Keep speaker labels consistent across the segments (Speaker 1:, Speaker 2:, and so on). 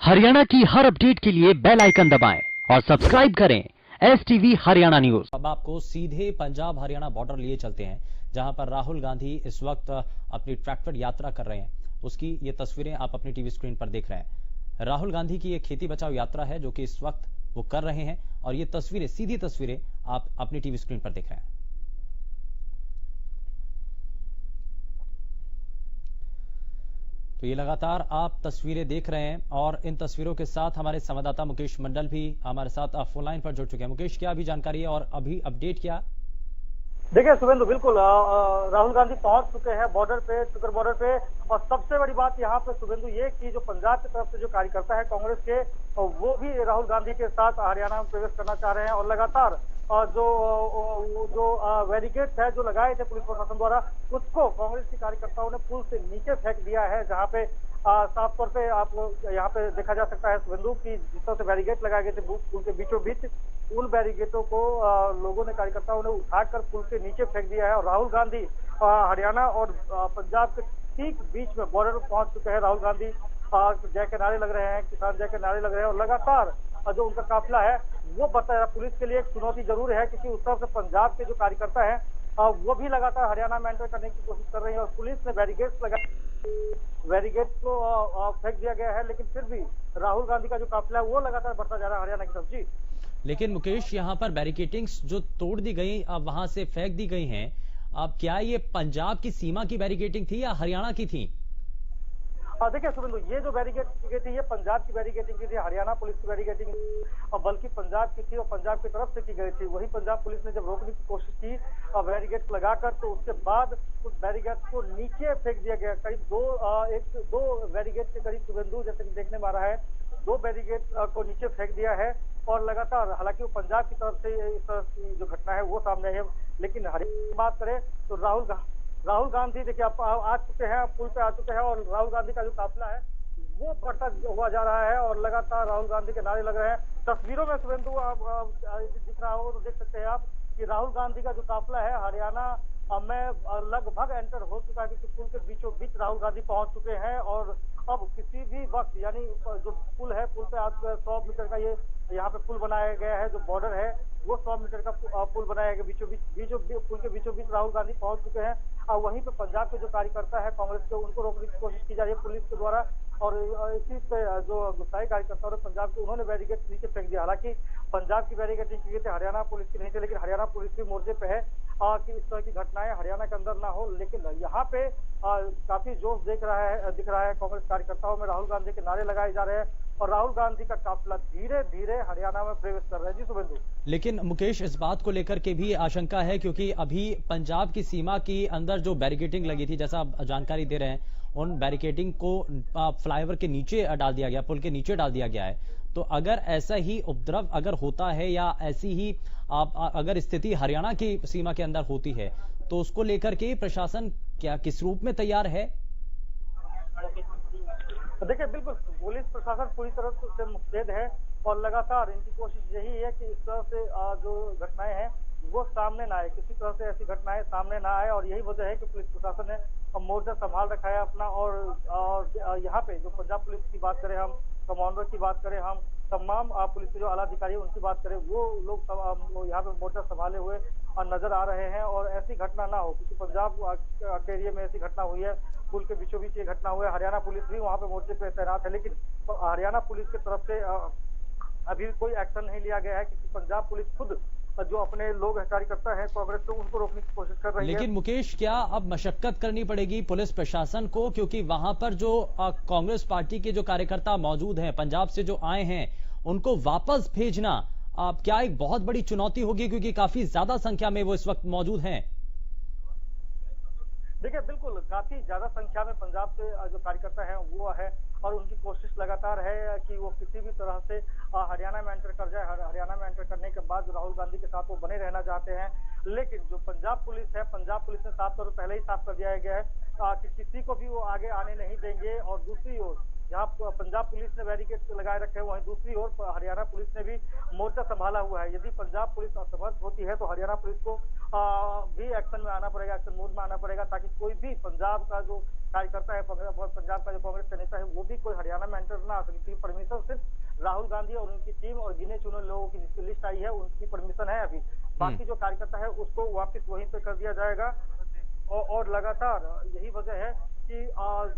Speaker 1: हरियाणा की हर अपडेट के लिए बेल आइकन दबाएं और सब्सक्राइब करें STV हरियाणा न्यूज।
Speaker 2: अब आपको सीधे पंजाब हरियाणा बॉर्डर लिए चलते हैं, जहां पर राहुल गांधी इस वक्त अपनी ट्रैक्टर यात्रा कर रहे हैं। उसकी ये तस्वीरें आप अपनी टीवी स्क्रीन पर देख रहे हैं। राहुल गांधी की ये खेती बचाओ यात्रा है जो कि इस वक्त वो कर रहे हैं, और ये तस्वीरें, सीधी तस्वीरें आप अपनी टीवी स्क्रीन पर देख रहे हैं। तो ये लगातार आप तस्वीरें देख रहे हैं, और इन तस्वीरों के साथ हमारे संवाददाता मुकेश मंडल भी हमारे साथ फोन लाइन पर जुड़ चुके हैं। मुकेश, क्या अभी जानकारी है और अभी अपडेट क्या?
Speaker 3: देखिए शुभेंदु, बिल्कुल राहुल गांधी पहुंच चुके हैं बॉर्डर पे, चुकर बॉर्डर पे। और सबसे बड़ी बात यहाँ पे शुभेंदु ये कि जो पंजाब की तरफ से जो कार्यकर्ता है कांग्रेस के, वो भी राहुल गांधी के साथ हरियाणा में प्रवेश करना चाह रहे हैं। और लगातार जो बैरिकेड्स है जो लगाए थे पुलिस प्रशासन द्वारा, उसको कांग्रेस के कार्यकर्ताओं ने पुल से नीचे फेंक दिया है। जहाँ पे साफ तौर पे आप यहाँ पे देखा जा सकता है शुभेंदु की जिस तरह से बैरिकेड लगाए गए थे पुल के बीचों बीच, उन बैरिकेडों को लोगों ने, कार्यकर्ताओं ने उठाकर पुल के नीचे फेंक दिया है। और राहुल गांधी हरियाणा और पंजाब के ठीक बीच में बॉर्डर पर पहुंच चुके हैं। राहुल गांधी जय के नारे लग रहे हैं, किसान जय के नारे लग रहे हैं, और लगातार जो उनका काफिला है वो बढ़ता है। पुलिस के लिए एक चुनौती जरूर है, क्योंकि उस तरफ से पंजाब के जो कार्यकर्ता है वो भी लगातार हरियाणा में एंटर करने की कोशिश कर रहे हैं। और पुलिस ने बैरिकेड को फेंक दिया गया है, लेकिन फिर भी राहुल गांधी का जो काफिला है वो लगातार बढ़ता जा रहा है हरियाणा की तरफ। जी,
Speaker 2: लेकिन मुकेश, यहाँ पर बैरिकेटिंग्स जो तोड़ दी गई, अब वहां से फेंक दी गई हैं, अब क्या ये पंजाब की सीमा की बैरिकेटिंग थी या हरियाणा की थी?
Speaker 3: देखिए शुभेंदु, ये जो बैरिकेड थी ये पंजाब की बैरिकेडिंग की थी, हरियाणा पुलिस की बैरिकेडिंग और बल्कि पंजाब की थी और पंजाब की तरफ से की गई थी। वही पंजाब पुलिस ने जब रोकने की कोशिश की बैरिकेड लगाकर, तो उसके बाद उस बैरिकेड को नीचे फेंक दिया गया। करीब दो बैरिकेड के करीब शुभेंदु, जैसे कि देखने में आ रहा है, दो बैरिकेड को नीचे फेंक दिया है। और लगातार, हालांकि वो पंजाब की तरफ से इस तरह की जो घटना है वो सामने आई है, लेकिन हरियाणा की बात करें तो राहुल गांधी देखिए आप आ चुके हैं, पुल पे आ चुके हैं, और राहुल गांधी का जो काफिला है वो बढ़ता हुआ जा रहा है। और लगातार राहुल गांधी के नारे लग रहे हैं। तस्वीरों में शुभेंदु दिख रहा हो तो देख सकते हैं आप कि राहुल गांधी का जो काफिला है हरियाणा में लगभग एंटर हो चुका है, क्योंकि पुल के बीचों बीच राहुल गांधी पहुंच चुके हैं। और अब किसी भी वक्त, यानी जो पुल है, पुल पे आज 100 मीटर का ये यहाँ पे पुल बनाया गया है, जो बॉर्डर है वो 100 मीटर का पुल बनाया गया बीचों पुल के बीचों बीच राहुल गांधी पहुंच चुके हैं। और वहीं पे पंजाब के जो कार्यकर्ता है कांग्रेस के, उनको रोकने की कोशिश की जा रही है पुलिस के द्वारा। और इसी पे जो गुस्साई कार्यकर्ता पंजाब के, उन्होंने बैरिकेड नीचे फेंक दिया। हालांकि पंजाब की बैरिकेडिंग की गई थी, हरियाणा पुलिस की नहीं थी, लेकिन हरियाणा पुलिस भी मोर्चे पे है कि इस तरह की घटनाएं हरियाणा के अंदर ना हो। लेकिन यहाँ पे काफी जोश दिख रहा है कांग्रेस कार्यकर्ताओं में। राहुल गांधी के नारे लगाए जा रहे हैं और राहुल गांधी का काफिला धीरे धीरे हरियाणा में प्रवेश कर रहा है। जी शुभेंदु।
Speaker 2: लेकिन मुकेश, इस बात को लेकर के भी आशंका है, क्योंकि अभी पंजाब की सीमा के अंदर जो बैरिकेडिंग लगी थी, जैसा आप जानकारी दे रहे हैं, उन बैरिकेडिंग को फ्लाईओवर के नीचे डाल दिया गया, पुल के नीचे डाल दिया गया है। तो अगर ऐसा ही उपद्रव अगर होता है, या ऐसी ही अगर स्थिति हरियाणा की सीमा के अंदर होती है, तो उसको लेकर के प्रशासन क्या किस रूप में तैयार है?
Speaker 3: देखिए बिल्कुल, पुलिस प्रशासन पूरी तरह से मुस्तैद है और लगातार इनकी कोशिश यही है कि इस तरह से जो घटनाएं हैं वो सामने ना आए, किसी तरह से ऐसी घटनाएं सामने ना आए। और यही वजह है कि पुलिस प्रशासन ने मोर्चा संभाल रखा है अपना। और यहाँ पे जो पंजाब पुलिस की बात करें हम, कमांडर की बात करें हम, तमाम पुलिस के जो आला अधिकारी है उनकी बात करें, वो लोग यहाँ पे मोर्चा संभाले हुए नजर आ रहे हैं। और ऐसी घटना ना हो, क्योंकि पंजाब के एरिया में ऐसी घटना हुई है, पुल के बीचों बीच ये घटना हुई है। हरियाणा पुलिस भी वहाँ पे मोर्चे पे तैनात है, लेकिन हरियाणा पुलिस की तरफ से अभी कोई एक्शन नहीं लिया गया है, क्योंकि पंजाब पुलिस खुद जो अपने लोग कार्यकर्ता है कांग्रेस के, उनको रोकने की कोशिश कर रही है।
Speaker 2: लेकिन मुकेश, क्या अब मशक्कत करनी पड़ेगी पुलिस प्रशासन को, क्योंकि वहां पर जो कांग्रेस पार्टी के जो कार्यकर्ता मौजूद हैं, पंजाब से जो आए हैं, उनको वापस भेजना क्या एक बहुत बड़ी चुनौती होगी, क्योंकि काफी ज्यादा संख्या में वो इस वक्त मौजूद हैं?
Speaker 3: देखिए बिल्कुल, काफी ज्यादा संख्या में पंजाब से जो कार्यकर्ता हैं वो है, और उनकी कोशिश लगातार है कि वो किसी भी तरह से हरियाणा में एंटर कर जाए। हरियाणा में एंटर करने के बाद राहुल गांधी के साथ वो बने रहना चाहते हैं। लेकिन जो पंजाब पुलिस है, पंजाब पुलिस ने साफ तौर पर पहले ही साफ कर दिया गया है कि किसी को भी वो आगे आने नहीं देंगे। और दूसरी ओर जहां पंजाब पुलिस ने बैरिकेड लगाए रखे हैं, वहीं दूसरी ओर हरियाणा पुलिस ने भी मोर्चा संभाला हुआ है। यदि पंजाब पुलिस असमर्थ होती है तो हरियाणा पुलिस को भी एक्शन में आना पड़ेगा, एक्शन मोड में आना पड़ेगा, ताकि कोई भी पंजाब का जो कार्यकर्ता है, पंजाब का जो कांग्रेस का नेता है, वो भी कोई हरियाणा में एंटर ना आ सके, क्योंकि परमिशन सिर्फ राहुल गांधी और उनकी टीम और गिने चुने लोगों की जिसकी लिस्ट आई है उनकी परमिशन है। अभी बाकी जो कार्यकर्ता है उसको वापस वहीं पे कर दिया जाएगा। और लगातार यही वजह है कि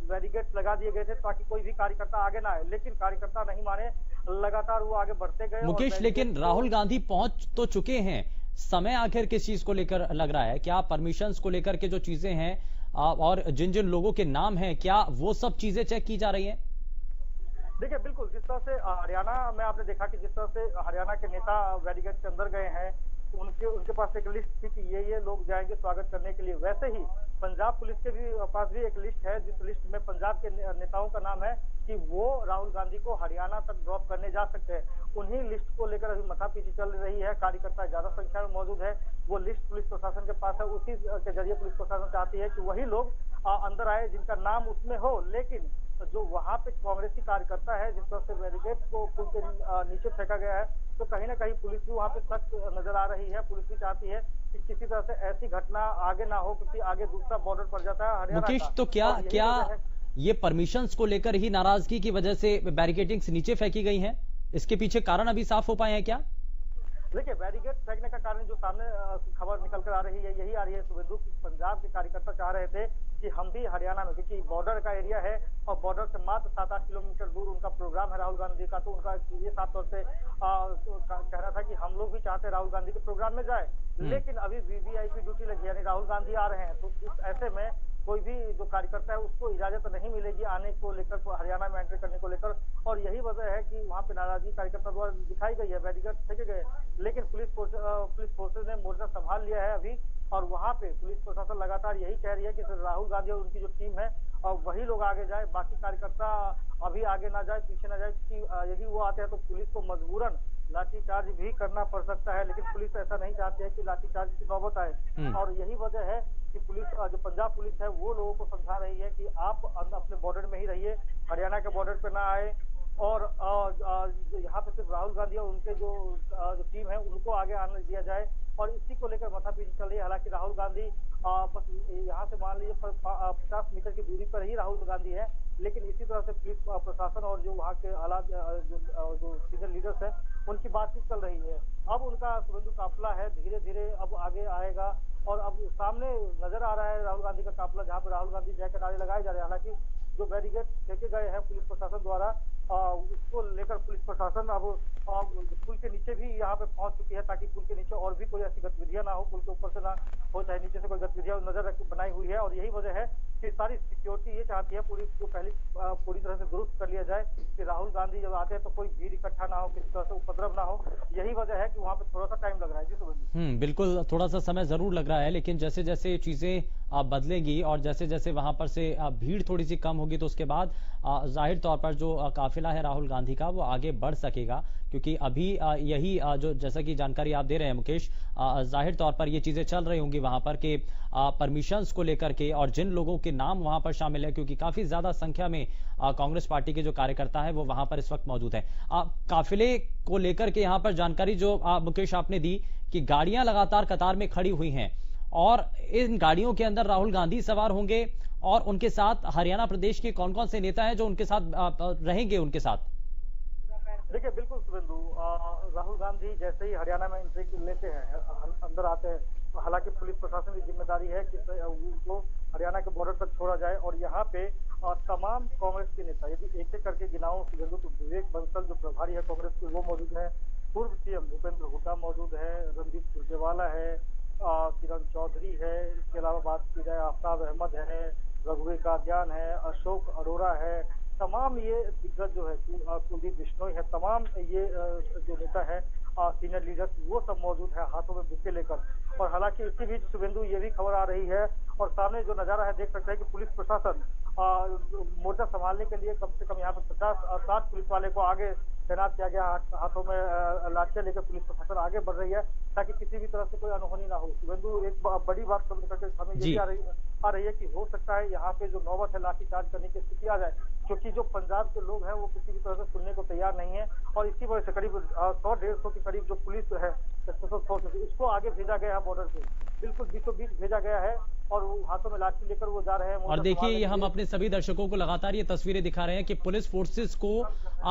Speaker 3: बैरिकेड लगा दिए गए थे ताकि कोई भी कार्यकर्ता आगे ना आए, लेकिन कार्यकर्ता नहीं माने, लगातार वो आगे बढ़ते गए।
Speaker 2: मुकेश, लेकिन राहुल गांधी पहुंच तो चुके हैं, समय आखिर किस चीज को लेकर लग रहा है? क्या परमिशंस को लेकर के जो चीजें हैं और जिन जिन लोगों के नाम हैं, क्या वो सब चीजें चेक की जा रही हैं?
Speaker 3: देखिए, बिल्कुल, जिस तरह से हरियाणा में आपने देखा कि जिस तरह से हरियाणा के नेता बैरिकेड के अंदर गए हैं, उनके पास एक लिस्ट थी कि ये लोग जाएंगे स्वागत करने के लिए। वैसे ही पंजाब पुलिस के भी पास भी एक लिस्ट है, जिस लिस्ट में पंजाब के नेताओं का नाम है कि वो राहुल गांधी को हरियाणा तक ड्रॉप करने जा सकते हैं। उन्हीं लिस्ट को लेकर अभी माथापीची चल रही है। कार्यकर्ता ज्यादा संख्या में मौजूद है, वो लिस्ट पुलिस प्रशासन के पास है, उसी के जरिए पुलिस प्रशासन चाहती है कि वही लोग अंदर आए जिनका नाम उसमें हो। लेकिन जो वहां पे कांग्रेसी कार्यकर्ता है, जिस तरह से बैरिकेड को पुल के नीचे फेंका गया है, तो कहीं ना कहीं पुलिस भी वहां पे सख्त नजर आ रही है। पुलिस भी चाहती है कि किसी तरह से ऐसी घटना आगे ना हो, क्योंकि आगे दूसरा बॉर्डर पड़ जाता है हरियाणा
Speaker 2: मुकेश,
Speaker 3: का।
Speaker 2: तो क्या ये परमिशंस को लेकर ही नाराजगी की वजह से बैरिकेडिंग्स नीचे फेंकी गई हैं? इसके पीछे कारण अभी साफ हो पाए हैं क्या?
Speaker 3: देखिए, बैरिकेड फेंकने का कारण जो सामने खबर निकल कर आ रही है, यही आ रही है शुभेंदु, पंजाब के कार्यकर्ता चाह रहे थे कि हम भी हरियाणा में, क्योंकि बॉर्डर का एरिया है और बॉर्डर से मात्र 7-8 किलोमीटर दूर उनका प्रोग्राम है राहुल गांधी का, तो उनका ये साफ तौर से कहना था कि हम लोग भी चाहते राहुल गांधी के प्रोग्राम में जाए, लेकिन अभी वीवीआईपी ड्यूटी लगी, यानी राहुल गांधी आ रहे हैं, तो ऐसे में कोई भी जो कार्यकर्ता है उसको इजाजत नहीं मिलेगी आने को लेकर, हरियाणा में एंट्री करने को लेकर। और यही वजह है कि वहां पे नाराजगी कार्यकर्ता द्वारा दिखाई गई है, बैरिकेड फेंके गए, लेकिन पुलिस फोर्सेज ने मोर्चा संभाल लिया है अभी। और वहां पे पुलिस प्रशासन लगातार यही कह रही है कि राहुल गांधी और उनकी जो टीम है और वही लोग आगे जाए, बाकी कार्यकर्ता अभी आगे ना जाए, पीछे ना जाए, क्योंकि यदि वो आते हैं तो पुलिस को मजबूरन लाठीचार्ज भी करना पड़ सकता है, लेकिन पुलिस ऐसा नहीं चाहती है कि लाठीचार्ज की नौबत आए। और यही वजह है कि पुलिस, जो पंजाब पुलिस है, वो लोगों को समझा रही है कि आप अपने बॉर्डर में ही रहिए, हरियाणा के बॉर्डर पे ना आए, और यहाँ पे सिर्फ राहुल गांधी और उनके जो टीम है उनको आगे आने दिया जाए। और इसी को लेकर माथापीची चल रही है। हालांकि राहुल गांधी बस यहाँ से मान लीजिए 50 मीटर की दूरी पर ही राहुल गांधी है, लेकिन इसी तरह से पुलिस प्रशासन और जो वहाँ के आला जो सीनियर लीडर्स हैं उनकी बातचीत चल रही है। अब उनका शुभेंदु काफिला है, धीरे धीरे अब आगे आएगा और अब सामने नजर आ रहा है राहुल गांधी का काफिला, जहाँ पर राहुल गांधी जय के नारे लगाए जा रहे हैं। हालांकि जो बैरिकेड फेंके गए हैं पुलिस प्रशासन द्वारा, उसको लेकर पुलिस प्रशासन अब पुल के नीचे भी यहाँ पे पहुंच चुकी है, ताकि पुल के नीचे और भी कोई ऐसी गतिविधियां ना हो, पुल के ऊपर से ना हो, चाहे नीचे से कोई गतिविधियां नजर बनाई हुई है। और यही वजह है कि सारी सिक्योरिटी ये चाहती है पुलिस को पहले पूरी तरह से दुरुस्त कर लिया जाए कि राहुल गांधी जब आते हैं तो कोई भीड़ इकट्ठा ना हो, किसी तरह से उपद्रव ना हो। यही वजह है कि वहाँ पे थोड़ा सा टाइम लग रहा है। जी सुबह
Speaker 2: बिल्कुल, थोड़ा सा समय जरूर लग रहा है, लेकिन जैसे जैसे चीजें बदलेगी और जैसे जैसे वहां पर से भीड़ थोड़ी सी कम होगी, तो उसके बाद जाहिर तौर पर जो काफिला है राहुल गांधी का वो आगे बढ़ सकेगा। क्योंकि अभी यही जो जैसा कि जानकारी आप दे रहे हैं मुकेश, जाहिर तौर पर ये चीजें चल रही होंगी वहां पर कि परमिशंस को लेकर के और जिन लोगों के नाम वहां पर शामिल है, क्योंकि काफी ज्यादा संख्या में कांग्रेस पार्टी के जो कार्यकर्ता है वो वहां पर इस वक्त मौजूद है। काफिले को लेकर के यहाँ पर जानकारी जो मुकेश आपने दी कि गाड़ियां लगातार कतार में खड़ी हुई हैं और इन गाड़ियों के अंदर राहुल गांधी सवार होंगे और उनके साथ हरियाणा प्रदेश के कौन कौन से नेता हैं जो उनके साथ रहेंगे उनके साथ?
Speaker 3: देखिए, बिल्कुल शुभेंदु, राहुल गांधी जैसे ही हरियाणा में एंट्री लेते हैं, अंदर आते हैं, हालांकि पुलिस प्रशासन की जिम्मेदारी है कि उनको हरियाणा के बॉर्डर तक छोड़ा जाए। और यहाँ पे तमाम कांग्रेस के नेता, यदि एक एक करके गिनाऊं शुभेंदु, तो विवेक बंसल जो प्रभारी है कांग्रेस के वो मौजूद है, पूर्व सीएम भूपेंद्र हुड्डा मौजूद है, रणदीप सुरजेवाला है, किरण चौधरी है, इसके अलावा बात की जाए आफ्ताब अहमद है, रघुवीर कादियान है, अशोक अरोड़ा है, तमाम ये दिग्गज जो है, कुलदीप बिश्नोई है, तमाम ये जो नेता है सीनियर लीडर्स वो सब मौजूद है हाथों में बुके लेकर। और हालांकि इसी बीच शुभेंदु ये भी खबर आ रही है और सामने जो नजारा है देख सकते हैं कि पुलिस प्रशासन मोर्चा संभालने के लिए कम से कम यहाँ पे 50-60 पुलिस वाले को आगे तैनात किया गया। हाथों में लाठियां लेकर पुलिस प्रशासन आगे बढ़ रही है ताकि किसी भी तरह से कोई अनहोनी ना हो। शुभेंदु एक बड़ी बात समझ करके सामने ये भी आ रही है कि हो सकता है यहाँ पे जो नौबत है लाठीचार्ज करने की स्थिति आ जाए, क्योंकि जो पंजाब के लोग हैं वो किसी भी तरह से सुनने को तैयार नहीं है। और इसी वजह से करीब 100-150 के करीब जो पुलिस है स्पेशल फोर्सेस उसको आगे भेजा गया है बॉर्डर से, बिल्कुल बीचों बीच भेजा गया है और हाथों में लाठी लेकर वो जा रहे हैं।
Speaker 2: और देखिए ये हम अपने सभी दर्शकों को लगातार ये तस्वीरें दिखा रहे हैं कि पुलिस फोर्सेस को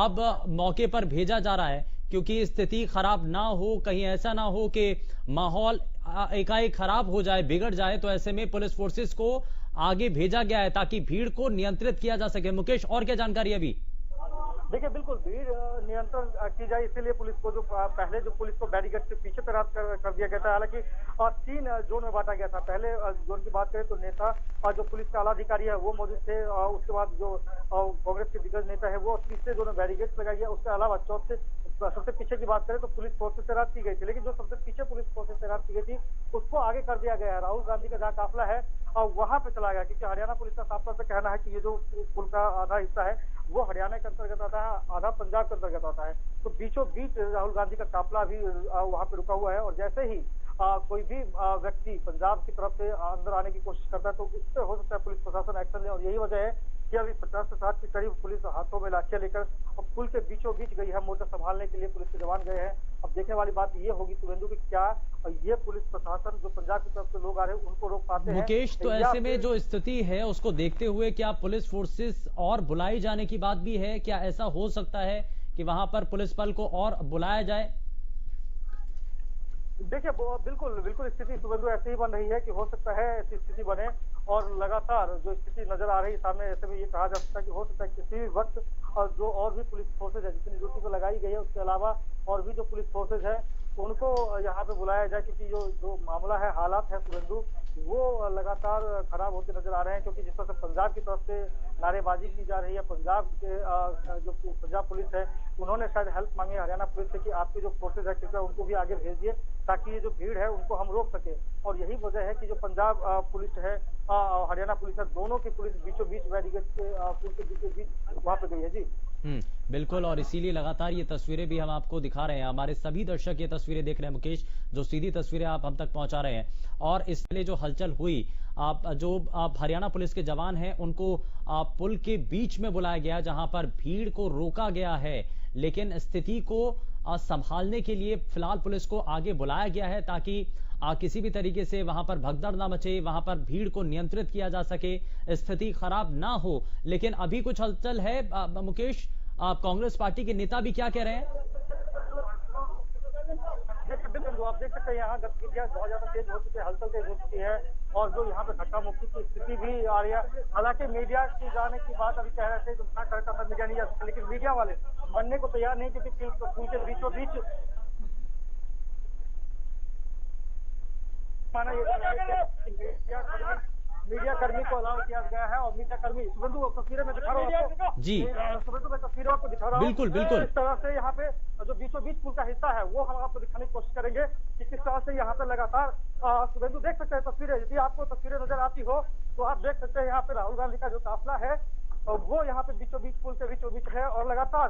Speaker 2: अब मौके पर भेजा जा रहा है क्योंकि स्थिति खराब ना हो, कहीं ऐसा ना हो कि माहौल एकाएक खराब हो जाए, बिगड़ जाए। तो ऐसे में पुलिस फोर्सेस को आगे भेजा गया है ताकि भीड़ को नियंत्रित किया जा सके। मुकेश, और क्या जानकारी अभी?
Speaker 3: देखिए बिल्कुल भीड़ नियंत्रण की जाए इसीलिए पुलिस को जो पहले जो पुलिस को बैरिकेड के पीछे तैनात कर दिया गया था। हालांकि 3 जोन में बांटा गया था। पहले जोन की बात करें तो नेता और जो पुलिस का आला अधिकारी है वो मौजूद थे। उसके बाद जो कांग्रेस के दिग्गज नेता है वो तीसरे जोन में बैरिकेड लगाया गया। उसके अलावा चौथे सबसे पीछे की बात करें तो पुलिस फोर्सेस तैनात की गई थी, लेकिन जो सबसे पीछे पुलिस फोर्सेस तैनात की गई थी उसको आगे कर दिया गया है। राहुल गांधी का जहाँ काफिला है और वहां पे चला गया, क्योंकि हरियाणा पुलिस का साफ तौर पर कहना है कि ये जो पुल का आधा हिस्सा है वो हरियाणा के अंतर्गत आता है, आधा पंजाब के अंतर्गत आता है। तो बीचों बीच राहुल गांधी का काफिला भी वहां पे रुका हुआ है और जैसे ही कोई भी व्यक्ति पंजाब की तरफ से अंदर आने की कोशिश करता है तो उस पर हो सकता है पुलिस प्रशासन एक्शन ले। और यही वजह है कि अभी 50 से 60 के करीब पुलिस हाथों में लाठियां लेकर पुल के बीचों बीच गई है। मोर्चा संभालने के लिए पुलिस के जवान गए हैं। अब देखने वाली बात ये होगी शुभेंदु की क्या ये पुलिस प्रशासन जो पंजाब की तरफ से लोग आ रहे हैं उनको रोक पाते हैं।
Speaker 2: मुकेश, तो ऐसे में जो स्थिति है उसको देखते हुए क्या पुलिस फोर्सेस और बुलाई जाने की बात भी है? क्या ऐसा हो सकता है कि वहां पर पुलिस बल को और बुलाया जाए?
Speaker 3: देखिए बिल्कुल स्थिति शुभेंदु ऐसे ही बन रही है कि हो सकता है ऐसी स्थिति बने और लगातार जो स्थिति नजर आ रही है सामने, ऐसे में ये कहा जा सकता है कि हो सकता है किसी भी वक्त और जो और भी पुलिस फोर्सेज है जितनी ड्यूटी पर लगाई गई है उसके अलावा और भी जो पुलिस फोर्सेज है उनको यहाँ पे बुलाया जाए, क्योंकि जो मामला है हालात है शुभेंदु वो लगातार खराब होते नजर आ रहे हैं। क्योंकि जिस तरह से पंजाब की तरफ से नारेबाजी की जा रही है, पंजाब के जो पंजाब पुलिस है उन्होंने शायद हेल्प मांगी है हरियाणा पुलिस से कि आपके जो फोर्सेज है कृपया उनको भी आगे भेजिए ताकि ये जो भीड़ है उनको हम रोक सके। और यही वजह है कि जो पंजाब पुलिस है हरियाणा पुलिस है दोनों की पुलिस बीचों बीच बैरिकेड के पुल के बीचों बीच वहां पे गई है। जी
Speaker 2: बिल्कुल, और इसीलिए लगातार ये तस्वीरें भी हम आपको दिखा रहे हैं। हमारे सभी दर्शक ये तस्वीरें देख रहे हैं मुकेश, जो सीधी तस्वीरें आप हम तक पहुंचा रहे हैं। और इसलिए जो हलचल हुई, जो हरियाणा पुलिस के जवान हैं उनको पुल के बीच में बुलाया गया जहां पर भीड़ को रोका गया है, लेकिन स्थिति को संभालने के लिए फिलहाल पुलिस को आगे बुलाया गया है ताकि किसी भी तरीके से वहां पर भगदड़ ना मचे, वहां पर भीड़ को नियंत्रित किया जा सके, स्थिति खराब ना हो। लेकिन अभी कुछ हलचल है मुकेश, कांग्रेस पार्टी के नेता भी क्या कह रहे हैं?
Speaker 3: बिल्कुल आप देख सकते हैं यहाँ गतिविधियां बहुत ज्यादा तेज हो चुकी है, हलचल तेज हो चुकी है और जो यहाँ पे धक्का मुक्की की स्थिति भी आ रही है। हालांकि मीडिया की जाने की बात अभी कह रहे थे तो क्या करता था मीडिया नहीं जा सकता, लेकिन मीडिया वाले बनने को तैयार नहीं क्योंकि पुल के बीचों बीच माना मीडिया कर्मी को अलाउ किया गया है और मीडिया कर्मी शुभेंदु तस्वीरें में दिखा रहा हूँ आपको।
Speaker 2: जी
Speaker 3: शुभेंदु मैं तस्वीरों आपको दिखा रहा हूँ।
Speaker 2: बिल्कुल
Speaker 3: इस तरह से यहाँ पे जो बीचों बीच पुल का हिस्सा है वो हम आपको दिखाने की कोशिश करेंगे कि किस तरह से यहाँ पे लगातार शुभेंदु देख सकते हैं तस्वीरें। यदि आपको तस्वीरें नजर आती हो तो आप देख सकते हैं यहाँ पे राहुल गांधी का जो काफिला है वो यहाँ पे बीचों बीच पुल के बीचों बीच है। और लगातार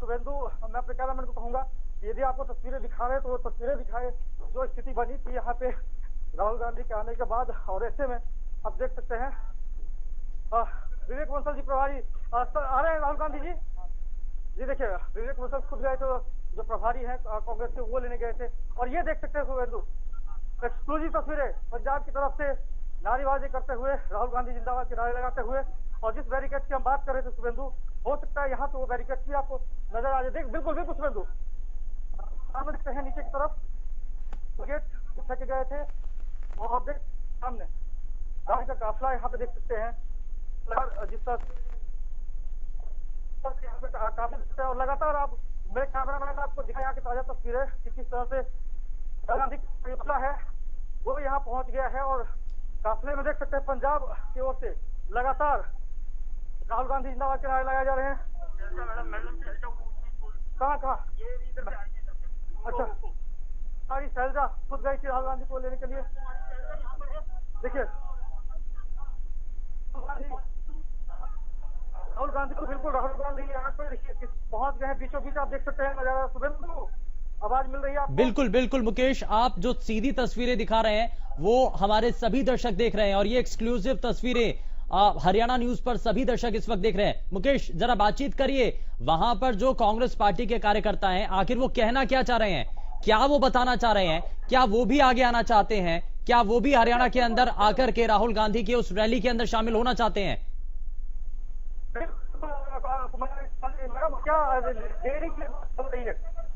Speaker 3: शुभेंदु मैं अपने कैमरामैन को कहूंगा यदि आपको तस्वीरें दिखा रहे तो वो तस्वीरें दिखाए जो स्थिति बनी थी यहाँ पे राहुल गांधी के आने के बाद। और ऐसे में आप देख सकते हैं विवेक बंसल जी प्रभारी आ रहे हैं राहुल गांधी जी। जी देखिए विवेक बंसल खुद गए तो जो प्रभारी हैं कांग्रेस के वो लेने गए थे। और ये देख सकते हैं शुभेंदु एक्सक्लूसिव तस्वीरें पंजाब की तरफ से नारेबाजी करते हुए राहुल गांधी जिंदाबाद के नारे लगाते हुए। और जिस बैरिकेड की हम बात कर रहे थे शुभेंदु हो सकता है यहाँ पे वो बैरिकेड भी आपको नजर आ जाए। बिल्कुल शुभेंदु सामने देखते हैं नीचे की तरफ गेट फेंके गए थे और आप देख सामने गाड़ी का काफिला यहाँ पे देख सकते हैं जिस तरह काफी सकते हैं। और लगातार आप मेरे कैमरामैन आपको दिखाया कि ताजा तस्वीरें कि किस तरह से गांधी काफिला है वो यहाँ पहुंच गया है। और काफिले में देख सकते हैं पंजाब की ओर से लगातार राहुल गांधी जिंदाबाद के नारे लगाए जा रहे हैं। कहाँ अच्छा, हमारी शैलजा खुद गई थी राहुल गांधी को लेने के लिए। देखिए राहुल गांधी को बिल्कुल राहुल गांधी यहाँ पे पहुंच गए हैं, बीचों बीच आप देख सकते हैं नजारा। शुभेंदु, आवाज मिल रही है आपको?
Speaker 2: बिल्कुल बिल्कुल मुकेश, आप जो सीधी तस्वीरें दिखा रहे हैं वो हमारे सभी दर्शक देख रहे हैं और ये एक्सक्लूसिव तस्वीरें हरियाणा न्यूज पर सभी दर्शक इस वक्त देख रहे हैं। मुकेश, जरा बातचीत करिए, वहां पर जो कांग्रेस पार्टी के कार्यकर्ता हैं आखिर वो कहना क्या चाह रहे हैं, क्या वो बताना चाह रहे हैं, क्या वो भी आगे आना चाहते हैं, क्या वो भी हरियाणा के अंदर आकर के राहुल गांधी के उस रैली के अंदर शामिल होना चाहते हैं?
Speaker 3: क्या देरी चल रही है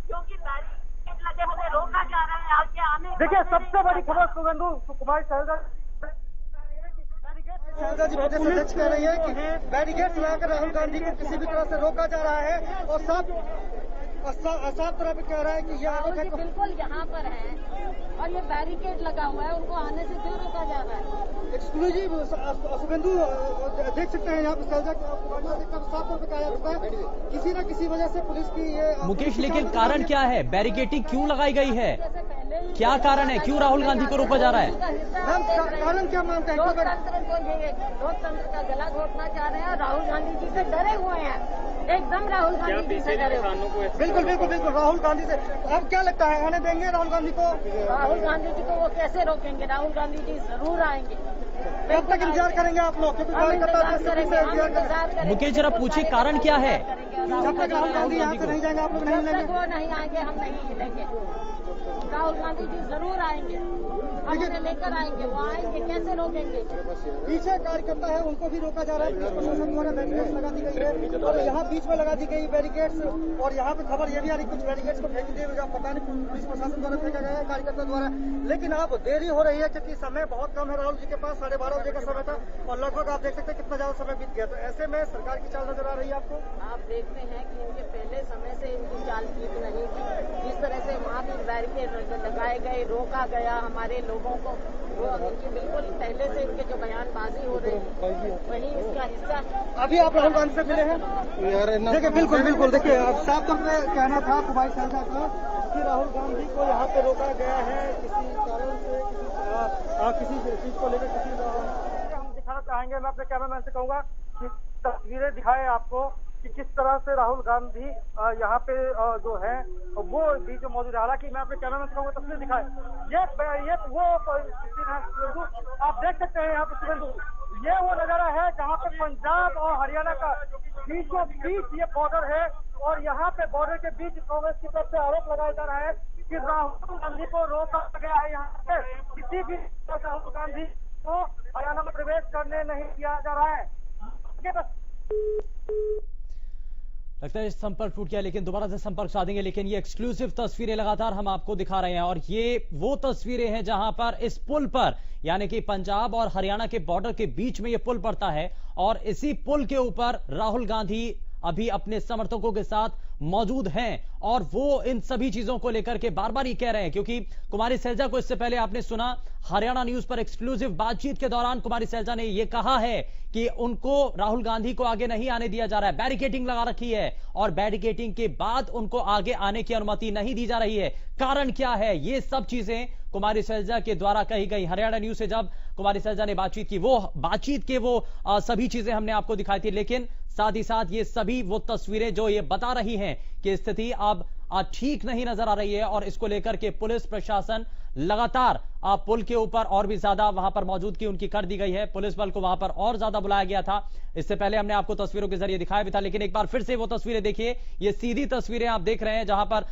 Speaker 4: क्योंकि बैरिकेड लगे हुए रोका जा रहा है आगे आने।
Speaker 3: देखिए सबसे बड़ी खबर शुभेंदु, कुमारी शैलजा
Speaker 5: जी प्रदेश अध्यक्ष कह रही है कि बैरिकेड लगाकर राहुल गांधी को किसी भी तरह से रोका जा रहा है और साफ तरह पे कह रहा है कि ये
Speaker 4: राहुल जी बिल्कुल यहाँ पर है और ये बैरिकेड लगा हुआ है, उनको आने से क्यों रोका जा रहा है?
Speaker 5: एक्सक्लूसिव शुभेंदु देख सकते हैं यहाँ पे शैलजा साफ तौर पे कहा जाता है किसी न किसी वजह से पुलिस की ये।
Speaker 2: मुकेश, लेकिन कारण क्या है, बैरिकेडिंग क्यों लगाई गई है, क्या कारण है, क्यों राहुल गांधी को रोका जा रहा है?
Speaker 5: कारण क्या मानते हैं?
Speaker 4: लोकतंत्र का गला घोटना चाह रहे हैं, राहुल गांधी जी से डरे हुए हैं, एकदम राहुल गांधी जी से डरे हुए।
Speaker 5: बिल्कुल बिल्कुल बिल्कुल राहुल गांधी से अब क्या लगता है आने देंगे राहुल गांधी को?
Speaker 4: राहुल गांधी जी को वो कैसे रोकेंगे? राहुल गांधी जी जरूर आएंगे।
Speaker 5: कब तक इंतजार करेंगे आप लोग? क्योंकि
Speaker 2: मुकेश, जरा पूछिए कारण क्या है?
Speaker 5: जब तक राहुल गांधी यहाँ से नहीं जाएंगे आप लोग नहीं
Speaker 4: जब
Speaker 5: लेंगे?
Speaker 4: तक वो नहीं आएंगे हम नहीं लेंगे। राहुल गांधी जी जरूर आएंगे, हम उन्हें लेकर आएंगे, वो आएंगे, कैसे रोकेंगे?
Speaker 5: पीछे कार्यकर्ता है उनको भी रोका जा रहा है, पुलिस प्रशासन द्वारा बैरिकेड्स लगा दी गई है और यहाँ बीच में लगा दी गई बैरिकेड्स और यहाँ पे खबर ये भी आ रही कुछ बैरिकेड्स को फेंक दिए हुए, पता नहीं पुलिस प्रशासन द्वारा फेंका गया है कार्यकर्ता द्वारा। लेकिन अब देरी हो रही है क्योंकि समय बहुत कम है राहुल जी के पास, 12:30 बजे का समय था और लगभग आप देख सकते हैं कितना ज्यादा समय बीत गया। तो ऐसे में सरकार की चाल नजर आ रही है आपको?
Speaker 4: आप देखते हैं कि इनके पहले समय से इनकी चाल ठीक नहीं थी, जिस तरह से वहाँ भी बैरिकेड लगाए गए, रोका गया हमारे लोगों को, वो इनकी बिल्कुल पहले से इनके जो बयानबाजी हो रही है वही इसका हिस्सा।
Speaker 5: अभी आप राहुल गांधी से मिले हैं? देखिए बिल्कुल बिल्कुल, देखिए अब साफ तौर पे कहना था कुमारी शैलजा का कि राहुल गांधी को यहाँ पे रोका गया है किसी कारण से, किसी चीज को लेकर किसी
Speaker 3: हम दिखाना चाहेंगे। मैं अपने कैमरामैन से कहूंगा कि तस्वीरें दिखाएं आपको कि किस तरह से राहुल गांधी यहाँ पे जो है वो बीच में मौजूद है। हालांकि मैं अपने कैमरामैन से कहूंगा तस्वीर दिखाएं। ये वो तस्वीर है शुभेंदु, आप देख सकते हैं यहाँ पे शुभेंदु, ये वो नजारा है जहाँ पे पंजाब और हरियाणा का बीचों बीच ये बॉर्डर है और यहाँ पे बॉर्डर के बीच कांग्रेस की तरफ से आरोप लगाया जा रहा है कि राहुल गांधी को रोका गया है, यहाँ पे किसी भी राहुल गांधी को हरियाणा में प्रवेश करने नहीं दिया जा रहा है।
Speaker 2: लगता है संपर्क टूट गया, लेकिन दोबारा से संपर्क साधेंगे। लेकिन ये एक्सक्लूसिव तस्वीरें लगातार हम आपको दिखा रहे हैं और ये वो तस्वीरें हैं जहां पर इस पुल पर, यानी कि पंजाब और हरियाणा के बॉर्डर के बीच में ये पुल पड़ता है और इसी पुल के ऊपर राहुल गांधी अभी अपने समर्थकों के साथ मौजूद हैं और वो इन सभी चीजों को लेकर के बार बार ये कह रहे हैं, क्योंकि कुमारी शैलजा को इससे पहले आपने सुना हरियाणा न्यूज पर एक्सक्लूसिव बातचीत के दौरान कुमारी शैलजा ने यह कहा है कि उनको राहुल गांधी को आगे नहीं आने दिया जा रहा है, बैरिकेडिंग लगा रखी है और बैरिकेडिंग के बाद उनको आगे आने की अनुमति नहीं दी जा रही है। कारण क्या है, ये सब चीजें कुमारी शैलजा के द्वारा कही गई। हरियाणा न्यूज से जब कुमारी शैलजा ने बातचीत की, वो बातचीत के वो सभी चीजें हमने आपको दिखाई थी, लेकिन साथ ही साथ ये सभी वो तस्वीरें जो ये बता रही हैं कि स्थिति अब ठीक नहीं नजर आ रही है और इसको लेकर के पुलिस प्रशासन लगातार पुल के ऊपर और भी ज्यादा वहां पर मौजूदगी उनकी कर दी गई है। पुलिस बल को वहां पर और ज्यादा बुलाया गया था, इससे पहले हमने आपको तस्वीरों के जरिए दिखाया भी था, लेकिन एक बार फिर से वो तस्वीरें देखिए। ये सीधी तस्वीरें आप देख रहे हैं जहां पर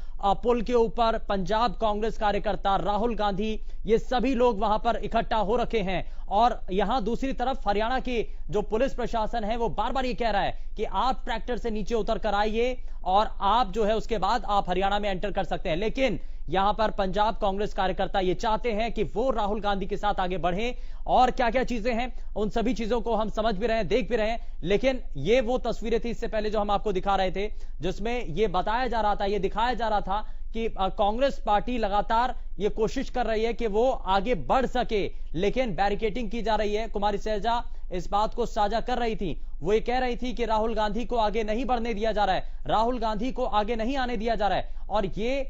Speaker 2: पुल के ऊपर पंजाब कांग्रेस कार्यकर्ता राहुल गांधी, ये सभी लोग वहां पर इकट्ठा हो रखे हैं और यहां दूसरी तरफ हरियाणा की जो पुलिस प्रशासन है वो बार बार ये कह रहा है कि आप ट्रैक्टर से नीचे उतर कर आइए और आप जो है उसके बाद आप हरियाणा में एंटर कर सकते हैं। लेकिन यहां पर पंजाब कांग्रेस कार्यकर्ता ये चाहते हैं कि वो राहुल गांधी के साथ आगे बढ़ें और क्या क्या चीजें हैं उन सभी चीजों को हम समझ भी रहे हैं, देख भी रहे हैं। लेकिन ये वो तस्वीरें थी इससे पहले जो हम आपको दिखा रहे थे, जिसमें ये बताया जा रहा था, ये दिखाया जा रहा था कि कांग्रेस पार्टी लगातार ये कोशिश कर रही है कि वो आगे बढ़ सके, लेकिन बैरिकेडिंग की जा रही है। कुमारी शैलजा इस बात को साझा कर रही थी, वो ये कह रही थी कि राहुल गांधी को आगे नहीं बढ़ने दिया जा रहा है, राहुल गांधी को आगे नहीं आने दिया जा रहा है और ये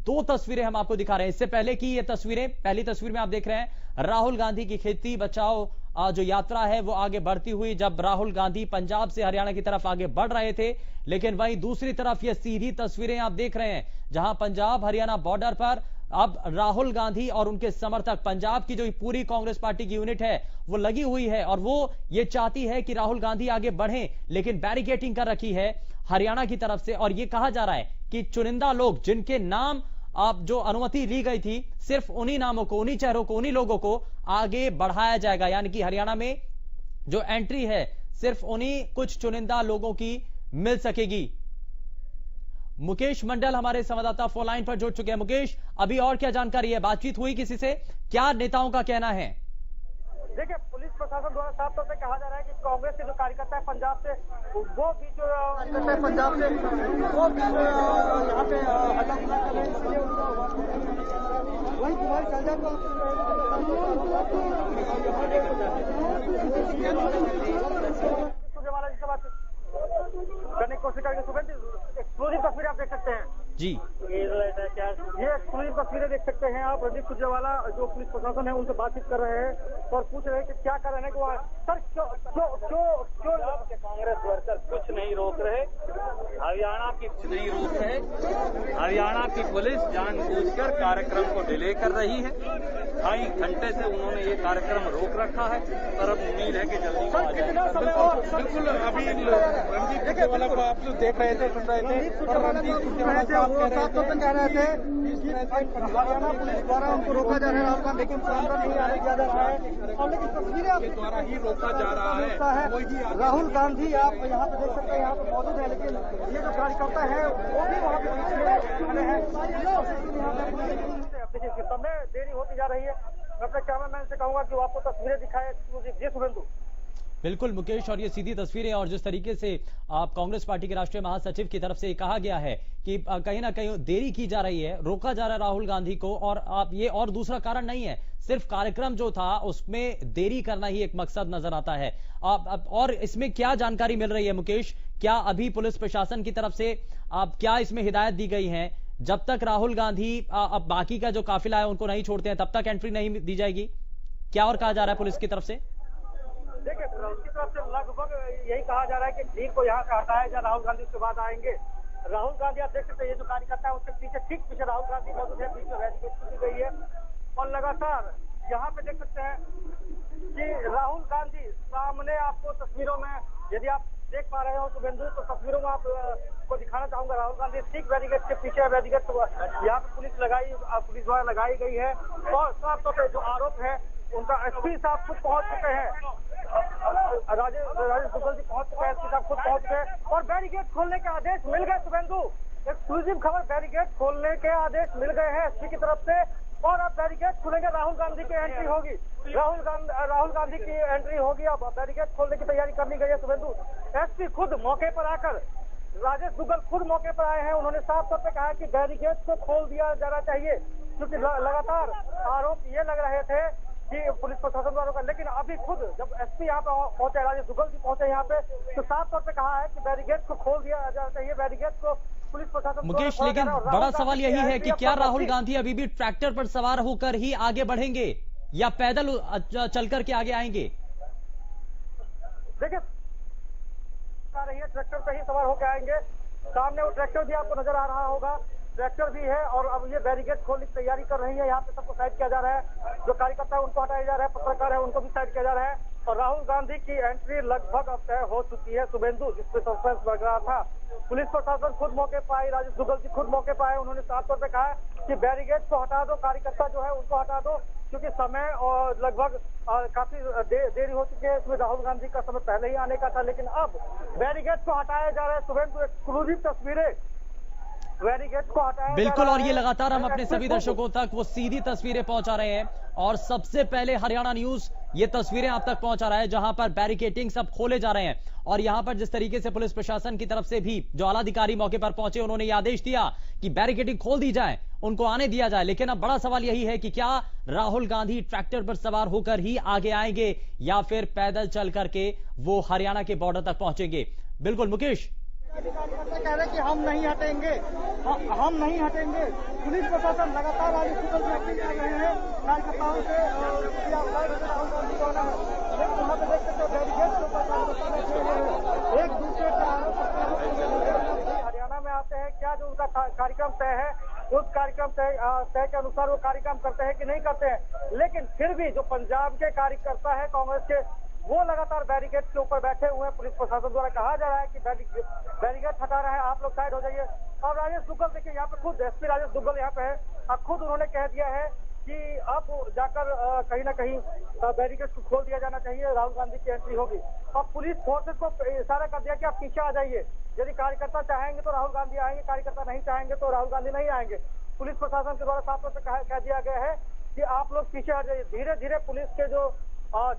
Speaker 2: दो तस्वीरें हम आपको दिखा रहे हैं। इससे पहले की ये तस्वीरें, पहली तस्वीर में आप देख रहे हैं राहुल गांधी की खेती बचाओ जो यात्रा है वो आगे बढ़ती हुई, जब राहुल गांधी पंजाब से हरियाणा की तरफ आगे बढ़ रहे थे। लेकिन वहीं दूसरी तरफ ये सीधी तस्वीरें आप देख रहे हैं जहां पंजाब हरियाणा बॉर्डर पर अब राहुल गांधी और उनके समर्थक, पंजाब की जो पूरी कांग्रेस पार्टी की यूनिट है वो लगी हुई है और वो ये चाहती है कि राहुल गांधी आगे बढ़ें, लेकिन बैरिकेडिंग कर रखी है हरियाणा की तरफ से। और ये कहा जा रहा है कि चुनिंदा लोग जिनके नाम आप जो अनुमति ली गई थी, सिर्फ उन्हीं नामों को, उन्हीं चेहरों को, उन्हीं लोगों को आगे बढ़ाया जाएगा। यानी कि हरियाणा में जो एंट्री है सिर्फ उन्हीं कुछ चुनिंदा लोगों की मिल सकेगी। मुकेश मंडल हमारे संवाददाता फोन लाइन पर जुड़ चुके हैं। मुकेश, अभी और क्या जानकारी है? बातचीत हुई किसी से? क्या नेताओं का कहना है?
Speaker 3: देखिए, पुलिस प्रशासन द्वारा साफ तौर पे कहा जा रहा है कि कांग्रेस के जो कार्यकर्ता है पंजाब से वो भी जो पंजाब से वो भी यहाँ पे हल्ला कर रहे हैं, इसलिए वही तुम्हारी चल जाए सुरजेवाला जी से बात करने की कोशिश करेंगे। सुबह एक्सक्लूसिव तस्वीरें आप देख सकते हैं
Speaker 2: जी,
Speaker 3: ये एक्सक्लूसिव तस्वीरें देख सकते हैं आप। रणदीप सुरजेवाला जो पुलिस प्रशासन है उनसे बातचीत कर रहे हैं और पूछ रहे हैं कि क्या कर रहे हैं कि वो सर क्यों
Speaker 6: कांग्रेस वर्कर कुछ नहीं रोक रहे, हरियाणा की कुछ नहीं रोक रहे। हरियाणा की पुलिस जानबूझकर कार्यक्रम को डिले कर रही है। 2.5 घंटे से उन्होंने ये कार्यक्रम रोक रखा है, पर अब उम्मीद है कि जल्दी आ जाएगा।
Speaker 7: बिल्कुल, अभी रणदीप सुरजेवाला को आप लोग देख रहे थे, सुन रहे थे, और रणदीप सुरजेवाला साफ तौर पर कह रहे थे
Speaker 5: हरियाणा पुलिस द्वारा उनको रोका जा रहा है, लेकिन अंदर नहीं आने दिया जा रहा है। और लेकिन तस्वीरें
Speaker 7: के द्वारा ही रोका जा रहा है।
Speaker 5: राहुल गांधी आप यहाँ पे देख सकते हैं, यहाँ पे मौजूद है, लेकिन ये जो कार्यकर्ता है वो भी वहाँ पे खड़े हैं।
Speaker 3: देखिए, समय देरी होती जा रही है। मैं अपने कैमरामैन से कहूंगा कि वो आपको तस्वीरें दिखाए। जी सुरेंदु।
Speaker 2: बिल्कुल मुकेश, और ये सीधी तस्वीरें और जिस तरीके से आप कांग्रेस पार्टी के राष्ट्रीय महासचिव की तरफ से कहा गया है कि कहीं ना कहीं देरी की जा रही है, रोका जा रहा है राहुल गांधी को, और आप ये और दूसरा कारण नहीं है, सिर्फ कार्यक्रम जो था उसमें देरी करना ही एक मकसद नजर आता है। और इसमें क्या जानकारी मिल रही है मुकेश? क्या अभी पुलिस प्रशासन की तरफ से क्या इसमें हिदायत दी गई है, जब तक राहुल गांधी अब बाकी का जो काफिला है उनको नहीं छोड़ते हैं तब तक एंट्री नहीं दी जाएगी? क्या और कहा जा रहा है पुलिस की तरफ से?
Speaker 3: देखिए, उसकी तरफ से लगभग यही कहा जा रहा है कि भीड़ को यहाँ से हटाया जाए, राहुल गांधी उसके बाद आएंगे। राहुल गांधी आप देख सकते हैं, ये जो कार्यकर्ता है उसके पीछे, ठीक पीछे राहुल गांधी मौजूद है, बीच में बैरिकेड की गई है और लगातार यहाँ पे देख सकते हैं कि राहुल गांधी सामने आपको तस्वीरों में, यदि आप देख पा रहे हो तो बिंदु, तो तस्वीरों में आप को दिखाना चाहूंगा। राहुल गांधी ठीक बैरिकेड के पीछे, बैरिकेड यहाँ पे पुलिस द्वारा लगाई गई है और साफ तौर पर जो आरोप है उनका एसपी साहब खुद पहुंच चुके हैं, राजेश दुग्गल जी पहुंच चुके हैं, एसपी साहब खुद पहुंच चुके हैं और बैरिकेड खोलने के आदेश मिल गए। शुभेंदु, एक्सक्लूसिव खबर, बैरिकेड खोलने के आदेश मिल गए हैं एसपी की तरफ से और अब बैरिकेड खुलेंगे, राहुल गांधी की एंट्री होगी, राहुल गांधी की एंट्री होगी। अब बैरिकेड खोलने की तैयारी करनी गई है। शुभेंदु, एसपी खुद मौके पर आकर, राजेश दुग्गल खुद मौके पर आए हैं, उन्होंने साफ तौर पर कहा कि बैरिकेड को खोल दिया जाना चाहिए, क्योंकि लगातार आरोप ये लग रहे थे कि पुलिस प्रशासन द्वारा का, लेकिन अभी खुद जब एसपी यहाँ पे पहुंचे, राजेश दुग्गल जी पहुंचे यहाँ पे, तो साफ तौर पे कहा है कि बैरिकेड को खोल दिया जाना चाहिए, बैरिकेड को पुलिस प्रशासन।
Speaker 2: मुकेश, लेकिन बड़ा सवाल यही है कि क्या राहुल गांधी अभी भी ट्रैक्टर पर सवार होकर ही आगे बढ़ेंगे या पैदल चल करके आगे आएंगे?
Speaker 3: देखिए, रही है ट्रैक्टर पे ही सवार होकर आएंगे। सामने वो ट्रैक्टर भी आपको नजर आ रहा होगा, ट्रैक्टर भी है और अब ये बैरिकेड खोलने की तैयारी कर रही है। यहाँ पे सबको साइड किया जा रहा है, जो कार्यकर्ता है उनको हटाया जा रहा है, पत्रकार है उनको भी साइड किया जा रहा है और राहुल गांधी की एंट्री लगभग अब तय हो चुकी है। शुभेंदु, जिसपे सस्पेंस बढ़ रहा था, पुलिस प्रशासन खुद मौके पर आई, राजेश दुग्गल जी खुद मौके पर आए, उन्होंने साफ तौर पर कहा कि बैरिकेड को हटा दो, कार्यकर्ता जो है उनको हटा दो, क्योंकि समय और लगभग काफी देरी हो चुकी है। इसमें राहुल गांधी का समय पहले ही आने का था, लेकिन अब बैरिकेड को हटाया जा रहा है। शुभेंदु, एक्सक्लूसिव तस्वीरें बैरिकेड को हटाया।
Speaker 2: बिल्कुल, और ये लगातार हम अपने सभी दर्शकों तक वो सीधी तस्वीरें पहुंचा रहे हैं और सबसे पहले हरियाणा न्यूज ये तस्वीरें आप तक पहुंचा रहा है जहां पर बैरिकेडिंग सब खोले जा रहे हैं और यहां पर जिस तरीके से पुलिस प्रशासन की तरफ से भी जो आला अधिकारी मौके पर पहुंचे उन्होंने ये आदेश दिया कि बैरिकेडिंग खोल दी जाए, उनको आने दिया जाए। लेकिन अब बड़ा सवाल यही है कि क्या राहुल गांधी ट्रैक्टर पर सवार होकर ही आगे आएंगे या फिर पैदल चल करके वो हरियाणा के बॉर्डर तक पहुंचेंगे? बिल्कुल मुकेश।
Speaker 5: कार्यकर्ता कह रहे हैं कि हम नहीं हटेंगे, हम नहीं हटेंगे। पुलिस प्रशासन लगातार आज स्कूल में एक्टिंग कर रहे हैं कार्यकर्ताओं से लेकिन वहाँ पे देख सकते हो बैरिकेड के ऊपर कार्यकर्ता बैठे हुए हैं, एक दूसरे का आरोप।
Speaker 3: हरियाणा में आते हैं, क्या जो उनका कार्यक्रम तय है उस कार्यक्रम तय के अनुसार वो कार्यक्रम करते हैं कि नहीं करते हैं, लेकिन फिर भी जो पंजाब के कार्यकर्ता है कांग्रेस के, वो लगातार बैरिकेड के ऊपर बैठे हुए हैं। पुलिस प्रशासन द्वारा कहा जा रहा है कि बैरिकेड हटा रहे हैं, आप लोग साइड हो जाइए। और राजेश दुग्गल देखिए यहाँ पे खुद एसपी राजेश दुग्गल यहाँ पे है, अब खुद उन्होंने कह दिया है कि अब जाकर कहीं ना कहीं बैरिकेड को खोल दिया जाना चाहिए, राहुल गांधी की एंट्री होगी। अब पुलिस फोर्सेस को इशारा कर दिया कि आप पीछे आ जाइए, यदि कार्यकर्ता चाहेंगे तो राहुल गांधी आएंगे, कार्यकर्ता नहीं चाहेंगे तो राहुल गांधी नहीं आएंगे। पुलिस प्रशासन के द्वारा साफ तौर पर कह दिया गया है कि आप लोग पीछे हट जाइए। धीरे धीरे पुलिस के जो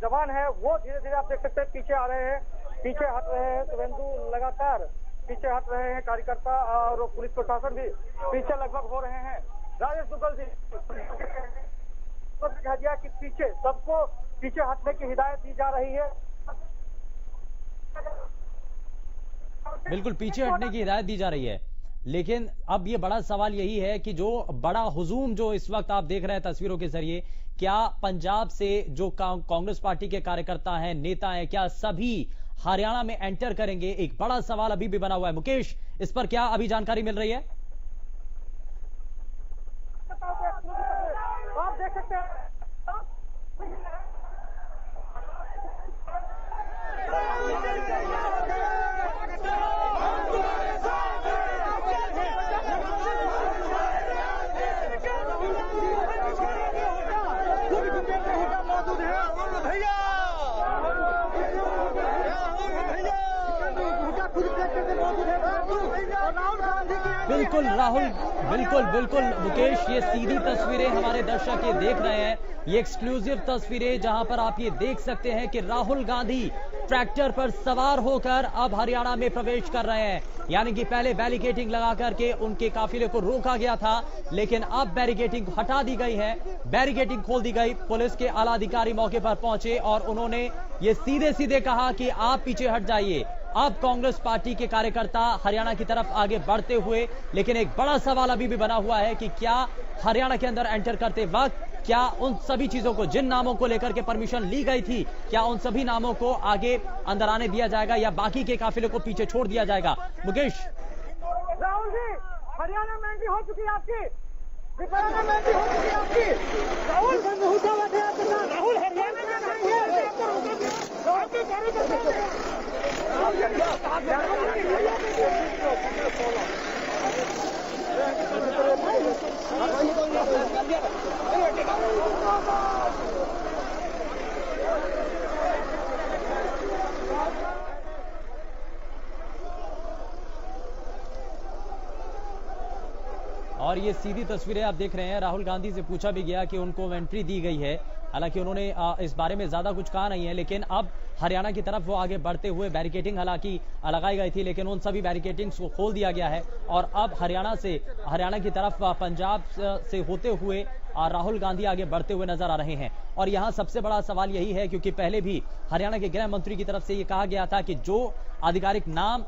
Speaker 3: जवान है वो धीरे धीरे आप देख सकते हैं पीछे आ रहे हैं, पीछे हट रहे हैं। शुभेंदु लगातार पीछे हट रहे हैं कार्यकर्ता और पुलिस प्रशासन भी पीछे लगभग हो रहे हैं। राजेश दुग्गल जी तो कह दिया कि पीछे सबको पीछे हटने की हिदायत दी जा रही है।
Speaker 2: बिल्कुल पीछे हटने की हिदायत दी जा रही है, लेकिन अब ये बड़ा सवाल यही है कि जो बड़ा हुजूम जो इस वक्त आप देख रहे हैं तस्वीरों के जरिए, क्या पंजाब से जो कांग्रेस पार्टी के कार्यकर्ता हैं, नेता हैं, क्या सभी हरियाणा में एंटर करेंगे? एक बड़ा सवाल अभी भी बना हुआ है। मुकेश, इस पर क्या अभी जानकारी मिल रही है?
Speaker 3: आप देख सकते हैं
Speaker 2: बिल्कुल राहुल, बिल्कुल मुकेश, ये सीधी तस्वीरें हमारे दर्शक ये देख रहे हैं, ये एक्सक्लूसिव तस्वीरें जहां पर आप ये देख सकते हैं कि राहुल गांधी ट्रैक्टर पर सवार होकर अब हरियाणा में प्रवेश कर रहे हैं। यानी कि पहले बैरिकेडिंग लगा करके उनके काफिले को रोका गया था, लेकिन अब बैरिकेडिंग हटा दी गई है, बैरिकेडिंग खोल दी गई। पुलिस के आला अधिकारी मौके पर पहुंचे और उन्होंने ये सीधे सीधे कहा कि आप पीछे हट जाइए। अब कांग्रेस पार्टी के कार्यकर्ता हरियाणा की तरफ आगे बढ़ते हुए, लेकिन एक बड़ा सवाल अभी भी बना हुआ है कि क्या हरियाणा के अंदर एंटर करते वक्त क्या उन सभी चीजों को, जिन नामों को लेकर के परमिशन ली गई थी, क्या उन सभी नामों को आगे अंदर आने दिया जाएगा या बाकी के काफिले को पीछे छोड़ दिया जाएगा? मुकेश,
Speaker 3: राहुल जी, हरियाणा में एंट्री हो चुकी है आपकी, हरियाणा में एंट्री हो चुकी है आपकी। राहुल राहुल हरियाणा में
Speaker 2: और ये सीधी तस्वीरें आप देख रहे हैं। राहुल गांधी से पूछा भी गया कि उनको एंट्री दी गई है, हालांकि उन्होंने इस बारे में ज्यादा कुछ कहा नहीं है, लेकिन अब हरियाणा की तरफ वो आगे बढ़ते हुए बैरिकेडिंग हालांकि लगाई गई थी, लेकिन उन सभी बैरिकेडिंग्स को खोल दिया गया है और अब हरियाणा की तरफ पंजाब से होते हुए राहुल गांधी आगे बढ़ते हुए नजर आ रहे हैं। और यहां सबसे बड़ा सवाल यही है, क्योंकि पहले भी हरियाणा के गृह मंत्री की तरफ से ये कहा गया था कि जो आधिकारिक नाम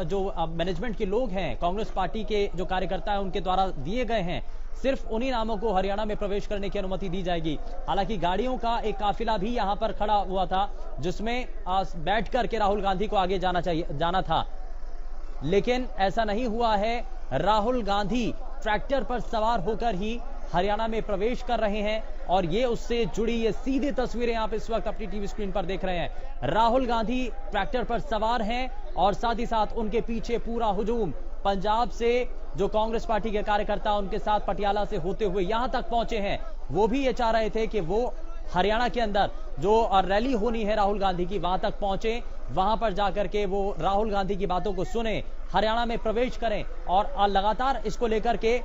Speaker 2: जो मैनेजमेंट के लोग हैं, कांग्रेस पार्टी के जो कार्यकर्ता हैं, उनके द्वारा दिए गए हैं, सिर्फ उन्हीं नामों को हरियाणा में प्रवेश करने की अनुमति दी जाएगी। हालांकि गाड़ियों का एक काफिला भी यहां पर खड़ा हुआ था, जिसमें बैठ करके राहुल गांधी को आगे जाना था, लेकिन ऐसा नहीं हुआ है। राहुल गांधी ट्रैक्टर पर सवार होकर ही हरियाणा में प्रवेश कर रहे हैं और ये उससे जुड़ी ये सीधी तस्वीरें आप इस वक्त अपनी टीवी स्क्रीन पर देख रहे हैं। राहुल गांधी ट्रैक्टर पर सवार हैं और साथ ही साथ उनके पीछे पूरा हुजूम पंजाब से जो कांग्रेस पार्टी के कार्यकर्ता उनके साथ पटियाला से होते हुए यहां तक पहुंचे हैं। वो भी ये चाह रहे थे कि वो हरियाणा के अंदर जो रैली होनी है राहुल गांधी की, वहां तक पहुंचे, वहां पर जाकर के वो राहुल गांधी की बातों को सुने, हरियाणा में प्रवेश करें। और लगातार इसको लेकर के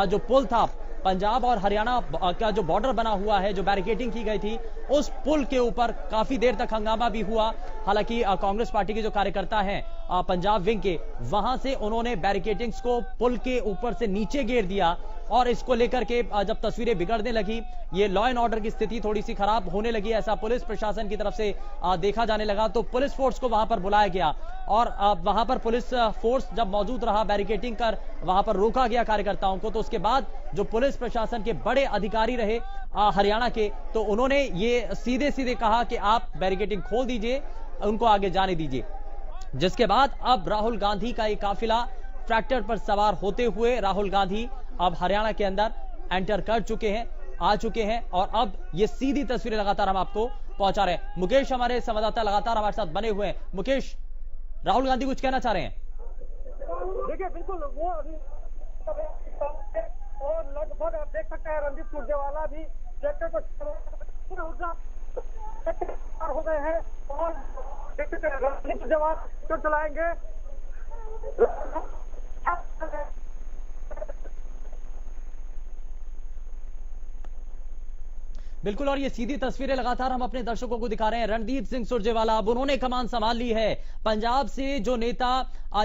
Speaker 2: जो पुल था, पंजाब और हरियाणा का जो बॉर्डर बना हुआ है, जो बैरिकेडिंग की गई थी, उस पुल के ऊपर काफी देर तक हंगामा भी हुआ। हालांकि कांग्रेस पार्टी के जो कार्यकर्ता हैं पंजाब विंग के, वहां से उन्होंने बैरिकेडिंग्स को पुल के ऊपर से नीचे गिर दिया, और इसको लेकर के जब तस्वीरें बिगड़ने लगी, ये लॉ एंड ऑर्डर की स्थिति थोड़ी सी खराब होने लगी, ऐसा पुलिस प्रशासन की तरफ से देखा जाने लगा, तो पुलिस फोर्स को वहां पर बुलाया गया और वहां पर पुलिस फोर्स जब मौजूद रहा, बैरिकेडिंग कर वहां पर रोका गया कार्यकर्ताओं को। तो उसके बाद जो पुलिस प्रशासन के बड़े अधिकारी रहे हरियाणा के, तो उन्होंने ये सीधे सीधे कहा कि आप बैरिकेडिंग खोल दीजिए, उनको आगे जाने दीजिए। जिसके बाद अब राहुल गांधी का एक काफिला ट्रैक्टर पर सवार होते हुए राहुल गांधी अब हरियाणा के अंदर एंटर कर चुके हैं, आ चुके हैं और अब ये सीधी तस्वीरें लगातार हम आपको पहुंचा रहे हैं। मुकेश हमारे संवाददाता लगातार हमारे साथ बने हुए हैं। मुकेश, राहुल गांधी कुछ कहना चाह रहे हैं?
Speaker 3: देखिए बिल्कुल वो अभी और लगभग आप देख सकते हैं रणदीप सुरजेवाला भी ट्रैक्टर पर ऊर्जा हो गए हैं और देख सकते हैं रणदीप सुरजेवाला तो चलाएंगे।
Speaker 2: बिल्कुल, और ये सीधी तस्वीरें लगातार हम अपने दर्शकों को दिखा रहे हैं। रणदीप सिंह सुरजेवाला अब उन्होंने कमान संभाल ली है। पंजाब से जो नेता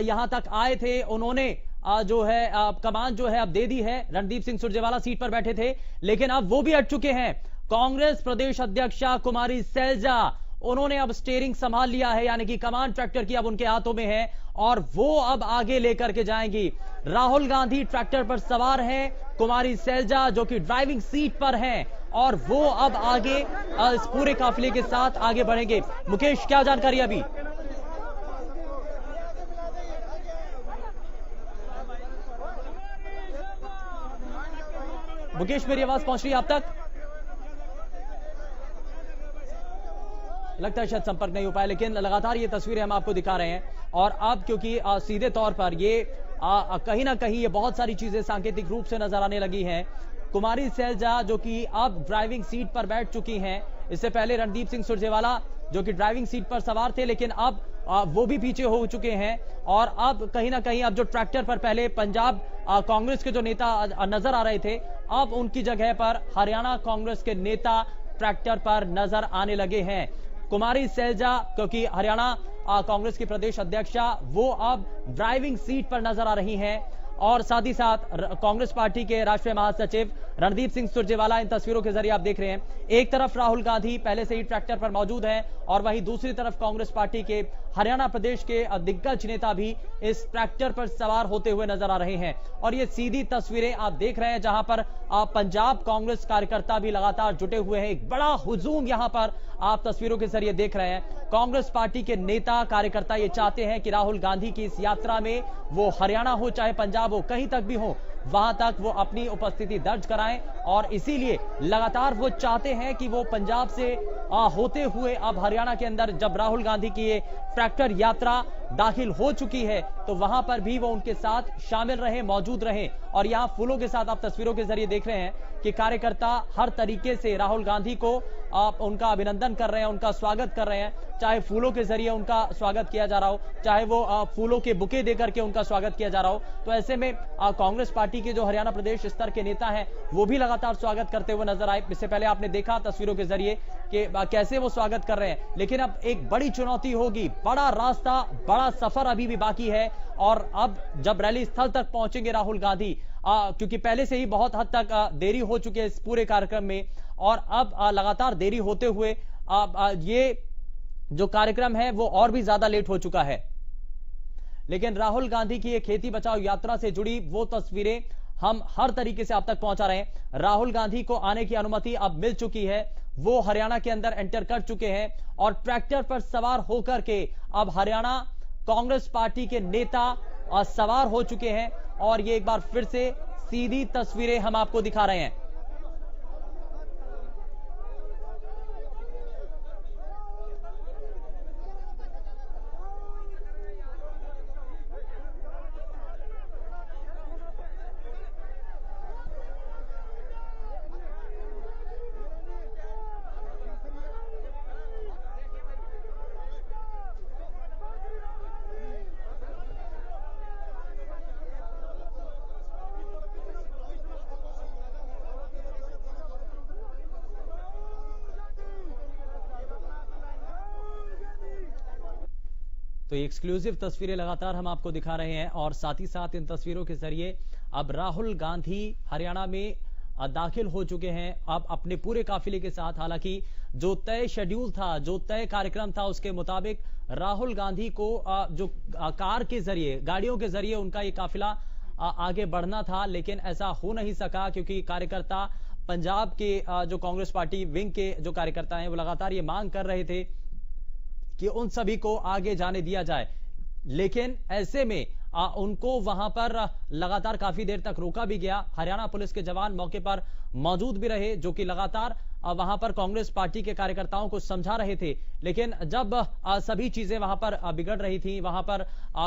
Speaker 2: यहां तक आए थे, उन्होंने जो है कमान जो है अब दे दी है। रणदीप सिंह सुरजेवाला सीट पर बैठे थे, लेकिन अब वो भी हट चुके हैं। कांग्रेस प्रदेश अध्यक्षा कुमारी सैलजा, उन्होंने अब स्टीयरिंग संभाल लिया है, यानी कि कमान ट्रैक्टर की अब उनके हाथों में है और वो अब आगे लेकर के जाएंगी। राहुल गांधी ट्रैक्टर पर सवार हैं, कुमारी सैलजा जो कि ड्राइविंग सीट पर हैं और वो अब आगे इस पूरे काफिले के साथ आगे बढ़ेंगे। मुकेश, क्या जानकारी अभी? मुकेश, मेरी आवाज पहुंच रही है आप तक? लगता है शायद संपर्क नहीं हो पाया, लेकिन लगातार ये तस्वीरें हम आपको दिखा रहे हैं और अब क्योंकि सीधे तौर पर ये कहीं ना कहीं ये बहुत सारी चीजें सांकेतिक रूप से नजर आने लगी हैं। कुमारी सैलजा जो कि अब ड्राइविंग सीट पर बैठ चुकी हैं, इससे पहले रणदीप सिंह सुरजेवाला जो कि ड्राइविंग सीट पर सवार थे, लेकिन अब वो भी पीछे हो चुके हैं और अब कहीं ना कहीं अब जो ट्रैक्टर पर पहले पंजाब कांग्रेस के जो नेता नजर आ रहे थे, अब उनकी जगह पर हरियाणा कांग्रेस के नेता ट्रैक्टर पर नजर आने लगे हैं। कुमारी सैलजा क्योंकि हरियाणा कांग्रेस की प्रदेश अध्यक्षा, वो अब ड्राइविंग सीट पर नजर आ रही हैं और साथ ही साथ कांग्रेस पार्टी के राष्ट्रीय महासचिव रणदीप सिंह सुरजेवाला इन तस्वीरों के जरिए आप देख रहे हैं। एक तरफ राहुल गांधी पहले से ही ट्रैक्टर पर मौजूद हैं और वहीं दूसरी तरफ कांग्रेस पार्टी के हरियाणा प्रदेश के दिग्गज नेता भी इस ट्रैक्टर पर सवार होते हुए नजर आ रहे हैं और ये सीधी तस्वीरें आप देख रहे हैं जहां पर पंजाब कांग्रेस कार्यकर्ता भी लगातार जुटे हुए हैं। एक बड़ा हुजूम यहां पर आप तस्वीरों के जरिए देख रहे हैं। कांग्रेस पार्टी के नेता कार्यकर्ता ये चाहते हैं कि राहुल गांधी की इस यात्रा में वो हरियाणा हो चाहे पंजाब हो, कहीं तक भी हो, वहां तक वो अपनी उपस्थिति दर्ज कराएं और इसीलिए लगातार वो चाहते हैं कि वो पंजाब से होते हुए अब हरियाणा के अंदर जब राहुल गांधी की ये ट्रैक्टर यात्रा दाखिल हो चुकी है तो वहां पर भी वो उनके साथ शामिल रहे, मौजूद रहे। और यहां फूलों के साथ आप तस्वीरों के जरिए देख रहे हैं कि कार्यकर्ता हर तरीके से राहुल गांधी को उनका अभिनंदन कर रहे हैं, उनका स्वागत कर रहे हैं, चाहे फूलों के जरिए उनका स्वागत किया जा रहा हो, चाहे वो फूलों के बुके देकर के उनका स्वागत किया जा रहा हो। तो ऐसे में कांग्रेस पार्टी के जो हरियाणा प्रदेश स्तर के नेता हैं वो भी लगातार स्वागत करते हुए नजर आए। इससे पहले आपने देखा तस्वीरों के जरिए कि कैसे वो स्वागत कर रहे हैं, लेकिन अब एक बड़ी चुनौती होगी, बड़ा रास्ता, बड़ा सफर अभी भी बाकी है और अब जब रैली स्थल तक पहुंचेंगे राहुल गांधी, क्योंकि पहले से ही बहुत हद तक देरी हो चुकी है इस पूरे कार्यक्रम में और अब लगातार देरी होते हुए ये जो कार्यक्रम है वो और भी ज्यादा लेट हो चुका है। लेकिन राहुल गांधी की ये खेती बचाओ यात्रा से जुड़ी वो तस्वीरें हम हर तरीके से आप तक पहुंचा रहे हैं। राहुल गांधी को आने की अनुमति अब मिल चुकी है, वो हरियाणा के अंदर एंटर कर चुके हैं और ट्रैक्टर पर सवार होकर के अब हरियाणा कांग्रेस पार्टी के नेता सवार हो चुके हैं और ये एक बार फिर से सीधी तस्वीरें हम आपको दिखा रहे हैं। तो एक्सक्लूसिव तस्वीरें लगातार हम आपको दिखा रहे हैं और साथ ही साथ इन तस्वीरों के जरिए अब राहुल गांधी हरियाणा में दाखिल हो चुके हैं अब अपने पूरे काफिले के साथ। हालांकि जो तय शेड्यूल था, जो तय कार्यक्रम था, उसके मुताबिक राहुल गांधी को जो कार के जरिए, गाड़ियों के जरिए उनका ये काफिला आगे बढ़ना था, लेकिन ऐसा हो नहीं सका क्योंकि कार्यकर्ता पंजाब के जो कांग्रेस पार्टी विंग के जो कार्यकर्ता हैं वो लगातार ये मांग कर रहे थे कि उन सभी को आगे जाने दिया जाए। लेकिन ऐसे में उनको वहां पर लगातार काफी देर तक रोका भी गया। हरियाणा पुलिस के जवान मौके पर मौजूद भी रहे, जो कि लगातार वहां पर कांग्रेस पार्टी के कार्यकर्ताओं को समझा रहे थे। लेकिन जब सभी चीजें वहां पर बिगड़ रही थी, वहां पर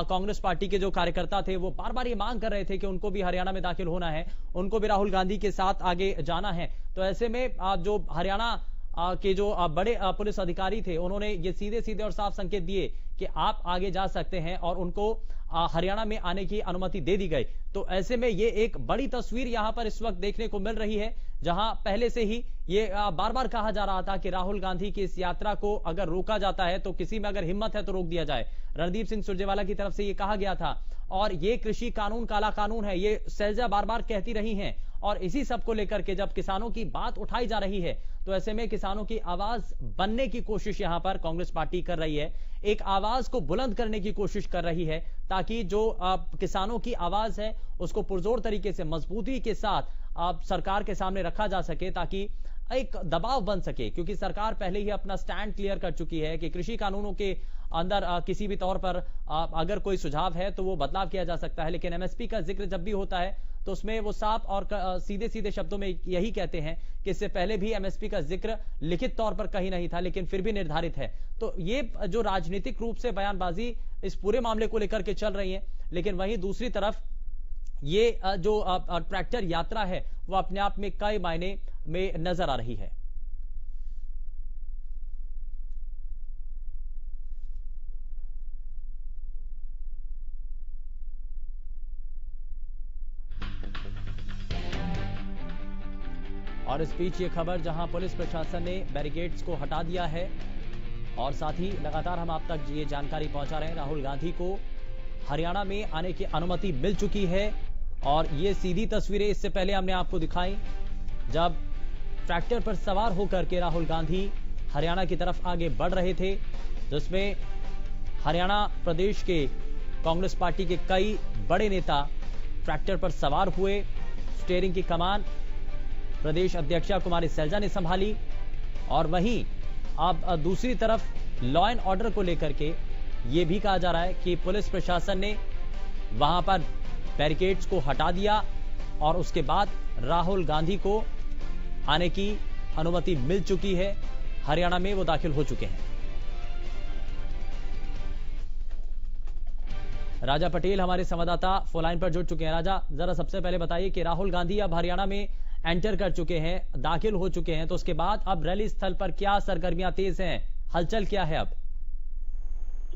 Speaker 2: कांग्रेस पार्टी के जो कार्यकर्ता थे वो बार बार ये मांग कर रहे थे कि उनको भी हरियाणा में दाखिल होना है, उनको भी राहुल गांधी के साथ आगे जाना है। तो ऐसे में जो हरियाणा के जो बड़े पुलिस अधिकारी थे, उन्होंने ये सीधे सीधे और साफ संकेत दिए कि आप आगे जा सकते हैं और उनको हरियाणा में आने की अनुमति दे दी गई। तो ऐसे में ये एक बड़ी तस्वीर यहां पर इस वक्त देखने को मिल रही है, जहां पहले से ही ये बार बार कहा जा रहा था कि राहुल गांधी की इस यात्रा को अगर रोका जाता है तो किसी में अगर हिम्मत है तो रोक दिया जाए। रणदीप सिंह सुरजेवाला की तरफ से ये कहा गया था और ये कृषि कानून काला कानून है, ये शैलजा बार बार कहती रही हैं। और इसी सब को लेकर के जब किसानों की बात उठाई जा रही है तो ऐसे में किसानों की आवाज बनने की कोशिश यहां पर कांग्रेस पार्टी कर रही है, एक आवाज को बुलंद करने की कोशिश कर रही है, ताकि जो किसानों की आवाज है उसको पुरजोर तरीके से मजबूती के साथ सरकार के सामने रखा जा सके, ताकि एक दबाव बन सके। क्योंकि सरकार पहले ही अपना स्टैंड क्लियर कर चुकी है कि कृषि कानूनों के अंदर किसी भी तौर पर अगर कोई सुझाव है तो वो बदलाव किया जा सकता है। लेकिन एमएसपी का जिक्र जब भी होता है तो उसमें वो साफ और सीधे सीधे शब्दों में यही कहते हैं कि इससे पहले भी एमएसपी का जिक्र लिखित तौर पर कहीं नहीं था, लेकिन फिर भी निर्धारित है। तो ये जो राजनीतिक रूप से बयानबाजी इस पूरे मामले को लेकर के चल रही है, लेकिन वहीं दूसरी तरफ ये जो ट्रैक्टर यात्रा है वो अपने आप में कई मायने में नजर आ रही है। और इस बीच ये खबर जहां पुलिस प्रशासन ने बैरिकेड्स को हटा दिया है और साथ ही लगातार हम आप तक ये जानकारी पहुंचा रहे हैं, राहुल गांधी को हरियाणा में आने की अनुमति मिल चुकी है। और ये सीधी तस्वीरें इससे पहले हमने आपको दिखाई जब ट्रैक्टर पर सवार होकर के राहुल गांधी हरियाणा की तरफ आगे बढ़ रहे थे, जिसमें हरियाणा प्रदेश के कांग्रेस पार्टी के कई बड़े नेता ट्रैक्टर पर सवार हुए। स्टीयरिंग की कमान प्रदेश अध्यक्षा कुमारी सैलजा ने संभाली और वहीं अब दूसरी तरफ लॉ एंड ऑर्डर को लेकर के यह भी कहा जा रहा है कि पुलिस प्रशासन ने वहां पर बैरिकेड्स को हटा दिया और उसके बाद राहुल गांधी को आने की अनुमति मिल चुकी है। हरियाणा में वो दाखिल हो चुके हैं। राजा पटेल हमारे संवाददाता फोन लाइन पर जुड़ चुके हैं। राजा, जरा सबसे पहले बताइए कि राहुल गांधी अब हरियाणा में एंटर कर चुके हैं, दाखिल हो चुके हैं, तो उसके बाद अब रैली स्थल पर क्या सरगर्मियां तेज हैं, हलचल क्या है अब?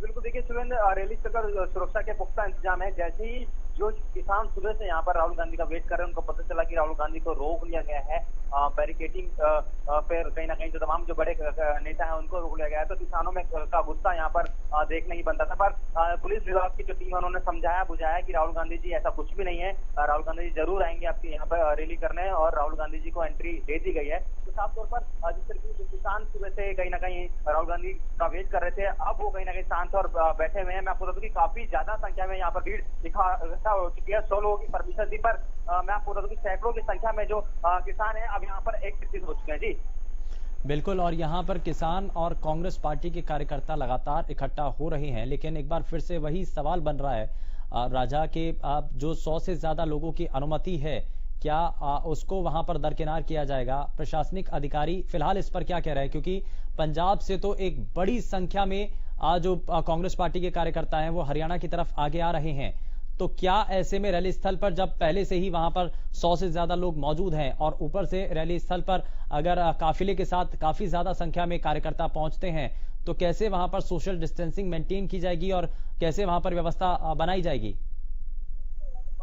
Speaker 8: बिल्कुल, देखिए सुरेंद्र, रैली स्थल पर सुरक्षा के पुख्ता इंतजाम है। जैसे ही जो किसान सुबह से यहाँ पर राहुल गांधी का वेट कर रहे हैं, उनको पता चला कि राहुल गांधी को रोक लिया गया है, बैरिकेडिंग पर कहीं ना कहीं जो तमाम जो बड़े नेता हैं उनको रोक लिया गया है, तो किसानों में का गुस्सा यहाँ पर देखने ही बनता था। पर पुलिस विभाग की जो टीम है उन्होंने समझाया बुझाया कि राहुल गांधी जी ऐसा कुछ भी नहीं है, राहुल गांधी जी जरूर आएंगे आपके यहाँ पर रैली करने, और राहुल गांधी जी को एंट्री दे दी गई है। तो साफ तौर पर जिस तरीके से किसान सुबह से कहीं ना कहीं राहुल गांधी का वेट कर रहे थे, अब वो कहीं ना कहीं शांत और बैठे हुए हैं। मैं आपको बता दूं कि काफी ज्यादा संख्या में यहाँ पर भीड़ इकट्ठा हो चुकी है। 100 लोगों की परमिशन दी, पर मैं आपको बता दूं कि सैकड़ों की संख्या में जो किसान है अब यहाँ पर एकत्रित हो चुके हैं। जी
Speaker 2: बिल्कुल, और यहाँ पर किसान और कांग्रेस पार्टी के कार्यकर्ता लगातार इकट्ठा हो रहे हैं, लेकिन एक बार फिर से वही सवाल बन रहा है राजा के जो 100 से ज्यादा लोगों की अनुमति है, क्या उसको वहां पर दरकिनार किया जाएगा? प्रशासनिक अधिकारी फिलहाल इस पर क्या कह रहे हैं? क्योंकि पंजाब से तो एक बड़ी संख्या में जो कांग्रेस पार्टी के कार्यकर्ता हैं वो हरियाणा की तरफ आगे आ रहे हैं, तो क्या ऐसे में रैली स्थल पर जब पहले से ही वहां पर 100 से ज्यादा लोग मौजूद हैं और ऊपर से रैली स्थल पर अगर काफिले के साथ काफी ज्यादा संख्या में कार्यकर्ता पहुंचते हैं, तो कैसे वहां पर सोशल डिस्टेंसिंग मेंटेन की जाएगी और कैसे वहां पर व्यवस्था बनाई जाएगी?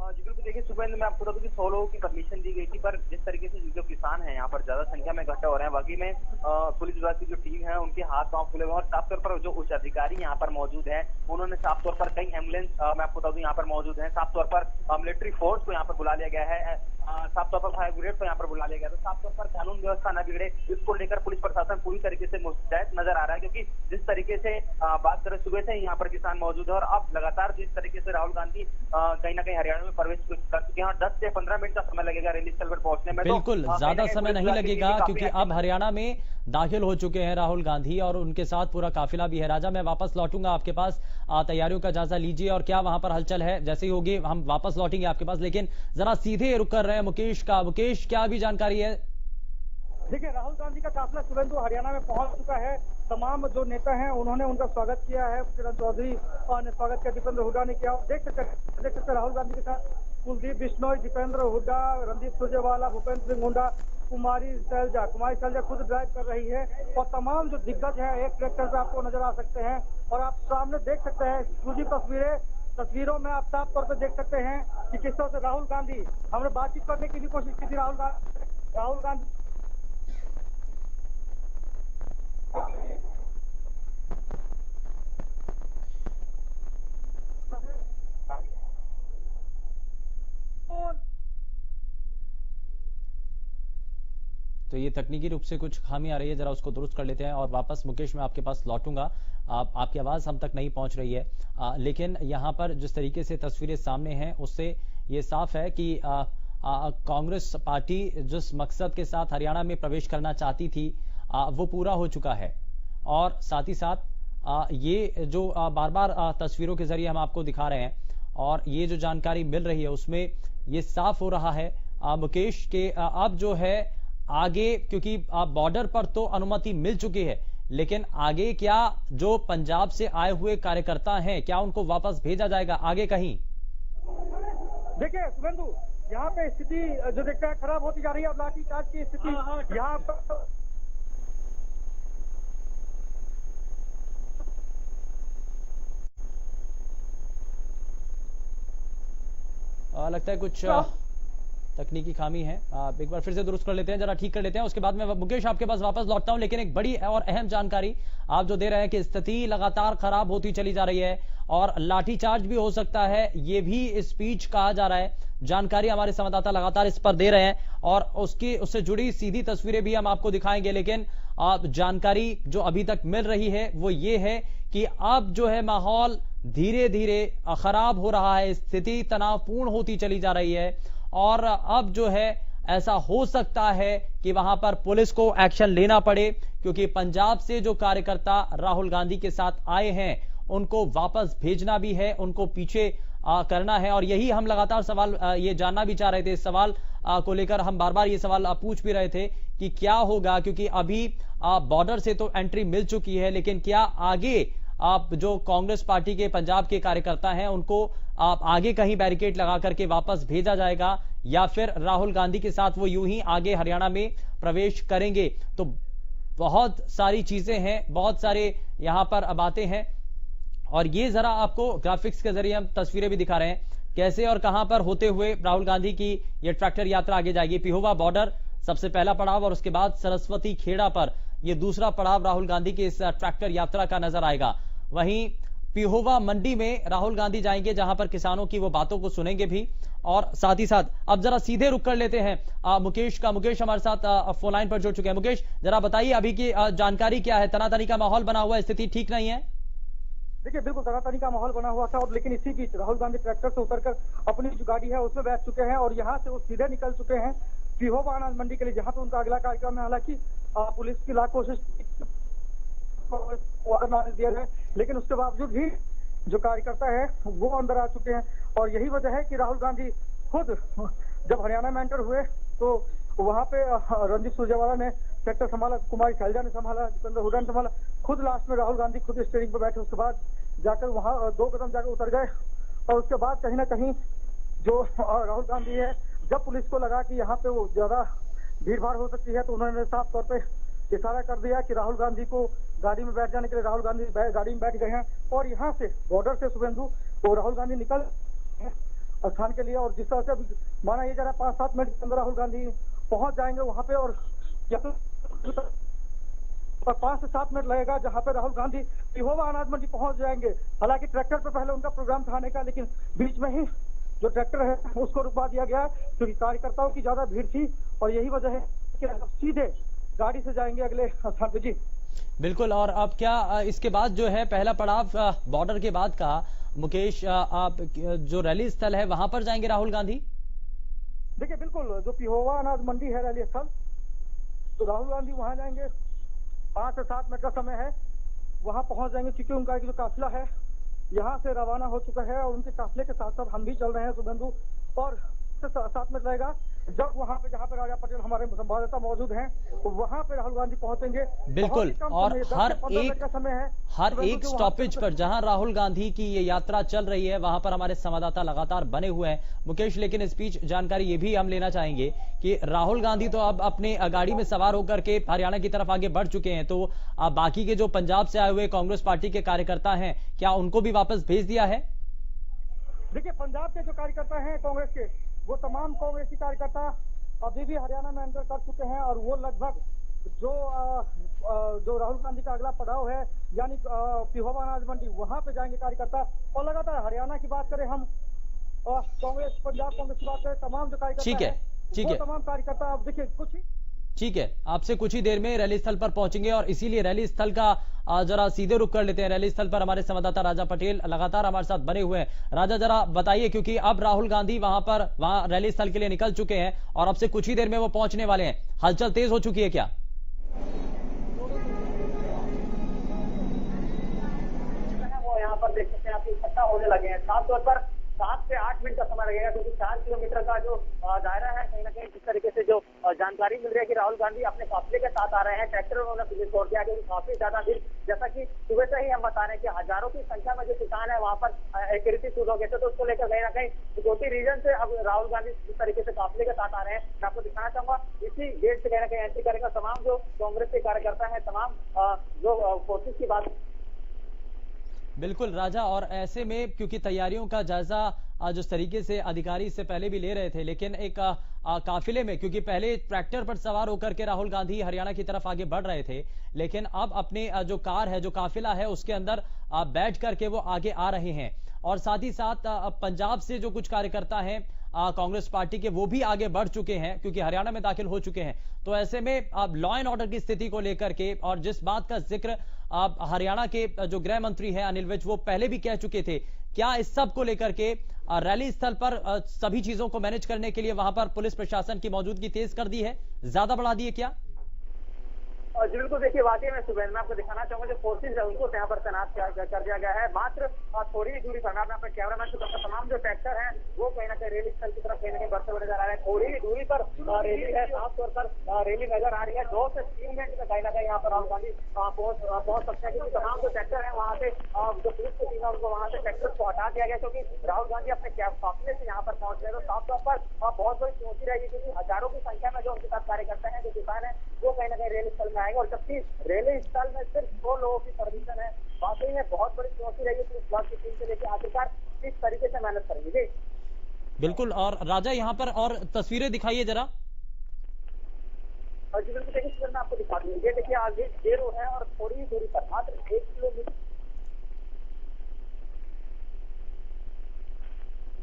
Speaker 8: बिल्कुल, देखिए सुबह मैं आपको बता दूं कि 100 लोगों की परमिशन दी गई थी, पर जिस तरीके से जो किसान हैं यहाँ पर ज्यादा संख्या में इकट्ठा हो रहे हैं, वाकई में पुलिस विभाग की जो टीम है उनके हाथ पांव खुले हुए हैं। और साफ तौर पर जो उच्च अधिकारी यहाँ पर मौजूद है उन्होंने साफ तौर पर कई एम्बुलेंस मैं आपको बता दूं यहाँ पर मौजूद है, साफ तौर पर मिलिट्री फोर्स को यहाँ पर बुला लिया गया है, साफ तौर पर फायर ब्रिगेड को यहाँ पर बुला लिया गया। तो साफ तौर पर कानून व्यवस्था न बिगड़े, इसको लेकर पुलिस प्रशासन पूरी तरीके से मुस्तैद नजर आ रहा है, क्योंकि जिस तरीके से बात करें सुबह से यहाँ पर किसान मौजूद है और अब लगातार जिस तरीके से राहुल गांधी कहीं ना कहीं हरियाणा में प्रवेश कर चुके हैं और 10 से 15 मिनट का समय लगेगा रैली स्थल पर पहुंचने में।
Speaker 2: बिल्कुल ज्यादा समय नहीं लगेगा, क्योंकि अब हरियाणा में दाखिल हो चुके हैं राहुल गांधी और उनके साथ पूरा काफिला भी है। राजा, मैं वापस लौटूंगा आपके पास, तैयारियों का जायजा लीजिए और क्या वहां पर हलचल है, जैसे ही होगी हम वापस लौटेंगे आपके पास। लेकिन जरा सीधे रुक कर रहे हैं मुकेश का। मुकेश, क्या भी जानकारी है?
Speaker 3: देखिए, राहुल गांधी का काफिला शुभेंदु हरियाणा में पहुंच चुका है। तमाम जो नेता हैं उन्होंने उनका स्वागत किया है। किरण चौधरी ने स्वागत किया, दीपेंद्र हुड्डा ने किया। देख सकते राहुल गांधी के साथ कुलदीप बिश्नोई, दीपेंद्र हुड्डा, रणदीप सुरजेवाला, भूपेंद्र सिंह हुड्डा, कुमारी सैलजा खुद ड्राइव कर रही है और तमाम जो दिग्गज हैं एक ट्रैक्टर पे आपको नजर आ सकते हैं। और आप सामने देख सकते हैं एक्सक्लूसिव तस्वीरों में आप साफ तौर पर देख सकते हैं कि किस तरह से राहुल गांधी, हमने बातचीत करने की भी कोशिश की थी राहुल गांधी
Speaker 2: तो ये तकनीकी रूप से कुछ खामी आ रही है, जरा उसको दुरुस्त कर लेते हैं और वापस मुकेश मैं आपके पास लौटूंगा। आपकी आवाज हम तक नहीं पहुंच रही है, लेकिन यहां पर जिस तरीके से तस्वीरें सामने हैं उससे ये साफ है कि कांग्रेस पार्टी जिस मकसद के साथ हरियाणा में प्रवेश करना चाहती थी वो पूरा हो चुका है। और साथ ही साथ ये जो बार बार तस्वीरों के जरिए हम आपको दिखा रहे हैं और ये जो जानकारी मिल रही है उसमें ये साफ हो रहा है मुकेश के अब जो है आगे, क्योंकि बॉर्डर पर तो अनुमति मिल चुकी है, लेकिन आगे क्या जो पंजाब से आए हुए कार्यकर्ता हैं क्या उनको वापस भेजा जाएगा आगे कहीं?
Speaker 3: देखिए शुभेंदु, यहाँ पे स्थिति जो देखता है खराब होती जा रही है। अब लाठीचार्ज की स्थिति यहाँ पर
Speaker 2: लगता है कुछ तकनीकी खामी है। एक बार फिर से दुरुस्त कर लेते हैं, जरा ठीक कर लेते हैं, उसके बाद में मुकेश आपके पास वापस लौटता हूं। लेकिन एक बड़ी और अहम जानकारी आप जो दे रहे हैं कि स्थिति लगातार खराब होती चली जा रही है और लाठीचार्ज भी हो सकता है, ये भी स्पीच कहा जा रहा है। जानकारी हमारे संवाददाता लगातार इस पर दे रहे हैं और उससे जुड़ी सीधी तस्वीरें भी हम आपको दिखाएंगे। लेकिन जानकारी जो अभी तक मिल रही है वो ये है कि अब जो है माहौल धीरे धीरे खराब हो रहा है, स्थिति तनावपूर्ण होती चली जा रही है और अब जो है ऐसा हो सकता है कि वहां पर पुलिस को एक्शन लेना पड़े, क्योंकि पंजाब से जो कार्यकर्ता राहुल गांधी के साथ आए हैं उनको वापस भेजना भी है, उनको पीछे करना है। और यही हम लगातार सवाल ये जानना भी चाह रहे थे, इस सवाल को लेकर हम बार बार ये सवाल पूछ भी रहे थे कि क्या होगा, क्योंकि अभी बॉर्डर से तो एंट्री मिल चुकी है, लेकिन क्या आगे आप जो कांग्रेस पार्टी के पंजाब के कार्यकर्ता हैं उनको आप आगे कहीं बैरिकेड लगा करके वापस भेजा जाएगा या फिर राहुल गांधी के साथ वो यूं ही आगे हरियाणा में प्रवेश करेंगे? तो बहुत सारी चीजें हैं, बहुत सारे यहां पर बातें हैं और ये जरा आपको ग्राफिक्स के जरिए हम तस्वीरें भी दिखा रहे हैं कैसे और कहां पर होते हुए राहुल गांधी की ये ट्रैक्टर यात्रा आगे जाएगी। पिहोवा बॉर्डर सबसे पहला पड़ाव और उसके बाद सरस्वती खेड़ा पर ये दूसरा पड़ाव राहुल गांधी की इस ट्रैक्टर यात्रा का नजर आएगा। वहीं पिहोवा मंडी में राहुल गांधी जाएंगे जहां पर किसानों की वो बातों को सुनेंगे भी और साथ ही साथ अब जरा सीधे रुक कर लेते हैं मुकेश का। मुकेश हमारे साथ फोन लाइन पर जुड़ चुके हैं। मुकेश, जरा बताइए अभी की जानकारी क्या है? तनातनी का माहौल बना हुआ है, स्थिति ठीक नहीं है?
Speaker 3: देखिए बिल्कुल तनातनी का माहौल बना हुआ था और लेकिन इसी बीच राहुल गांधी ट्रैक्टर से उतरकर अपनी जो गाड़ी है उसमें बैठ चुके हैं और यहाँ से वो सीधे निकल चुके हैं पिहोवा अनाज मंडी के लिए, जहाँ पे उनका अगला कार्यक्रम है। हालांकि पुलिस की लाख कोशिश दिया जाए, लेकिन उसके बावजूद भी जो कार्यकर्ता है वो अंदर आ चुके हैं और यही वजह है कि राहुल गांधी खुद जब हरियाणा में एंटर हुए तो वहां पे रणदीप सुरजेवाला ने सेक्टर संभाला, कुमारी सैलजा ने संभाला, दीपेंद्र हुड्डा ने संभाला, खुद लास्ट में राहुल गांधी खुद स्टीयरिंग पर बैठे। उसके बाद जाकर वहां 2 कदम जाकर उतर गए और उसके बाद कहीं ना कहीं जो राहुल गांधी है, जब पुलिस को लगा कि यहाँ पे वो ज्यादा भीड़ भाड़ हो सकती है तो उन्होंने साफ तौर पे इशारा कर दिया कि राहुल गांधी को गाड़ी में बैठ जाने के लिए। राहुल गांधी गाड़ी में बैठ गए हैं और यहाँ से बॉर्डर से शुभेंदु तो राहुल गांधी निकल स्थान के लिए और जिस तरह से माना ये जा रहा है 5-7 मिनट के अंदर राहुल गांधी पहुंच जाएंगे वहां पे और 5 से 7 मिनट लगेगा जहां पे राहुल गांधी पिहोवा अनाज मंडी पहुंच जाएंगे। हालांकि ट्रैक्टर पर पहले उनका प्रोग्राम था आने का, लेकिन बीच में ही जो ट्रैक्टर है उसको रुकवा दिया गया क्योंकि कार्यकर्ताओं की ज्यादा भीड़ थी और यही वजह है कि अब सीधे गाड़ी से जाएंगे अगले स्थान पे। जी
Speaker 2: बिल्कुल। और अब क्या इसके बाद जो है पहला पड़ाव बॉर्डर के बाद का मुकेश, आप जो रैली स्थल है वहां पर जाएंगे राहुल गांधी?
Speaker 3: देखिए बिल्कुल, जो पिहोवा अनाज मंडी है रैली स्थल, तो राहुल गांधी वहां जाएंगे। 5 से 7 मिनट का समय है, वहां पहुंच जाएंगे क्योंकि उनका जो काफिला है यहाँ से रवाना हो चुका है और उनके काफिले के साथ साथ हम भी चल रहे हैं शुभेंदु। और साथ में रहेगा जब वहां पे जहां पे राजा पटेल हमारे संवाददाता मौजूद हैं तो वहां पे राहुल गांधी पहुंचेंगे।
Speaker 2: बिल्कुल। और हर एक
Speaker 3: जो
Speaker 2: स्टॉपेज पर जहां राहुल गांधी की ये यात्रा चल रही है वहां पर हमारे संवाददाता लगातार बने हुए हैं मुकेश। लेकिन इस बीच जानकारी ये भी हम लेना चाहेंगे कि राहुल गांधी तो अब अपने गाड़ी में सवार होकर के हरियाणा की तरफ आगे बढ़ चुके हैं, तो बाकी के जो पंजाब से आए हुए कांग्रेस पार्टी के कार्यकर्ता हैं क्या उनको भी वापस भेज दिया है?
Speaker 3: देखिए पंजाब के जो कार्यकर्ता हैं कांग्रेस के, वो तमाम कांग्रेसी कार्यकर्ता अभी भी हरियाणा में एंटर कर चुके हैं और वो लगभग जो राहुल गांधी का अगला पड़ाव है यानी पिहोवा अनाज मंडी वहां पे जाएंगे कार्यकर्ता। और लगातार हरियाणा की बात करें हम, कांग्रेस पंजाब कांग्रेस की बात करें, तमाम जो कार्यकर्ता
Speaker 2: ठीक है
Speaker 3: तमाम कार्यकर्ता आप देखिए कुछ ही
Speaker 2: ठीक है, आपसे कुछ ही देर में रैली स्थल पर पहुंचेंगे और इसीलिए रैली स्थल का जरा सीधे रुख कर लेते हैं। रैली स्थल पर हमारे संवाददाता राजा पटेल लगातार हमारे साथ बने हुए हैं। राजा जरा बताइए, क्योंकि अब राहुल गांधी वहां रैली स्थल के लिए निकल चुके हैं और अब से कुछ ही देर में वो पहुंचने वाले हैं, हलचल तेज हो चुकी है क्या?
Speaker 8: वो यहाँ पर देख सकते हैं आपकी इकट्ठा होने लगे हैं। साफ तौर पर 7 से 8 मिनट का समय लगेगा क्योंकि 4 किलोमीटर का जो दायरा है, कहीं ना कहीं जिस तरीके से जो जानकारी मिल रही है कि राहुल गांधी अपने काफिले के साथ आ रहे हैं। ट्रैक्टर उन्होंने पीछे छोड़ दिया क्योंकि काफी ज्यादा भीड़, जैसा कि सुबह से ही हम बता रहे हैं कि हजारों की संख्या में जो किसान है वहां पर एक रीति शुरू हो गए थे, तो उसको लेकर कहीं ना कहीं सिक्योरिटी रीजन से अब राहुल गांधी जिस तरीके से काफिले के साथ आ रहे हैं, मैं आपको दिखाना चाहूंगा। इसी गेट से कहीं ना कहीं एंट्री करेगा तमाम जो कांग्रेस के कार्यकर्ता है, तमाम जो फोर्सेज की बात।
Speaker 2: बिल्कुल राजा, और ऐसे में क्योंकि तैयारियों का जायजा जिस तरीके से अधिकारी इससे पहले भी ले रहे थे, लेकिन एक काफिले में, क्योंकि पहले ट्रैक्टर पर सवार होकर के राहुल गांधी हरियाणा की तरफ आगे बढ़ रहे थे, लेकिन अब अपने जो कार है, जो काफिला है, उसके अंदर बैठ करके वो आगे आ रहे हैं। और साथ ही साथ पंजाब से जो कुछ कार्यकर्ता हैं कांग्रेस पार्टी के, वो भी आगे बढ़ चुके हैं क्योंकि हरियाणा में दाखिल हो चुके हैं। तो ऐसे में अब लॉ एंड ऑर्डर की स्थिति को लेकर के, और जिस बात का जिक्र हरियाणा के जो गृह मंत्री हैं अनिल विज, वो पहले भी कह चुके थे, क्या इस सब को लेकर के रैली स्थल पर सभी चीजों को मैनेज करने के लिए वहां पर पुलिस प्रशासन की मौजूदगी तेज कर दी है, ज्यादा बढ़ा दी है क्या?
Speaker 8: जी बिल्कुल, देखिए वाकई में सुबह मैं आपको दिखाना चाहूंगा जो फोर्सेज है उनको यहाँ पर तैनात कर दिया गया है। मात्र थोड़ी ही दूरी पर, मैं अपने कैमरामैन को कहता, तमाम जो ट्रैक्टर हैं वो कहीं ना कहीं रैली स्थल की तरफ कहीं ना कहीं बढ़ते हुए नजर आ रहे हैं। थोड़ी ही दूरी पर रैली है, साफ तौर पर रैली नजर आ रही है। 2 से 3 मिनट में कहीं ना कहीं यहाँ पर राहुल गांधी पहुंच सकते हैं क्योंकि तमाम जो ट्रैक्टर है वहाँ से जो पुलिस की टीम है उनको वहाँ से ट्रैक्टर को हटा दिया गया क्योंकि राहुल गांधी अपने काफिले से यहाँ पर पहुंच रहे हैं। तो साफ तौर पर बहुत बड़ी चुनौती रहेगी क्योंकि हजारों की संख्या में जो उनके साथ कार्यकर्ता है, जो किसान है, वो कहीं ना कहीं रैली स्थल में आएंगे। और जबकि रैली स्थल में सिर्फ 2 लोगों की परमिशन है, वाकई में बहुत बड़ी चुनौती रहेगी पुलिस विभाग की टीम से लेकर आखिरकार किस तरीके से मेहनत करेंगे।
Speaker 2: बिल्कुल। और राजा यहाँ पर और तस्वीरें दिखाइए जरा।
Speaker 8: जी बिल्कुल, देखिए मैं आपको दिखा दूँ, ये देखिए आगे जेरो है और थोड़ी ही दूरी पर मात्र 1 किलोमीटर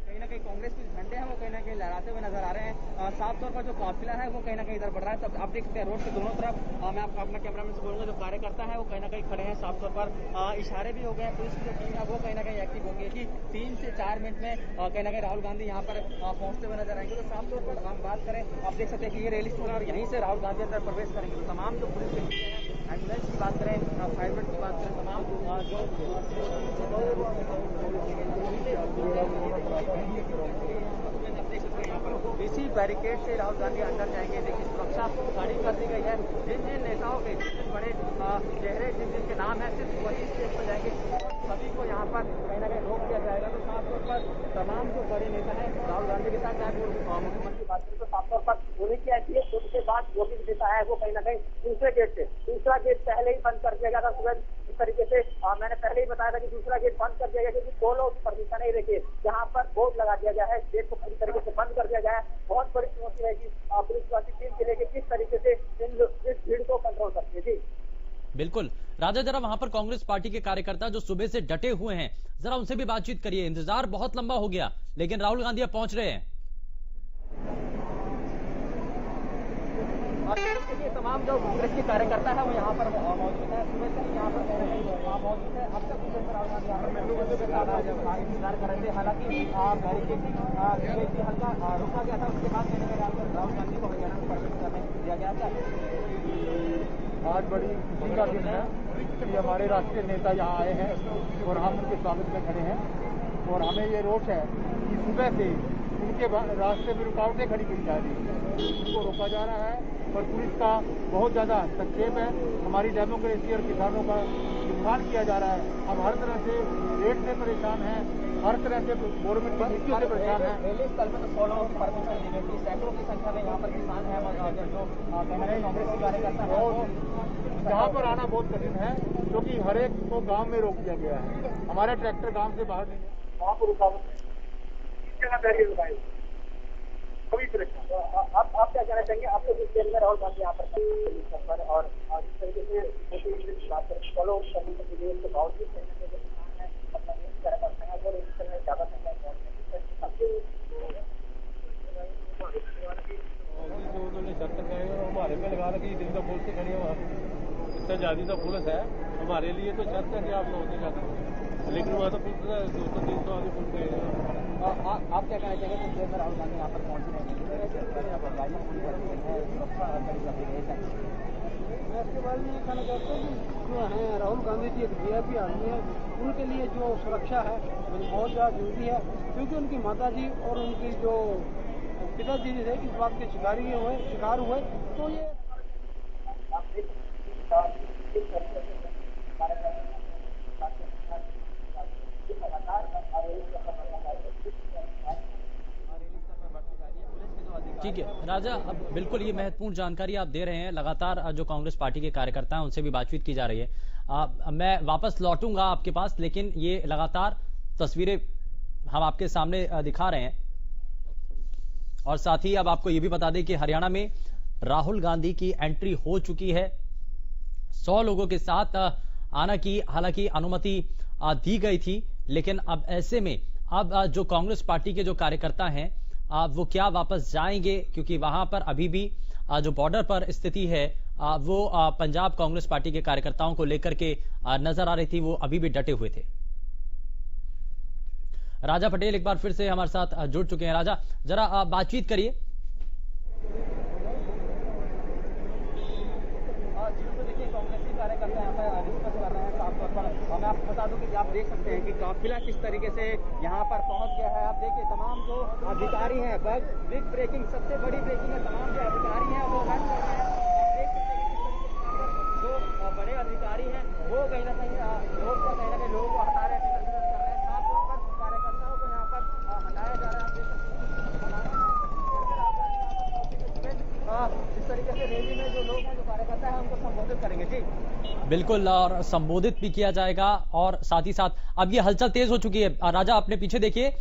Speaker 8: कहीं ना कहीं कांग्रेस के झंडे हैं वो कहीं ना कहीं लहराते हुए नजर आ रहे हैं। साफ तौर पर जो काफिला है वो कहीं ना कहीं इधर बढ़ रहा है। सब आप देख सकते हैं रोड के दोनों तरफ, मैं आपको अपना कैमरामैन से बोलूंगा, जो कार्यकर्ता है वो कहीं ना कहीं खड़े हैं। साफ तौर पर इशारे भी हो गए हैं, पुलिस की जो टीम है वो कहीं ना कहीं एक्टिव हो गई कि 3 से 4 मिनट में कहीं ना कहीं राहुल गांधी यहाँ पर पहुंचते हुए नजर आएंगे। तो साफ तौर पर हम बात करें, आप देख सकते हैं कि ये रैली स्थल है और यहीं से राहुल गांधी अंदर प्रवेश करेंगे। तो तमाम जो पुलिस की टीम है, एम्बुलेंस की बात करें, फायर ब्रिगेड की बात करें, तमाम इसी बैरिकेड से राहुल गांधी अंदर जाएंगे। देखिए सुरक्षा गाड़ी कर दी गई है। जिन जिन नेताओं के बड़े चेहरे, जिन जिन के नाम है, सिर्फ वही स्टेज पर जाएंगे, सभी को यहाँ पर कहीं ना कहीं रोक दिया जाएगा। तो साफ तौर पर तमाम जो बड़े नेता हैं राहुल गांधी के साथ, चाहे वो मुख्यमंत्री की बात करें, तो साफ तौर पर उन्हीं की ऐसी है। उसके बाद जो भी नेता है वो कहीं ना कहीं दूसरे गेट से, दूसरा गेट पहले ही बंद कर दिया गया था सुबह। इस तरीके से मैंने पहले ही बताया था कि दूसरा गेट बंद कर दिया गया क्योंकि 2 लोग परमिशन नहीं रखे, यहाँ पर बोर्ड लगा दिया गया है, गेट को पूरी तरीके से बंद कर दिया गया है। बहुत बड़ी चुनौती रहेगी पुलिस की टीम के लिए कि किस तरीके से इस भीड़ को कंट्रोल करती है। जी
Speaker 2: बिल्कुल राजा, जरा वहां पर कांग्रेस पार्टी के कार्यकर्ता जो सुबह से डटे हुए हैं, जरा उनसे भी बातचीत करिए। इंतजार बहुत लंबा हो गया, लेकिन राहुल गांधी अब पहुंच रहे हैं।
Speaker 8: देखिए तमाम जो कांग्रेस के कार्यकर्ता है वो यहाँ पर मौजूद है, सुबह से यहाँ पर मौजूद है। अब तक राहुल गांधी यहाँ पर इंतजार कर रहे थे। हालांकि बैरिकेडिंग हल्का रुका गया था, उसके बाद राहुल गांधी को हरियाणा में प्रवेश करने दिया गया था।
Speaker 7: आज बड़ी खुशी का दिन है कि हमारे राष्ट्रीय नेता यहाँ आए हैं और हम उनके स्वागत में खड़े हैं। और हमें ये रोष है कि सुबह से उनके रास्ते में रुकावटें खड़ी की जा रही है, उनको रोका जा रहा है और पुलिस का बहुत ज़्यादा हस्तक्षेप है। हमारी डेमोक्रेसी और किसानों का नुकसान किया जा रहा है। हम हर तरह से रेट से परेशान हैं, हर तरह से गवर्नमेंट की नीतियों से परेशान हैं।
Speaker 8: रैली स्थल में तो 100 लोगों की परमिशन दी गई थी, सैकड़ों की संख्या में यहाँ पर किसान है जो कांग्रेस के कार्यकर्ता है।
Speaker 7: यहाँ पर आना बहुत कठिन है क्योंकि हर एक को गांव में रोक दिया गया है। हमारे ट्रैक्टर गांव से बाहर नहीं है, वहाँ पर रुकावट
Speaker 8: आप क्या कहना चाहेंगे? आप लोग इसके अंदर राहुल गांधी यहाँ पर और इस तरीके से बात करें फॉलो करने के लिए उसके बावजूद अपना करते हैं और इस तरह ज्यादा
Speaker 7: हमारे पे लगा कि दिन का पुल से खड़ी है, वहाँ इतना ज्यादा पुलिस है हमारे लिए तो शर्त है कि आप लोग जाते हैं, लेकिन वहाँ तो पुलिस 200-300 आगे पुल पे।
Speaker 8: आप क्या कहना चाहेंगे? कुछ देर में राहुल गांधी यहाँ पर पहुँचने
Speaker 5: मैं इसके बारे में ये कहना चाहता हूँ कि जो है राहुल गांधी जी एक वीआईपी आदमी है, उनके लिए जो सुरक्षा है वो बहुत ज़्यादा जरूरी है, क्योंकि उनकी माता जी और उनकी जो पिताजी जी थे इस बात के शिकार हुए तो ये
Speaker 2: ठीक है राजा, अब बिल्कुल ये महत्वपूर्ण जानकारी आप दे रहे हैं। लगातार जो कांग्रेस पार्टी के कार्यकर्ता हैं उनसे भी बातचीत की जा रही है। मैं वापस लौटूंगा आपके पास, लेकिन ये लगातार तस्वीरें हम आपके सामने दिखा रहे हैं। और साथ ही अब आपको ये भी बता दें कि हरियाणा में राहुल गांधी की एंट्री हो चुकी है। 100 लोगों के साथ आना की हालांकि अनुमति दी गई थी, लेकिन अब ऐसे में अब जो कांग्रेस पार्टी के जो कार्यकर्ता हैं वो क्या वापस जाएंगे, क्योंकि वहां पर अभी भी जो बॉर्डर पर स्थिति है वो पंजाब कांग्रेस पार्टी के कार्यकर्ताओं को लेकर के नजर आ रही थी, वो अभी भी डटे हुए थे। राजा पटेल एक बार फिर से हमारे साथ जुड़ चुके हैं। राजा, जरा बातचीत करिए।
Speaker 8: कार्यकर्ता यहाँ पर डिस्कस कर रहे हैं साफ तौर पर। और मैं आपको बता दूं कि आप देख सकते हैं कि काफिला किस तरीके से यहाँ पर पहुंच गया है। आप देखिए तमाम जो अधिकारी हैं, बिग ब्रेकिंग, सबसे बड़ी ब्रेकिंग है, तमाम जो अधिकारी हैं वो रन कर रहे हैं। जो बड़े अधिकारी हैं वो कहीं ना कहीं लोगों को हटा रहे हैं, साफ तौर पर कार्यकर्ताओं को यहाँ पर हटाया जा रहा है। इस तरीके से रैली में जो लोग हैं, जो कार्यकर्ता है, उनको संबोधित करेंगे। जी
Speaker 2: बिल्कुल, और संबोधित भी किया जाएगा। और साथ ही साथ अब ये हलचल तेज हो चुकी है। राजा अपने पीछे देखिए,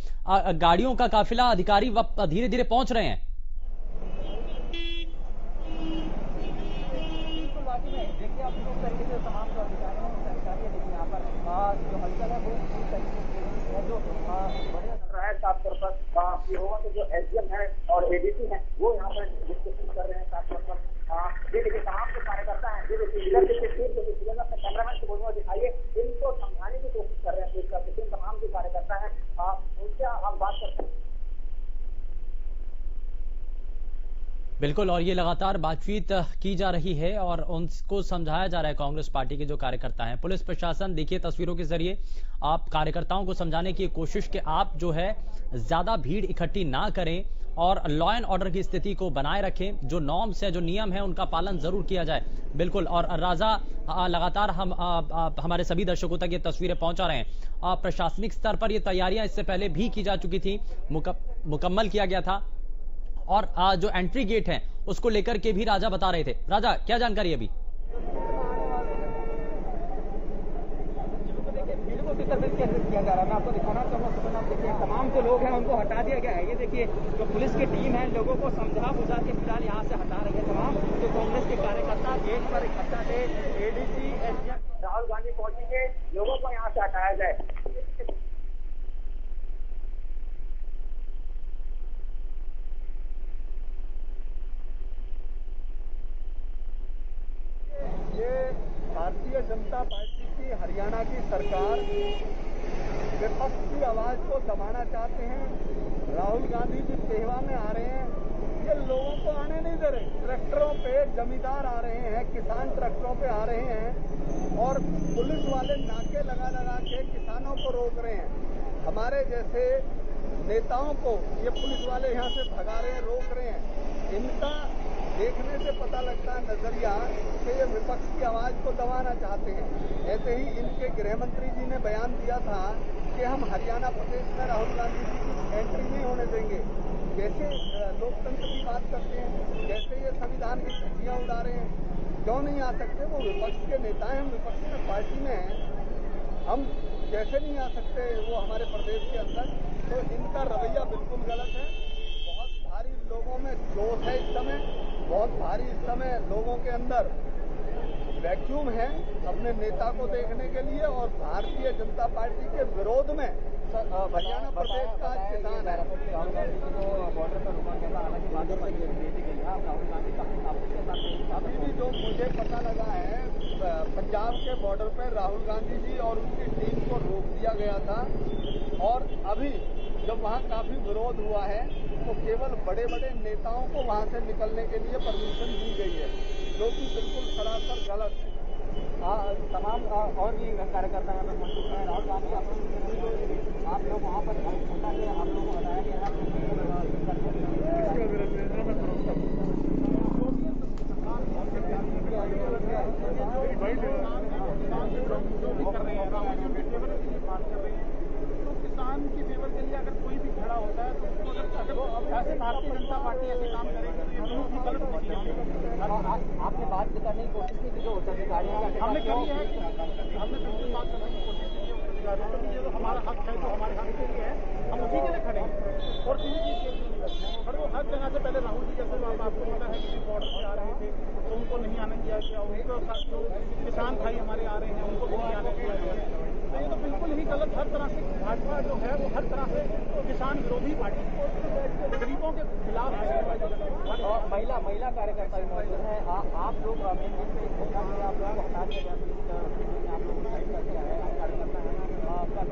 Speaker 2: गाड़ियों का काफिला, अधिकारी धीरे धीरे पहुंच रहे हैं।
Speaker 8: देखिए आप लोग तरीके से तमाम जो अधिकारी हैं, देखिए यहाँ पर जो हलचल है वो जो बढ़िया चल रहा है। साफ तौर पर ये जो एसडीएम है और एडीसी है वो यहाँ पर डिस्कशन कर रहे हैं। साफ तौर पर ये देखिए तमाम जो कार्यकर्ता हैं, ये देखिए अपने कैमरामैन से बोलने दिखाइए, इनको समझाने की कोशिश कर रहे हैं। तमाम जो कार्यकर्ता है उनसे हम बात करते हैं।
Speaker 2: बिल्कुल, और ये लगातार बातचीत की जा रही है और उनको समझाया जा रहा है कांग्रेस पार्टी के जो कार्यकर्ता हैं। पुलिस प्रशासन देखिए तस्वीरों के जरिए आप कार्यकर्ताओं को समझाने की कोशिश कि आप जो है ज्यादा भीड़ इकट्ठी ना करें और लॉ एंड ऑर्डर की स्थिति को बनाए रखें। जो नॉर्म्स है, जो नियम है, उनका पालन जरूर किया जाए। बिल्कुल, और राजा लगातार हम हमारे सभी दर्शकों तक ये तस्वीरें पहुंचा रहे हैं। प्रशासनिक स्तर पर ये तैयारियां इससे पहले भी की जा चुकी थी, मुकम्मल किया गया था। और जो एंट्री गेट है उसको लेकर के भी राजा बता रहे थे। राजा, क्या जानकारी अभी?
Speaker 8: किया जा रहा है, मैं आपको दिखाना चाहूँगा। देखिए तमाम जो लोग हैं उनको हटा दिया गया है। ये देखिए जो पुलिस की टीम है लोगों को समझा बुझा के फिलहाल यहाँ से हटा रही है। तमाम जो कांग्रेस के कार्यकर्ता गेट पर इकट्ठा थे, एडीसी एसडीएम राहुल गांधी पहुंचेंगे, लोगों को यहाँ से हटाया जाए।
Speaker 7: जनता पार्टी की हरियाणा की सरकार विपक्ष की आवाज को दबाना चाहते हैं। राहुल गांधी जी पेहवा में आ रहे हैं, ये लोगों को आने नहीं दे रहे। ट्रैक्टरों पे जमींदार आ रहे हैं, किसान ट्रैक्टरों पे आ रहे हैं और पुलिस वाले नाके लगा लगा के किसानों को रोक रहे हैं। हमारे जैसे नेताओं को ये पुलिस वाले यहाँ से भगा रहे हैं, रोक रहे हैं। इनका देखने से पता लगता है नजरिया कि ये विपक्ष की आवाज को दबाना चाहते हैं। ऐसे ही इनके गृह मंत्री जी ने बयान दिया था कि हम हरियाणा प्रदेश में राहुल गांधी जी की एंट्री नहीं होने देंगे। कैसे लोकतंत्र की बात करते हैं, कैसे ये संविधान की धज्जियां उड़ा रहे हैं, क्यों नहीं आ सकते? वो विपक्ष के नेता हैं, हम विपक्ष में पार्टी में हैं, हम कैसे नहीं आ सकते वो हमारे प्रदेश के अंदर? तो इनका रवैया बिल्कुल गलत है। बहुत भारी लोगों में जोश है इस समय, बहुत भारी इस समय लोगों के अंदर वैक्यूम है अपने नेता को देखने के लिए। और भारतीय जनता पार्टी के विरोध में हरियाणा प्रदेश का आज किसान है। अभी भी जो मुझे पता लगा है, पंजाब के बॉर्डर पर राहुल गांधी जी और उनकी टीम को रोक दिया गया था और अभी जब वहाँ काफी विरोध हुआ है तो केवल बड़े बड़े नेताओं को वहाँ से निकलने के लिए परमिशन दी गई है, जो कि बिल्कुल सरासर गलत है। तमाम और भी कार्यकर्ता यहाँ पर मौजूद हैं। राहुल गांधी आप लोग वहाँ पर आप लोगों को बताया गया किसान की फेवर के लिए अगर कोई भी खड़ा होता है तो ऐसे भारतीय जनता पार्टी ऐसे काम करेगी तो गलत आपने बात करने की कोशिश की जो अधिकारियों हमने करी है, हमने बिल्कुल बात करने की कोशिश की है अधिकारियों को। ये तो हमारा हक है, जो हमारे हक के लिए है, हम उसी के लिए खड़े हैं और किसी चीज के लिए नहीं करते। और वो हर जगह से पहले राहुल जी जैसे आपको पता है कि बॉर्डर से आ रहे थे तो उनको नहीं आने दिया गया, उनको साथ जो किसान भाई हमारे आ रहे हैं उनको भी नहीं आने दिया गया। तो ये तो बिल्कुल ही गलत। हर तरह से भाजपा जो है वो हर तरह से किसान विरोधी पार्टी, गरीबों के खिलाफ है। और महिला कार्यकर्ता भी मौजूद है। आप लोग आप लोग हटा दिया आप लोग कार्यकर्ता है आपका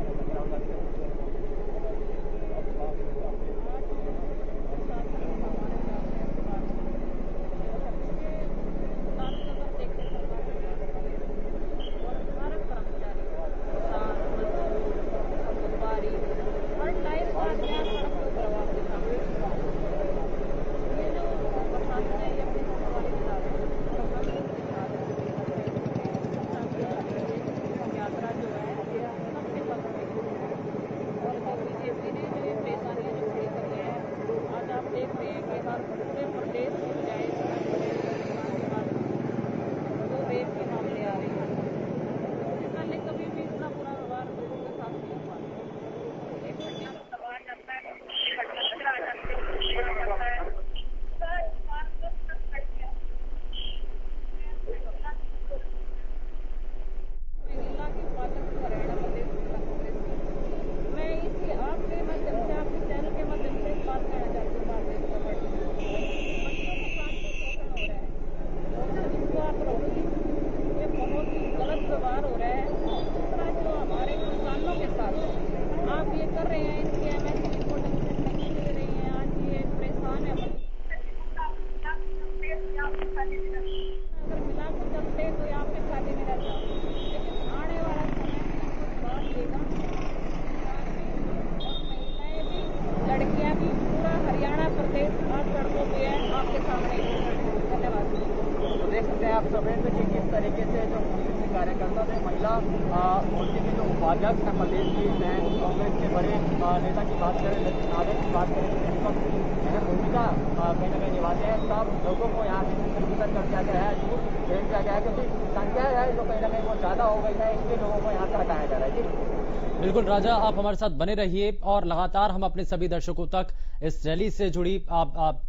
Speaker 7: आप सभी में कि किस तरीके से जो कार्यकर्ता थे, महिला मोर्चे के जो उपाध्यक्ष हैं प्रदेश की कांग्रेस के बड़े नेता की बात करें, नितिन नागर की बात करें, अहम भूमिका कहीं न कहीं निभाते हैं। सब लोगों को यहाँ से संबोधित कर दिया गया है, झूठ भेज दिया गया है, क्योंकि संख्या है जो कहीं न कहीं वो ज़्यादा हो गई है, इसलिए लोगों को यहाँ से हटाया जा रहा है। जी
Speaker 2: बिल्कुल राजा, आप हमारे साथ बने रहिए और लगातार हम अपने सभी दर्शकों तक इस रैली से जुड़ी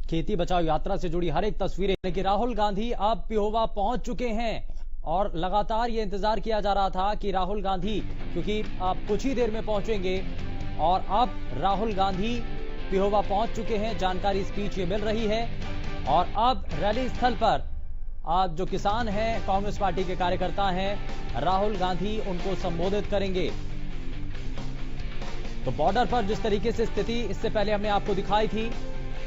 Speaker 2: खेती बचाओ यात्रा से जुड़ी हर एक तस्वीरें कि राहुल गांधी अब पिहोवा पहुंच चुके हैं और लगातार ये इंतजार किया जा रहा था कि राहुल गांधी, क्योंकि आप कुछ ही देर में पहुंचेंगे और अब राहुल गांधी पिहोवा पहुंच चुके हैं। जानकारी स्पीच ये मिल रही है और अब रैली स्थल पर जो किसान हैं, कांग्रेस पार्टी के कार्यकर्ता हैं, राहुल गांधी उनको संबोधित करेंगे। तो बॉर्डर पर जिस तरीके से स्थिति इससे पहले हमने आपको दिखाई थी,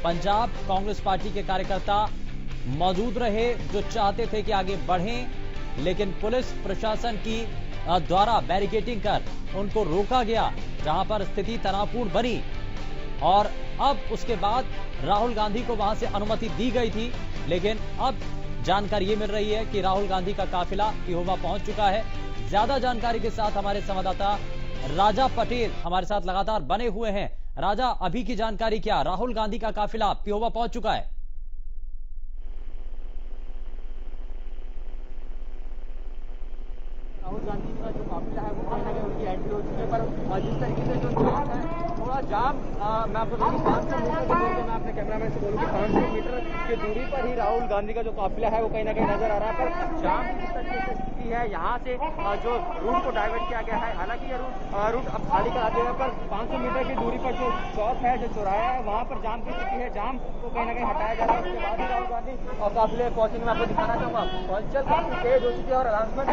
Speaker 2: पंजाब कांग्रेस पार्टी के कार्यकर्ता मौजूद रहे जो चाहते थे कि आगे बढ़ें, लेकिन पुलिस प्रशासन की द्वारा बैरिकेडिंग कर उनको रोका गया, जहां पर स्थिति तनावपूर्ण बनी। और अब उसके बाद राहुल गांधी को वहां से अनुमति दी गई थी, लेकिन अब जानकारी ये मिल रही है कि राहुल गांधी का काफिला पिहोवा पहुंच चुका है। ज्यादा जानकारी के साथ हमारे संवाददाता राजा पटेल हमारे साथ लगातार बने हुए हैं। राजा, अभी की जानकारी क्या? राहुल गांधी का काफिला पिहोवा पहुंच चुका है?
Speaker 9: राहुल गांधी का जो काफिला है वो कहीं ना कहीं उनकी एंट्री हो चुकी है, पर जिस तरीके से जो जाम है, थोड़ा जाम मैं आपको देखूँ 500 मीटर की दूरी पे, मैं अपने कैमरामैन से बोलूँ कि 500 मीटर की दूरी पर ही राहुल गांधी का जो काफिला है वो कहीं ना कहीं नजर आ रहा है। पर जाम की जिस तरीके से स्थिति है, यहाँ से जो रूट को डाइवर्ट किया गया है, हालांकि ये रूट अब खाली करा दिया है, पर 500 मीटर की दूरी पर जो चौक है, जो चौराहा है, वहाँ पर जाम की स्थिति है। जाम को कहीं ना कहीं हटाया जा रहा है, उसके बाद ही राहुल गांधी और काफिले पहुंचेंगे। मैं आपको दिखाना चाहूंगा हलचल काफी तेज हो चुकी है और अनाउंसमेंट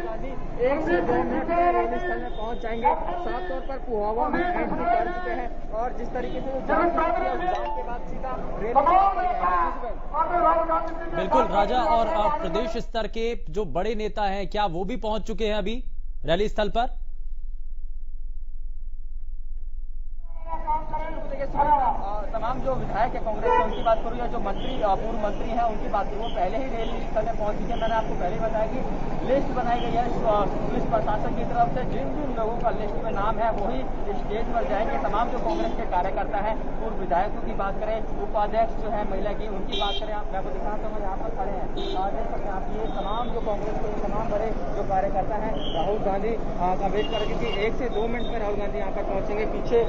Speaker 9: गांधी 1 से 2 मिनट में रेलवे स्थल में पहुंच जाएंगे। साफ तौर पर पुहावा में एंट्री कर चुके हैं और जिस तरीके से जाम के बाद सीधा रेलवे
Speaker 2: बिल्कुल राजा, और प्रदेश स्तर के जो बड़े नेता हैं, क्या वो भी पहुंच चुके हैं अभी रैली स्थल पर?
Speaker 9: तमाम जो विधायक है कांग्रेस के, उनकी बात करूँ या जो मंत्री पूर्व मंत्री हैं उनकी बात करूँ, वो पहले ही रैली स्थल में पहुंच चुके हैं। मैंने आपको पहले बताया कि लिस्ट बनाई गई है पुलिस प्रशासन की तरफ से, जिन जिन लोगों का लिस्ट में नाम है वही स्टेज पर जाएंगे। तमाम जो कांग्रेस के कार्यकर्ता हैं, पूर्व विधायकों की बात करें, उपाध्यक्ष जो है महिला की, उनकी बात करें, आप मैं आपको दिखाना चाहूँगा यहाँ पर खड़े हैं, देख सकते हैं आप, ये तमाम जो कांग्रेस के तमाम बड़े जो कार्यकर्ता हैं राहुल गांधी का वेट कर रहे थे। 1 से 2 मिनट में राहुल गांधी यहाँ पर पहुंचेंगे। पीछे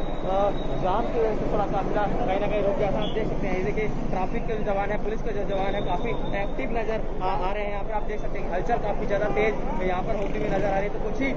Speaker 9: जाम की वजह से थोड़ा काफिला कहीं ना कहीं रुक गया था। आप देख सकते हैं, ये देखिए ट्रैफिक के जो जवान है, पुलिस के जो जवान है, काफी एक्टिव नजर आ रहे हैं यहाँ पर। आप देख सकते हैं हलचल काफी ज्यादा तेज यहाँ पर होती हुई नजर आ रही है। तो कुछ ही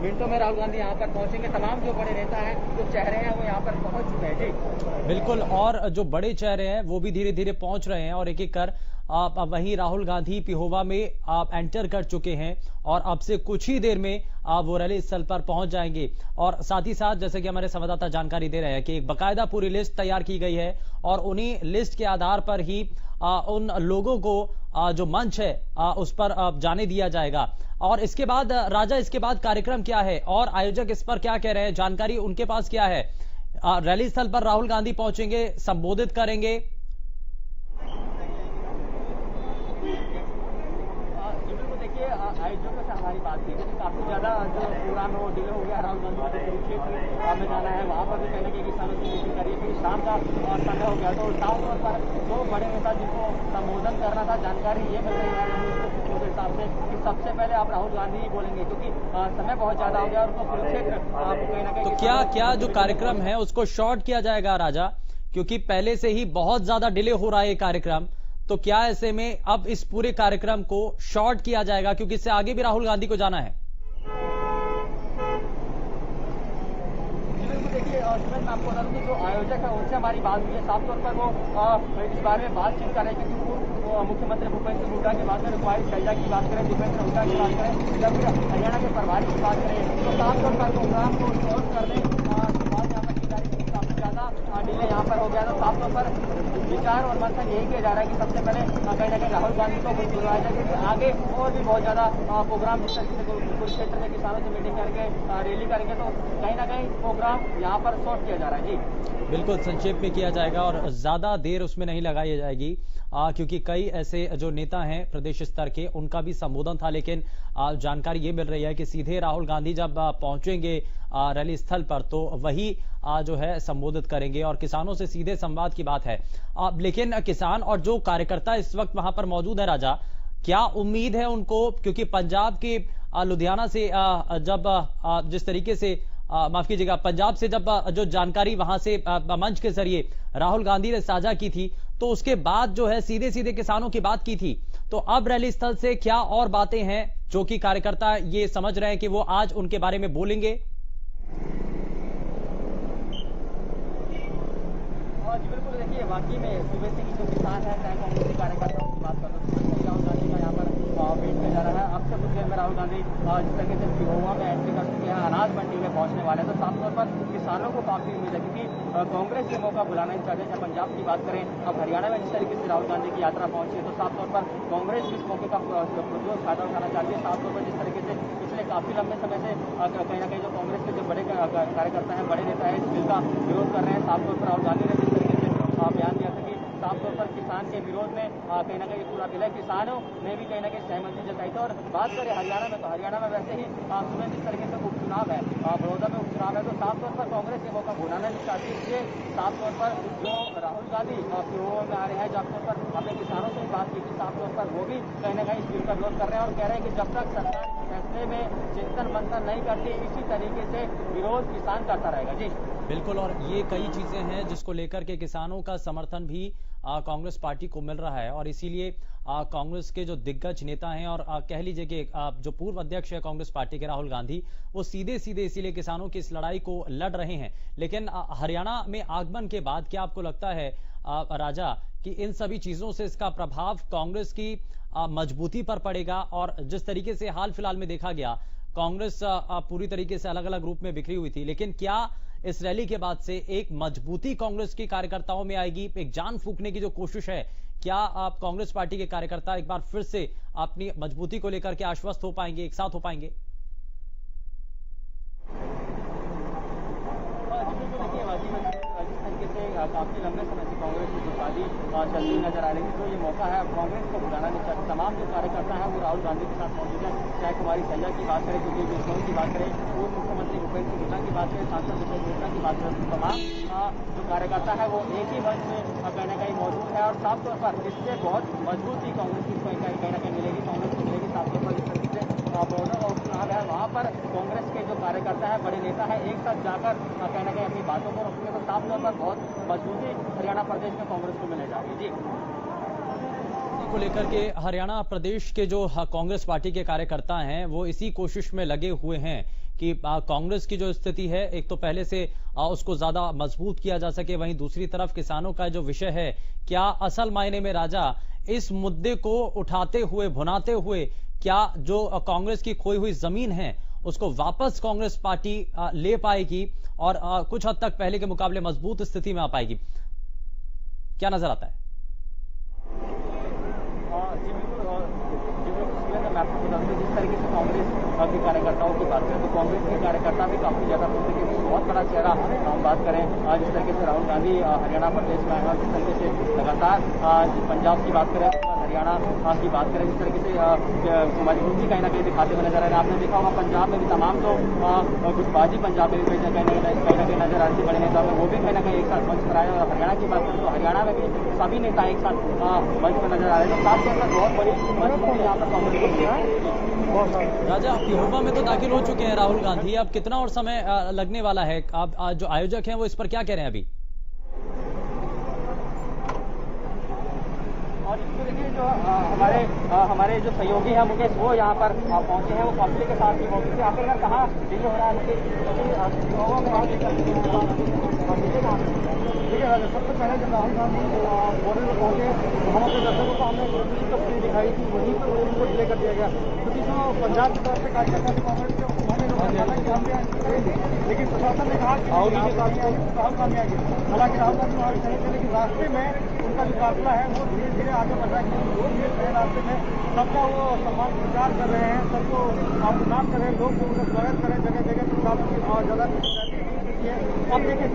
Speaker 9: मिनटों में राहुल गांधी यहाँ पर पहुंचेंगे। तमाम जो बड़े नेता हैं, जो चेहरे हैं, वो यहाँ पर पहुंच चुके हैं। जी
Speaker 2: बिल्कुल, और जो बड़े चेहरे हैं वो भी धीरे धीरे पहुंच रहे हैं और एक एक कर वहीं राहुल गांधी पिहोवा में एंटर कर चुके हैं और अब से कुछ ही देर में वो रैली स्थल पर पहुंच जाएंगे। और साथ ही साथ जैसे कि हमारे संवाददाता जानकारी दे रहे हैं कि एक बकायदा पूरी लिस्ट तैयार की गई है और उन्हीं लिस्ट के आधार पर ही उन लोगों को जो मंच है उस पर जाने दिया जाएगा। और इसके बाद राजा, इसके बाद कार्यक्रम क्या है और आयोजक इस पर क्या कह रहे हैं, जानकारी उनके पास क्या है? रैली स्थल पर राहुल गांधी पहुंचेंगे, संबोधित करेंगे।
Speaker 9: आयोजकों से हमारी बात की थी, काफी ज्यादा जो प्रोग्राम है वो डिले हो गया। राहुल गांधी को कुरुक्षेत्र में जाना है, वहाँ पर भी कहने के किसानों से मीटिंग करिए, फिर शाम का समय हो गया। तो साफ तौर पर दो बड़े नेता जिनको संबोधन करना था, जानकारी ये मिल रही है के हिसाब से कि सबसे पहले आप राहुल गांधी ही बोलेंगे, क्योंकि समय बहुत ज्यादा हो गया और उनको कुरुक्षेत्र कहीं ना कहीं।
Speaker 2: तो क्या जो कार्यक्रम है उसको शॉर्ट किया जाएगा राजा, क्योंकि पहले से ही बहुत ज्यादा डिले हो रहा है ये कार्यक्रम, तो क्या ऐसे में अब इस पूरे कार्यक्रम को शॉर्ट किया जाएगा, क्योंकि इससे आगे भी राहुल गांधी को जाना है?
Speaker 9: देखिए, मैं आपको बता दूं कि जो आयोजक है उनसे हमारी बात हुई है। साफ तौर पर वो इस बारे में बातचीत कर रहे हैं, क्योंकि पूर्व मुख्यमंत्री भूपेंद्र हुड्डा की बात करें, कुमारी शैलजा की बात करें, दीपेंद्र हुड्डा की बात करें, या फिर हरियाणा के प्रभारी की बात करें, तो साफ तौर पर प्रोग्राम को शॉर्ट करने के बाद यहाँ पर काफी ज्यादा डिले यहाँ पर हो गया। तो साफ तौर पर विचार और मंथन यही किया जा रहा है कि सबसे पहले कहीं ना कहीं राहुल गांधी को बुलवाया जाए, क्योंकि आगे और भी बहुत ज्यादा प्रोग्राम जिस तरीके से कुरुक्षेत्र में किसानों से मीटिंग करके रैली करेंगे, तो कहीं ना कहीं प्रोग्राम यहाँ पर शॉर्ट किया जा रहा है। जी
Speaker 2: बिल्कुल, संक्षेप में किया जाएगा और ज्यादा देर उसमें नहीं लगाई जाएगी, क्योंकि कई ऐसे जो नेता हैं प्रदेश स्तर के, उनका भी संबोधन था। लेकिन जानकारी ये मिल रही है कि सीधे राहुल गांधी जब पहुंचेंगे रैली स्थल पर तो वही जो है संबोधित करेंगे और किसानों से सीधे संवाद की बात है। लेकिन किसान और जो कार्यकर्ता इस वक्त वहां पर मौजूद है राजा, क्या उम्मीद है उनको, क्योंकि पंजाब के लुधियाना से जब जिस तरीके से माफ कीजिएगा, पंजाब से जब जो जानकारी वहां से मंच के जरिए राहुल गांधी ने साझा की थी, तो उसके बाद जो है सीधे सीधे किसानों की बात की थी, तो अब रैली स्थल से क्या और बातें हैं जो कि कार्यकर्ता ये समझ रहे हैं कि वो आज उनके बारे में बोलेंगे?
Speaker 9: जी बिल्कुल, देखिए वाकई में सुबह से ही जो किसान है, चाहे कांग्रेस कार्यकर्ताओं की बात कर लो, कुछ देर में राहुल गांधी जिस तरीके से महुआ में एंट्री कर चुके हैं, अनाज मंडी में पहुंचने वाले हैं। तो साफ तौर पर किसानों को काफी उम्मीद है, क्योंकि कांग्रेस ये मौका बुलाना नहीं चाहते। चाहे पंजाब की बात करें, अब हरियाणा में जिस तरीके से राहुल गांधी की यात्रा पहुंची है, तो साफ तौर पर कांग्रेस भी इस मौके का पुरजोर फायदा उठाना चाहती है। साफ तौर पर जिस तरीके से पिछले काफी लंबे समय से कहीं ना कहीं जो कांग्रेस के जो बड़े कार्यकर्ता हैं, बड़े नेता है, इस बिल का विरोध कर रहे हैं। साफ तौर पर राहुल गांधी ने जिस तरीके से बयान दिया था कि साफ तौर पर किसान के विरोध में कहीं ना कहीं पूरा बिल है, किसानों ने भी कहीं ना कहीं सहमति जताई थी। और बात करें हरियाणा में, तो हरियाणा में वैसे ही सुबह जिस तरीके से उपचुनाव है, बड़ौदा में उपचुनाव है, तो साफ तौर पर कांग्रेस ये मौका भुलाना नहीं चाहती। इसलिए साफ तौर पर जो राहुल गांधी पीओ में आ रहे हैं, जब तौर पर अपने किसानों से बात की थी, साफ तौर पर वो भी कहीं ना कहीं इस बिल का विरोध कर रहे हैं और कह रहे हैं कि जब तक सरकार फैसले में चिंतन मंथन नहीं करती, इसी तरीके से विरोध किसान करता रहेगा। जी
Speaker 2: बिल्कुल, और ये कई चीजें हैं जिसको लेकर के किसानों का समर्थन भी कांग्रेस पार्टी को मिल रहा है, और इसीलिए कांग्रेस के जो दिग्गज नेता हैं और कह लीजिए कि जो पूर्व अध्यक्ष है कांग्रेस पार्टी के राहुल गांधी, वो सीधे सीधे इसीलिए किसानों की इस लड़ाई को लड़ रहे हैं। लेकिन हरियाणा में आगमन के बाद क्या आपको लगता है राजा कि इन सभी चीजों से इसका प्रभाव कांग्रेस की मजबूती पर पड़ेगा? और जिस तरीके से हाल फिलहाल में देखा गया, कांग्रेस पूरी तरीके से अलग अलग रूप में बिखरी हुई थी, लेकिन क्या इस रैली के बाद से एक मजबूती कांग्रेस की कार्यकर्ताओं में आएगी? एक जान फूंकने की जो कोशिश है, क्या आप कांग्रेस पार्टी के कार्यकर्ता एक बार फिर से अपनी मजबूती को लेकर के आश्वस्त हो पाएंगे, एक साथ हो पाएंगे?
Speaker 9: काफी लंबे समय से कांग्रेस की गुटबाजी चलती नजर आ रही है, तो ये मौका है कांग्रेस को बुलाना नहीं चाहती। तमाम जो कार्यकर्ता है वो राहुल गांधी के साथ मौजूद है। चाहे कुमारी सैया की बात करें, कुलदीप बिश्नोई की बात करें, पूर्व मुख्यमंत्री भूपेंद्र सिंह हुड्डा की बात करें, सांसद दीपक गुप्ता की बात करें, तमाम जो कार्यकर्ता है वो एक ही मंच में कहीं ना कहीं मौजूद है। और साफ तौर पर इससे बहुत मजबूती कांग्रेस की कहीं ना कहीं मिलेगी, कांग्रेस को मिलेगी। साफ तौर पर इस तरीके से बड़ौदा का उपचुनाव है, वहाँ पर कांग्रेस के जो कार्यकर्ता है, बड़े नेता है, एक साथ जाकर कहीं ना कहीं अपनी बातों को रखेंगे, तो साफ तौर पर बहुत मजबूती हरियाणा प्रदेश में कांग्रेस को मिले जाएगी। जी
Speaker 2: को लेकर के हरियाणा प्रदेश के जो कांग्रेस पार्टी के कार्यकर्ता हैं, वो इसी कोशिश में लगे हुए हैं कि कांग्रेस की जो स्थिति है, एक तो पहले से उसको ज्यादा मजबूत किया जा सके, वहीं दूसरी तरफ किसानों का जो विषय है, क्या असल मायने में राजा इस मुद्दे को उठाते हुए, भुनाते हुए, क्या जो कांग्रेस की खोई हुई जमीन है उसको वापस कांग्रेस पार्टी ले पाएगी और कुछ हद तक पहले के मुकाबले मजबूत स्थिति में आ पाएगी? क्या नजर आता है?
Speaker 9: मैं आपको बता दूं, जिस तरीके से कांग्रेस के कार्यकर्ताओं की बात करें, तो कांग्रेस के कार्यकर्ता भी काफी ज्यादा बहुत बड़ा चेहरा हम बात करें, जिस तरीके से राहुल गांधी हरियाणा प्रदेश में आए, जिस तरीके से लगातार पंजाब की बात करें, हरियाणा की बात करें, जिस तरीके से मजबूती कहीं ना कहीं दिखाते हुए नजर आ रहे हैं। आपने देखा होगा पंजाब में भी तमाम जो गुटबाजी पंजाब में भी कहीं ना कहीं नजर आ रही थी, बड़े नेता में वो भी कहीं ना कहीं एक साथ मंच पर आए। और हरियाणा की बात करें तो हरियाणा में भी सभी नेता एक साथ मंच पर नजर आ रहे हैं, तो साथ के साथ बहुत बड़ी मजबूती यहाँ पर कांग्रेस को
Speaker 2: राजा महुआ में तो दाखिल हो चुके हैं राहुल गांधी, अब कितना और समय लगने वाला है? आप जो आयोजक हैं वो इस पर क्या कह रहे हैं अभी?
Speaker 9: और इसको देखिए, जो हमारे जो सहयोगी हैं मुकेश, वो यहाँ पर पहुंचे हैं, वो पब्लिक के साथ भी मौजूद है। आखिरकार कहाँ डिले हो रहा है?
Speaker 5: देखिए सबसे पहले जब राहुल गांधी बॉर्डर में पहुंचे तो हम अपने दर्शकों को हमने तस्वीर दिखाई थी, वहीं पर उनको डिले कर दिया गया, क्योंकि जो पंजाब की तरफ से कार्यकर्ता कांग्रेस के उन्होंने हालांकि हम करेंगे, लेकिन प्रशासन ने कहा कि राहुल गांधी आगे। हालांकि राहुल गांधी वहाँ चले थे, लेकिन रास्ते में उनका जो काफिला है वो धीरे धीरे आगे बढ़ रहा है। लोग धीरे रास्ते में सबका वो सम्मान प्रचार कर रहे हैं, सबको प्रणाम कर रहे हैं, लोग उनका स्वागत करें जगह जगह पर काफी ज्यादा। अब देखिए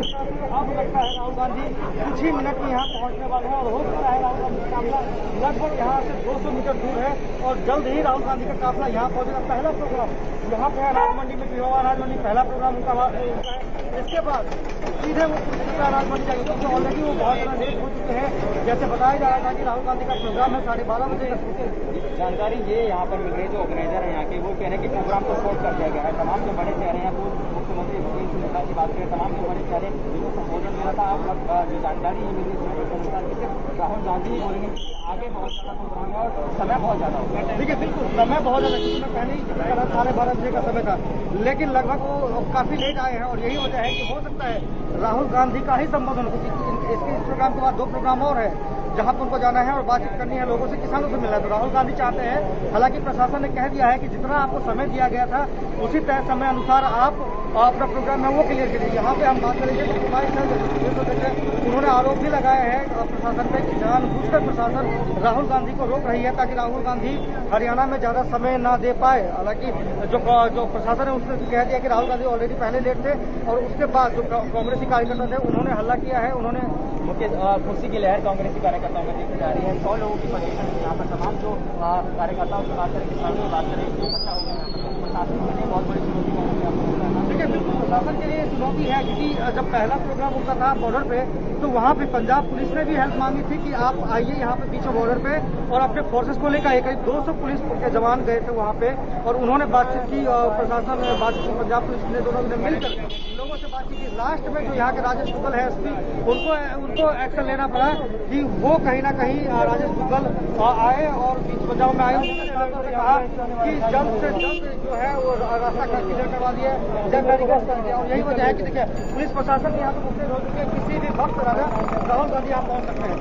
Speaker 5: अब लगता है राहुल गांधी कुछ ही मिनट में यहाँ पहुँचने वाले हैं और हो सकता है राहुल गांधी का काफिला लगभग यहाँ से 200 मीटर दूर है और जल्द ही राहुल गांधी का काफिला यहाँ पहुँचेगा। पहला प्रोग्राम यहाँ पे अनाज मंडी में पिहोवा अनाज मंडी पहला प्रोग्राम उनका है। इसके बाद सीधे वो अनाज मंडी जाएंगे, क्योंकि ऑलरेडी वो बहुत ज़्यादा लेट हो चुके हैं। जैसे बताया जा रहा था कि राहुल गांधी का प्रोग्राम है 12:30 बजे।
Speaker 9: जानकारी ये यहाँ पर मिल रही, जो ऑर्गेनाइजर है यहाँ के, वो कह रहे हैं कि प्रोग्राम को शॉर्ट कर दिया गया है। तमाम जो बड़े चेहरे हैं, पूर्व मुख्यमंत्री भूपेंद्र सिंह हुड्डा की बात करें, तमाम जो बड़े चेहरे जिनको संबोधन मिला था, अब जो जानकारी ये मिली राहुल गांधी बोलेंगे आगे बहुत ज्यादा प्रोग्राम है और समय बहुत ज्यादा होगा।
Speaker 5: देखिए बिल्कुल समय बहुत ज्यादा, क्योंकि मैं पहले ही 12:30 बजे का समय था, लेकिन लगभग वो काफी लेट आए हैं और यही वजह है कि हो सकता है राहुल गांधी का ही संबोधन, क्योंकि इस प्रोग्राम के बाद 2 प्रोग्राम और है जहाँ पर उनको जाना है और बातचीत करनी है, लोगों से, किसानों से मिलना है। तो राहुल गांधी चाहते हैं, हालांकि प्रशासन ने कह दिया है कि जितना आपको समय दिया गया था उसी तय समय अनुसार आप अपना प्रोग्राम है वो क्लियर करिए। यहाँ पे हम बात करेंगे उन्होंने आरोप भी लगाया है प्रशासन पे कि जानबूझकर प्रशासन राहुल गांधी को रोक रही है ताकि राहुल गांधी हरियाणा में ज्यादा समय ना दे पाए। हालांकि जो प्रशासन है उसने कह दिया कि राहुल गांधी ऑलरेडी पहले लेट थे और उसके बाद जो कांग्रेसी कार्यकर्ता थे उन्होंने हल्ला किया है। उन्होंने
Speaker 9: कुर्सी की लहर कांग्रेसी कार्यकर्ताओं में देखी जा रही है। 100 लोगों की परेशानी यहाँ पर तमाम जो कार्यकर्ताओं से बात करें, किसानों से बात करें, प्रशासन के लिए बहुत बड़ी चुनौती है।
Speaker 5: देखिए, बिल्कुल प्रशासन के लिए चुनौती है क्योंकि जब पहला प्रोग्राम उनका था बॉर्डर पे तो वहाँ पे पंजाब पुलिस ने भी हेल्प मांगी थी कि आप आइए यहाँ पे पीछे बॉर्डर पे और अपने फोर्सेस को लेकर करीब 200 पुलिस के जवान गए थे वहाँ पे और उन्होंने बातचीत की और प्रशासन ने बातचीत की, पंजाब पुलिस ने दोनों ने मिलकर लोगों से बातचीत की। लास्ट में जो यहाँ के राजेश दुग्गल है एसपी, उनको एक्शन लेना पड़ा कि वो कहीं ना कहीं राजेश दुग्गल आए और बीच बचाव में आए। उन्होंने कहा कि जल्द से जल्द जो है वो रास्ता क्लियर करवा दिया, बैरिकेड कर दिया। और यही वजह है कि देखिए पुलिस प्रशासन यहाँ पर मुस्तैद हो चुके हैं, किसी भी वक्त राहुल गांधी यहाँ पहुँच सकते हैं।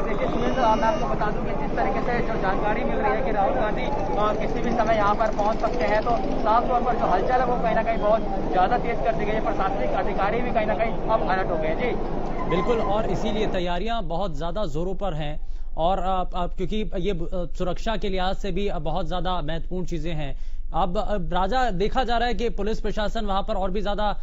Speaker 9: देखिए सुरेंद्र, मैं आपको बता दूं कि जिस तरीके से जो जानकारी मिल रही है कि राहुल गांधी किसी भी समय यहाँ पर पहुँच सकते हैं, तो साफ तौर पर जो हलचल है वो कहीं ना कहीं बहुत ज्यादा तेज कर दी गई है। प्रशासनिक अधिकारी भी कहीं ना कहीं अब अलर्ट हो गए। जी
Speaker 2: बिल्कुल, और इसीलिए तैयारियां बहुत ज्यादा जोरों पर हैं और क्योंकि ये सुरक्षा के लिहाज से भी बहुत ज्यादा महत्वपूर्ण चीजें हैं। अब राजा देखा जा रहा है कि पुलिस प्रशासन वहां पर और भी ज्यादा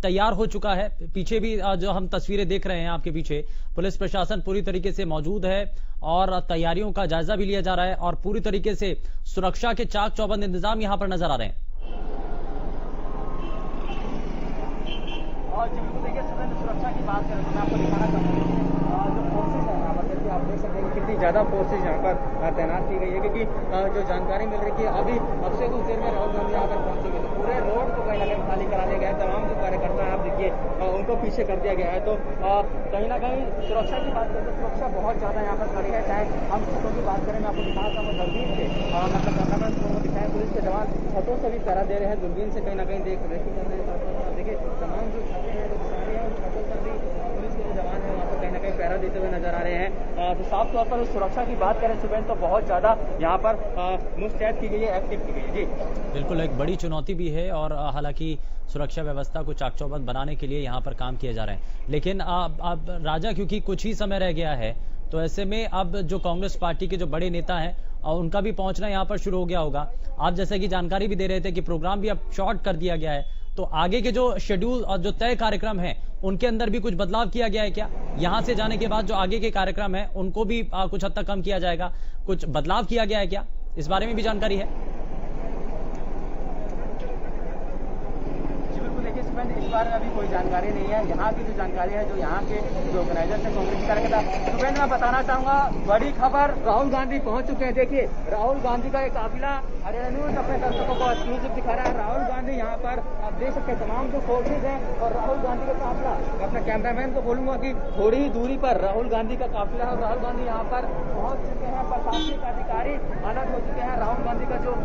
Speaker 2: तैयार हो चुका है। पीछे भी जो हम तस्वीरें देख रहे हैं आपके पीछे, पुलिस प्रशासन पूरी तरीके से मौजूद है और तैयारियों का जायजा भी लिया जा रहा है और पूरी तरीके से सुरक्षा के चाक चौबंद इंतजाम यहां पर नजर आ रहे हैं।
Speaker 9: और जब देखिए सुरक्षा की बात करें तो मैं आपको दिखाना चाहूँगा जो फोर्सेज है यहाँ पर, जैसे आप देख सकते हैं कि कितनी ज्यादा फोर्सेज यहाँ पर तैनात की गई है। क्योंकि जो जानकारी मिल रही है कि अभी अब से कुछ देर में राहुल गांधी यहाँ पर पहुंचेंगे तो पूरे रोड को कहीं ना कहीं खाली करा दिया गया है। तमाम जो कार्यकर्ता है आप देखिए उनको पीछे कर दिया गया है। तो कहीं ना कहीं सुरक्षा की बात करें तो सुरक्षा बहुत ज्यादा यहाँ पर खड़ी है। चाहे हम छतों की बात करें, मैं आपको दिखाना चाहूँगा दूरबीन से, मतलब कैमरामैन दिखाएं, पुलिस के जवान छतों से भी पहरा दे रहे हैं, दूरबीन से कहीं ना कहीं देख रेखी कर रहे हैं। देखिए तमाम जो छतें हैं, जो किसाने हैं, उन छतों पर भी पुलिस के जो जवान है वहाँ पर कहीं ना कहीं पहरा देते हुए नजर आ रहे हैं। तो साफ तौर पर सुरक्षा की बात करें सुबह तो बहुत ज्यादा यहाँ पर मुस्तैद की गई है, एक्टिव की गई है। जी
Speaker 2: बिल्कुल, एक बड़ी चुनौती भी है और हालांकि सुरक्षा व्यवस्था को चाकचौबंद बनाने के लिए यहाँ पर काम किया जा रहा है। लेकिन अब राजा, क्योंकि कुछ ही समय रह गया है, तो ऐसे में अब जो कांग्रेस पार्टी के जो बड़े नेता हैं और उनका भी पहुंचना यहाँ पर शुरू हो गया होगा। आप जैसे कि जानकारी भी दे रहे थे कि प्रोग्राम भी अब शॉर्ट कर दिया गया है, तो आगे के जो शेड्यूल और जो तय कार्यक्रम है उनके अंदर भी कुछ बदलाव किया गया है क्या? यहां से जाने के बाद जो आगे के कार्यक्रम है उनको भी कुछ हद तक कम किया जाएगा, कुछ बदलाव किया गया है क्या? इस बारे में भी जानकारी है?
Speaker 9: इस बारे में अभी कोई जानकारी नहीं है। यहाँ की जो जानकारी है, जो यहाँ के जो ऑर्गेनाइजर है कांग्रेस कार्यकर्ता, सुबह मैं बताना चाहूंगा बड़ी खबर, राहुल गांधी पहुंच चुके हैं। देखिए राहुल गांधी का एक काफिला हरियाणा न्यूज अपने दर्शकों को एक्सक्लूसिव दिखा रहा है। राहुल गांधी यहाँ पर आप देख सकते हैं तमाम जो फोर्सेज हैं और राहुल गांधी का काफिला। मैं अपने कैमरामैन को बोलूंगा कि थोड़ी ही दूरी पर राहुल गांधी का काफिला है और राहुल गांधी यहाँ पर पहुंच चुके हैं। प्रशासनिक अधिकारी अलर्ट हो चुके हैं। राहुल गांधी का जो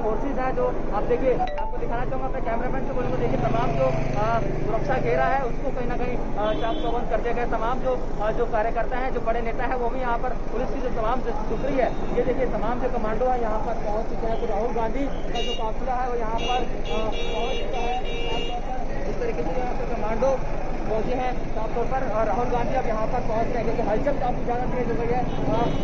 Speaker 9: फोर्सेज है, जो आप देखिए, आपको दिखाना चाहूंगा अपने कैमरामैन को बोलूंगा, देखिए तमाम जो सुरक्षा घेरा है उसको कहीं ना कहीं चाक चौबंद कर दिया गया। तमाम जो कार्यकर्ता हैं, जो बड़े नेता है, वो भी यहाँ पर पुलिस की जो तमाम टुकड़ी है, ये देखिए तमाम जो कमांडो है यहाँ पर पहुंच चुके हैं। तो राहुल गांधी का जो काफिला है वो यहाँ पर पहुंच चुका है। इस तरीके से यहाँ पर कमांडो पहुंचे हैं साफ तौर पर और राहुल गांधी अब यहाँ पर पहुंच रहे हैं क्योंकि हलचल काफी ज्यादा तेज हो गई है।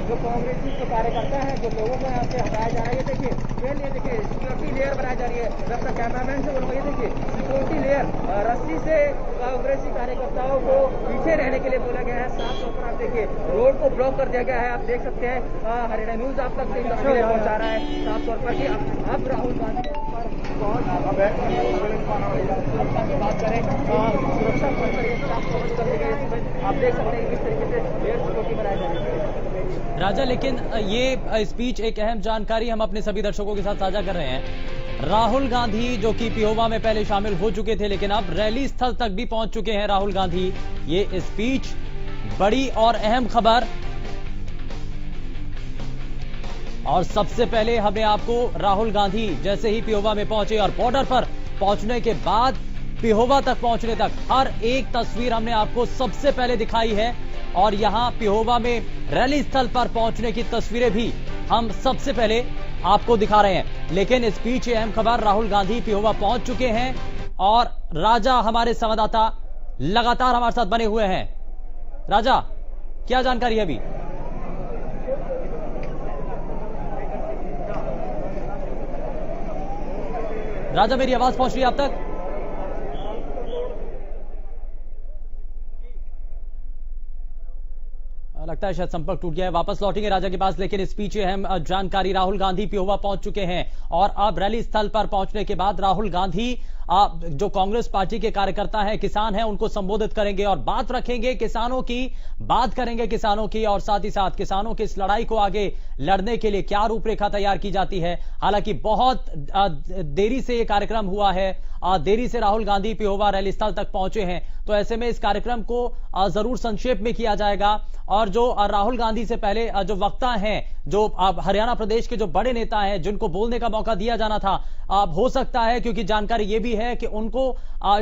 Speaker 9: जो कांग्रेसी जो कार्यकर्ता है, जो लोगों को यहाँ से हटाया जा रहा है, ये देखिए सिक्योरिटी लेयर बनाई जा रही है। अपना कैमरामैन से बोलूँगा, ये देखिए सिक्योरिटी लेयर रस्सी से कांग्रेसी कार्यकर्ताओं को पीछे रहने के लिए बोला गया है। साफ तौर पर आप देखिए रोड को ब्लॉक कर दिया गया है। आप देख सकते हैं हरियाणा न्यूज आप तक तस्वीरें पहुंचा रहा है साफ तौर पर कि अब राहुल गांधी सुरक्षा की बात करें, सुरक्षा आप देख सकते हैं किस तरीके से लेयर सिक्योरिटी बनाई जा रही है।
Speaker 2: राजा, लेकिन ये स्पीच एक अहम जानकारी हम अपने सभी दर्शकों के साथ साझा कर रहे हैं। राहुल गांधी जो कि पिहोवा में पहले शामिल हो चुके थे, लेकिन अब रैली स्थल तक भी पहुंच चुके हैं राहुल गांधी। ये स्पीच बड़ी और अहम खबर, और सबसे पहले हमें आपको राहुल गांधी जैसे ही पिहोवा में पहुंचे और बॉर्डर पर पहुंचने के बाद पिहोवा तक पहुंचने तक हर एक तस्वीर हमने आपको सबसे पहले दिखाई है। और यहां पिहोवा में रैली स्थल पर पहुंचने की तस्वीरें भी हम सबसे पहले आपको दिखा रहे हैं। लेकिन इस बीच अहम खबर, राहुल गांधी पिहोवा पहुंच चुके हैं और राजा हमारे संवाददाता लगातार हमारे साथ बने हुए हैं। राजा, क्या जानकारी है अभी? राजा, मेरी आवाज पहुंच रही है आप तक? लगता है शायद संपर्क टूट गया है। वापस लौटेंगे राजा के पास, लेकिन इस पीछे अहम जानकारी, राहुल गांधी पिहोवा पहुंच चुके हैं और अब रैली स्थल पर पहुंचने के बाद राहुल गांधी जो कांग्रेस पार्टी के कार्यकर्ता हैं, किसान हैं, उनको संबोधित करेंगे और बात रखेंगे किसानों की, बात करेंगे किसानों की और साथ ही साथ किसानों की इस लड़ाई को आगे लड़ने के लिए क्या रूपरेखा तैयार की जाती है। हालांकि बहुत देरी से यह कार्यक्रम हुआ है, देरी से राहुल गांधी पिहोवा रैली स्थल तक पहुंचे हैं, तो ऐसे में इस कार्यक्रम को जरूर संक्षेप में किया जाएगा। और जो राहुल गांधी से पहले जो वक्ता हैं, जो हरियाणा प्रदेश के जो बड़े नेता हैं, जिनको बोलने का मौका दिया जाना था, हो सकता है, क्योंकि जानकारी यह भी है कि उनको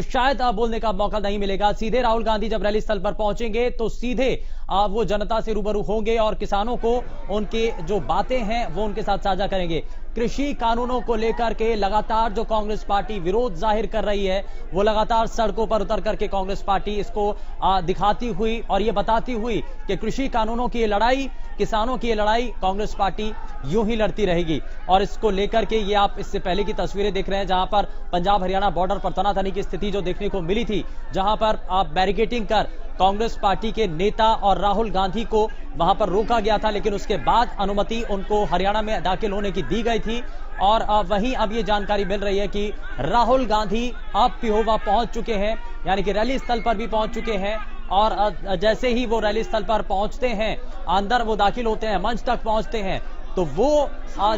Speaker 2: शायद बोलने का मौका नहीं मिलेगा। सीधे राहुल गांधी जब रैली स्थल पर पहुंचेंगे तो सीधे वो जनता से रूबरू होंगे और किसानों को उनके जो बातें हैं वो उनके साथ साझा करेंगे। कृषि कानूनों को लेकर के लगातार जो कांग्रेस पार्टी विरोध जाहिर कर रही है, वो लगातार सड़कों पर उतर करके कांग्रेस पार्टी इसको दिखाती हुई और ये बताती हुई कि कृषि कानूनों की लड़ाई, किसानों की लड़ाई कांग्रेस पार्टी यूं ही लड़ती रहेगी। और इसको लेकर के ये आप इससे पहले की तस्वीरें देख रहे हैं, जहां पर पंजाब हरियाणा बॉर्डर पर तनातनी की स्थिति जो देखने को मिली थी, जहां पर बैरिकेडिंग कर कांग्रेस पार्टी के नेता और राहुल गांधी को वहां पर रोका गया था, लेकिन उसके बाद अनुमति उनको हरियाणा में दाखिल होने की दी गई थी। और वहीं अब ये जानकारी मिल रही है कि राहुल गांधी अब पिहोवा पहुंच चुके हैं, यानी कि रैली स्थल पर भी पहुंच चुके हैं। और जैसे ही वो रैली स्थल पर पहुंचते हैं, अंदर वो दाखिल होते हैं, मंच तक पहुंचते हैं, तो वो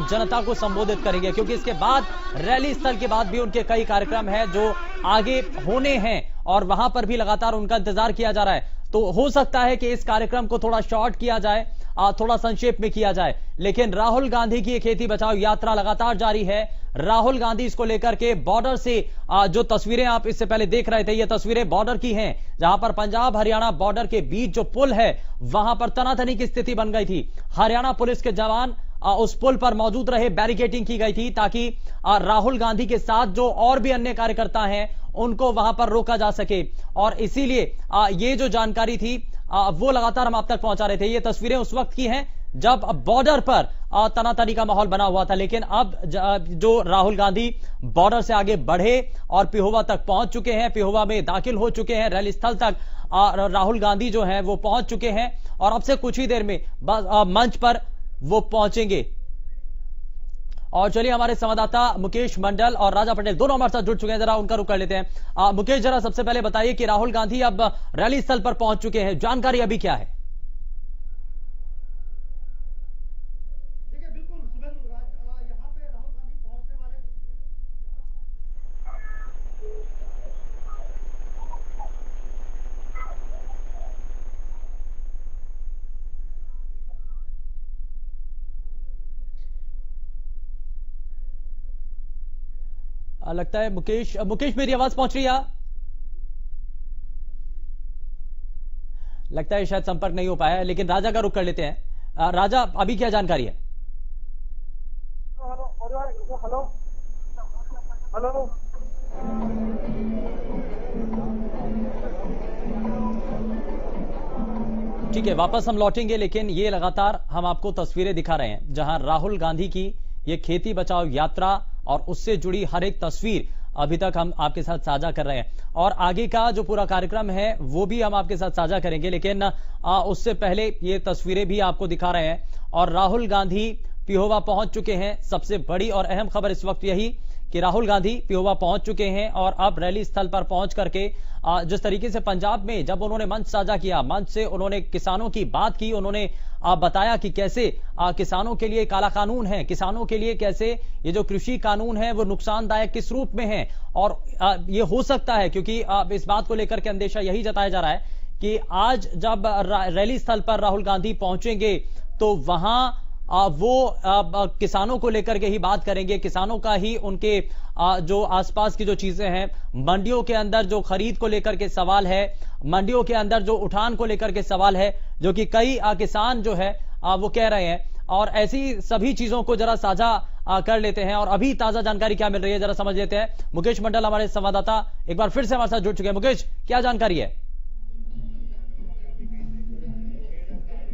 Speaker 2: जनता को संबोधित करेंगे, क्योंकि इसके बाद रैली स्थल के बाद भी उनके कई कार्यक्रम हैं जो आगे होने हैं और वहां पर भी लगातार उनका इंतजार किया जा रहा है। तो हो सकता है कि इस कार्यक्रम को थोड़ा शॉर्ट किया जाए, थोड़ा संक्षेप में किया जाए, लेकिन राहुल गांधी की खेती बचाओ यात्रा लगातार जारी है। राहुल गांधी इसको लेकर के बॉर्डर से जो तस्वीरें आप इससे पहले देख रहे थे, ये तस्वीरें बॉर्डर की हैं, जहां पर पंजाब हरियाणा बॉर्डर के बीच जो पुल है वहां पर तनातनी की स्थिति बन गई थी। हरियाणा पुलिस के जवान उस पुल पर मौजूद रहे, बैरिकेडिंग की गई थी ताकि राहुल गांधी के साथ जो और भी अन्य कार्यकर्ता हैं उनको वहां पर रोका जा सके। और इसीलिए ये जो जानकारी थी वो लगातार हम आप तक पहुंचा रहे थे। ये तस्वीरें उस वक्त की हैं जब बॉर्डर पर तनातनी का माहौल बना हुआ था, लेकिन अब जो राहुल गांधी बॉर्डर से आगे बढ़े और पिहोवा तक पहुंच चुके हैं, पिहोवा में दाखिल हो चुके हैं, रैली स्थल तक राहुल गांधी जो है वो पहुंच चुके हैं और अब से कुछ ही देर में मंच पर वो पहुंचेंगे। और चलिए, हमारे संवाददाता मुकेश मंडल और राजा पटेल दोनों हमारे साथ जुड़ चुके हैं, जरा उनका रुख कर लेते हैं। मुकेश, जरा सबसे पहले बताइए कि राहुल गांधी अब रैली स्थल पर पहुंच चुके हैं, जानकारी अभी क्या है?
Speaker 5: देखिए, बिल्कुल यहाँ पे राहुल गांधी पहुंचने वाले
Speaker 2: लगता है मुकेश मेरी आवाज पहुंच रही है? लगता है शायद संपर्क नहीं हो पाया है, लेकिन राजा का रुख कर लेते हैं। राजा, अभी क्या जानकारी है?
Speaker 3: हेलो हेलो,
Speaker 2: ठीक है, वापस हम लौटेंगे, लेकिन ये लगातार हम आपको तस्वीरें दिखा रहे हैं जहां राहुल गांधी की ये खेती बचाओ यात्रा और उससे जुड़ी हर एक तस्वीर अभी तक हम आपके साथ साझा कर रहे हैं और आगे का जो पूरा कार्यक्रम है वो भी हम आपके साथ साझा करेंगे। लेकिन उससे पहले ये तस्वीरें भी आपको दिखा रहे हैं और राहुल गांधी पिहोवा पहुंच चुके हैं। सबसे बड़ी और अहम खबर इस वक्त यही कि राहुल गांधी पिहोवा पहुंच चुके हैं और अब रैली स्थल पर पहुंच करके जिस तरीके से पंजाब में जब उन्होंने मंच साझा किया, मंच से उन्होंने किसानों की बात की, उन्होंने बताया कि कैसे किसानों के लिए काला कानून है, किसानों के लिए कैसे ये जो कृषि कानून है वो नुकसानदायक किस रूप में है। और ये हो सकता है क्योंकि इस बात को लेकर के अंदेशा यही जताया जा रहा है कि आज जब रैली स्थल पर राहुल गांधी पहुंचेंगे तो वहां वो किसानों को लेकर के ही बात करेंगे। किसानों का ही उनके जो आसपास की जो चीजें हैं, मंडियों के अंदर जो खरीद को लेकर के सवाल है, मंडियों के अंदर जो उठान को लेकर के सवाल है, जो कि कई किसान जो है वो कह रहे हैं। और ऐसी सभी चीजों को जरा साझा कर लेते हैं और अभी ताजा जानकारी क्या मिल रही है जरा समझ लेते हैं। मुकेश मंडल हमारे संवाददाता एक बार फिर से हमारे साथ जुड़ चुके हैं। मुकेश, क्या जानकारी है?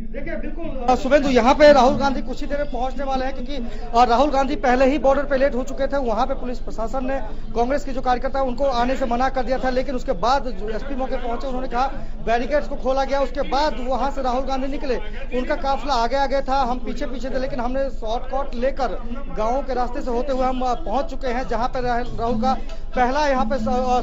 Speaker 5: देखिए बिल्कुल शुभेंदु, यहाँ पे राहुल गांधी कुछ ही देर में पहुंचने वाले हैं, क्योंकि राहुल गांधी पहले ही बॉर्डर पे लेट हो चुके थे। वहां पे पुलिस प्रशासन ने कांग्रेस के जो कार्यकर्ता उनको आने से मना कर दिया था, लेकिन उसके बाद जो एसपी मौके पहुंचे, उन्होंने कहा बैरिकेड्स को खोला गया। उसके बाद वहां से राहुल गांधी निकले, उनका काफिला आगे था, हम पीछे थे, लेकिन हमने शॉर्टकट लेकर गाँव के रास्ते से होते हुए हम पहुंच चुके हैं जहाँ पे राहुल का पहला यहाँ पे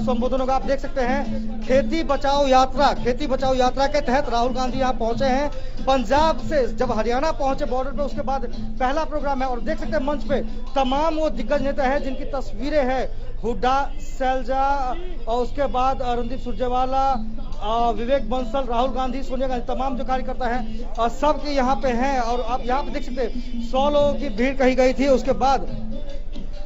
Speaker 5: संबोधन होगा। आप देख सकते हैं खेती बचाओ यात्रा के तहत राहुल गांधी यहाँ पहुंचे हैं। पंजाब से जब हरियाणा पहुंचे बॉर्डर पे, उसके बाद पहला प्रोग्राम है। और देख सकते हैं मंच पे तमाम वो दिग्गज नेता हैं जिनकी तस्वीरें हैं, हुड्डा, सैलजा और उसके बाद रणदीप सुरजेवाला, विवेक बंसल, राहुल गांधी, सोनिया गांधी, तमाम जो कार्यकर्ता हैं सब के यहाँ पे हैं। और आप यहाँ पे देख सकते हैं 100 लोगों की भीड़ कही गई थी। उसके बाद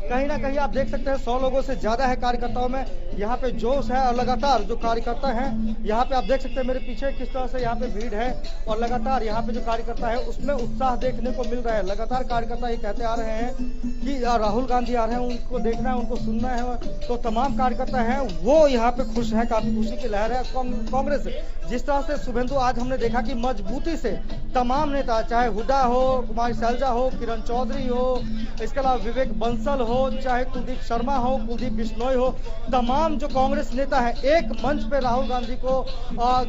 Speaker 5: कहीं ना कहीं आप देख सकते हैं 100 लोगों से ज्यादा है कार्यकर्ताओं में यहाँ पे जोश है। और लगातार जो कार्यकर्ता हैं यहाँ पे आप देख सकते हैं मेरे पीछे किस तरह से यहाँ पे भीड़ है, और लगातार यहाँ पे जो कार्यकर्ता है उसमें उत्साह देखने को मिल रहा है। लगातार कार्यकर्ता ये कहते आ रहे हैं कि राहुल गांधी आ रहे हैं, उनको देखना है, उनको सुनना है। तो तमाम कार्यकर्ता हैं वो यहाँ पे खुश हैं, काफी खुशी की लहर है। कांग्रेस जिस तरह से शुभेंदु आज हमने देखा कि मजबूती से तमाम नेता, चाहे हुड्डा हो, कुमारी सैलजा हो, किरण चौधरी हो, इसके अलावा विवेक बंसल हो, चाहे कुलदीप शर्मा हो, कुलदीप बिश्नोई हो, तमाम जो कांग्रेस नेता है एक मंच पे राहुल गांधी को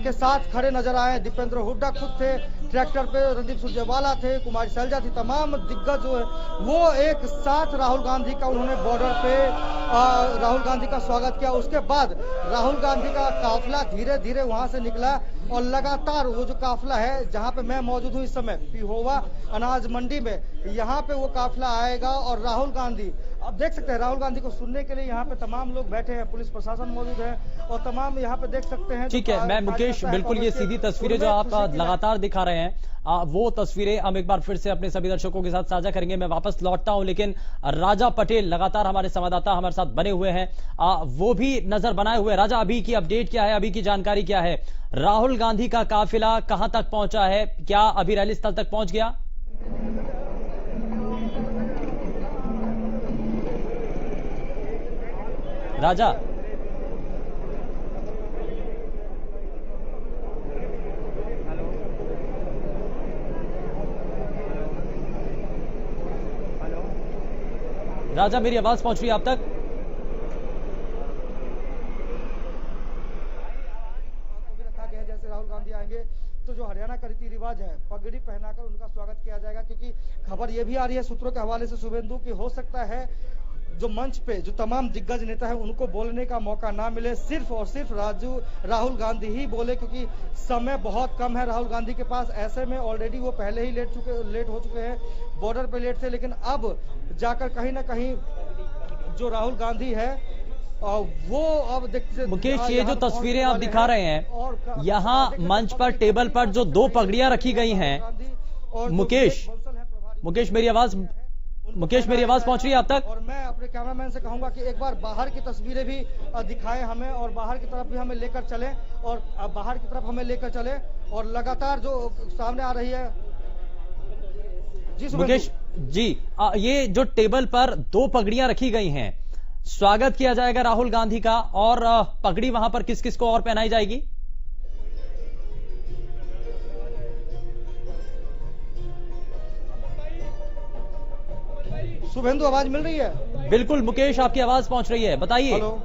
Speaker 5: के साथ खड़े नजर आए। दीपेंद्र हुड्डा खुद थे, ट्रैक्टर पे रणदीप सुरजेवाला थे, कुमारी सैलजा थी, तमाम दिग्गज जो है वो एक साथ राहुल गांधी का उन्होंने बॉर्डर पे राहुल गांधी का स्वागत किया। उसके बाद राहुल गांधी का काफिला धीरे धीरे वहां से निकला और लगातार वो जो काफिला है, जहां पे मैं मौजूद हूँ इस समय पिहोवा अनाज मंडी में, यहाँ पे वो काफिला आएगा। और राहुल गांधी अब देख सकते हैं राहुल गांधी को सुनने के लिए यहाँ पे तमाम लोग बैठे हैं, पुलिस प्रशासन मौजूद है और तमाम यहाँ पे देख सकते हैं।
Speaker 2: ठीक है, मैं मुकेश बिल्कुल ये सीधी तस्वीरें जो आप लगातार दिखा रहे हैं वो तस्वीरें हम एक बार फिर से अपने सभी दर्शकों के साथ साझा करेंगे। मैं वापस लौटता हूं, लेकिन राजा पटेल लगातार हमारे संवाददाता हमारे साथ बने हुए हैं, वो भी नजर बनाए हुए। राजा, अभी की अपडेट क्या है, अभी की जानकारी क्या है? राहुल गांधी का काफिला कहां तक पहुंचा है? क्या अभी रैली स्थल तक पहुंच गया? राजा, राजा मेरी आवाज पहुंच रही है आप तक?
Speaker 5: रखा गया है जैसे राहुल गांधी आएंगे तो जो हरियाणा का रीति रिवाज है, पगड़ी पहनाकर उनका स्वागत किया जाएगा। क्योंकि खबर यह भी आ रही है सूत्रों के हवाले से शुभेंदु की हो सकता है जो मंच पे जो तमाम दिग्गज नेता है उनको बोलने का मौका ना मिले, सिर्फ और सिर्फ राहुल गांधी ही बोले, क्योंकि समय बहुत कम है राहुल गांधी के पास। ऐसे में ऑलरेडी वो पहले ही लेट हो चुके हैं, बॉर्डर पे लेट थे, लेकिन अब जाकर कहीं ना कहीं जो राहुल गांधी है वो अब देखते।
Speaker 2: मुकेश, ये जो तस्वीरें आप दिखा रहे हैं, यहाँ मंच पर टेबल पर जो 2 पगड़ियां रखी गई हैं, मुकेश मेरी आवाज पहुंच रही है आप तक?
Speaker 5: और मैं अपने कैमरामैन से कहूंगा कि एक बार बाहर की तस्वीरें भी दिखाएं हमें, और बाहर की तरफ भी हमें लेकर चलें, और बाहर की तरफ हमें लेकर चले। और लगातार जो सामने आ रही है जी
Speaker 2: मुकेश जी, ये जो टेबल पर 2 पगड़ियां रखी गई हैं, स्वागत किया जाएगा राहुल गांधी का, और पगड़ी वहां पर किस किस को और पहनाई जाएगी?
Speaker 5: शुभेंदु, आवाज मिल रही है?
Speaker 2: बिल्कुल मुकेश, आपकी आवाज पहुंच रही है, बताइए।
Speaker 5: हेलो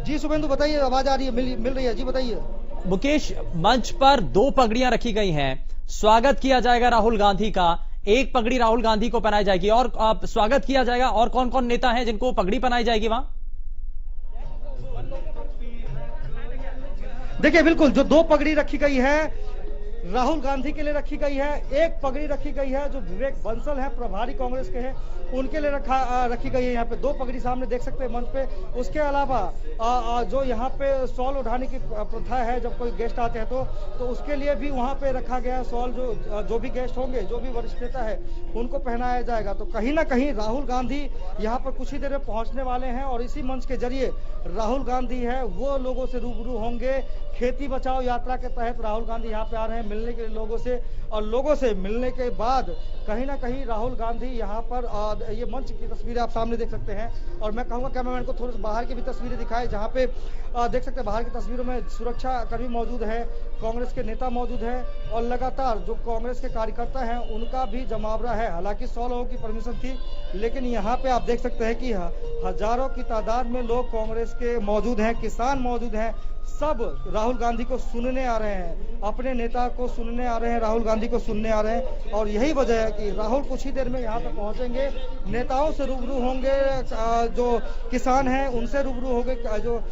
Speaker 5: जी शुभेंदु बताइए, आवाज आ रही है, मिल रही है जी, बताइए।
Speaker 2: मुकेश, मंच पर 2 पगड़ियां रखी गई हैं, स्वागत किया जाएगा राहुल गांधी का, एक पगड़ी राहुल गांधी को पहनाई जाएगी, और स्वागत किया जाएगा। और कौन कौन नेता हैं जिनको पगड़ी पहनाई जाएगी वहां?
Speaker 5: देखिए बिल्कुल जो 2 पगड़ी रखी गई है, राहुल गांधी के लिए रखी गई है, एक पगड़ी रखी गई है जो विवेक बंसल है, प्रभारी कांग्रेस के हैं, उनके लिए रखी गई है। यहाँ पे 2 पगड़ी सामने देख सकते हैं मंच पे। उसके अलावा जो यहाँ पे शॉल उठाने की प्रथा है जब कोई गेस्ट आते हैं तो उसके लिए भी वहाँ पे रखा गया है शॉल। जो भी गेस्ट होंगे, जो भी वरिष्ठ नेता है, उनको पहनाया जाएगा। तो कहीं ना कहीं राहुल गांधी यहाँ पर कुछ ही देर में पहुंचने वाले हैं और इसी मंच के जरिए राहुल गांधी है वो लोगों से रूबरू होंगे। खेती बचाओ यात्रा के तहत राहुल गांधी यहाँ पे आ रहे हैं मिलने के लिए लोगों से, और लोगों से मिलने के बाद कहीं ना कहीं राहुल गांधी यहाँ पर ये मंच की तस्वीरें आप सामने देख सकते हैं। और मैं कहूँगा कैमरामैन को थोड़ी बाहर की भी तस्वीरें दिखाए, जहाँ पे देख सकते हैं बाहर की तस्वीरों में सुरक्षा कर्मी मौजूद है, कांग्रेस के नेता मौजूद है और लगातार जो कांग्रेस के कार्यकर्ता हैं उनका भी जमावड़ा है। हालांकि 100 लोगों की परमिशन थी, लेकिन यहाँ पे आप देख सकते हैं कि हजारों की तादाद में लोग कांग्रेस के मौजूद हैं, किसान मौजूद हैं, सब राहुल गांधी को सुनने आ रहे हैं, अपने नेता को सुनने आ रहे हैं, राहुल गांधी को सुनने आ रहे हैं। और यही वजह है कि राहुल कुछ ही देर में यहाँ पे पहुंचेंगे, नेताओं से रूबरू होंगे, जो किसान हैं उनसे रूबरू होंगे, जो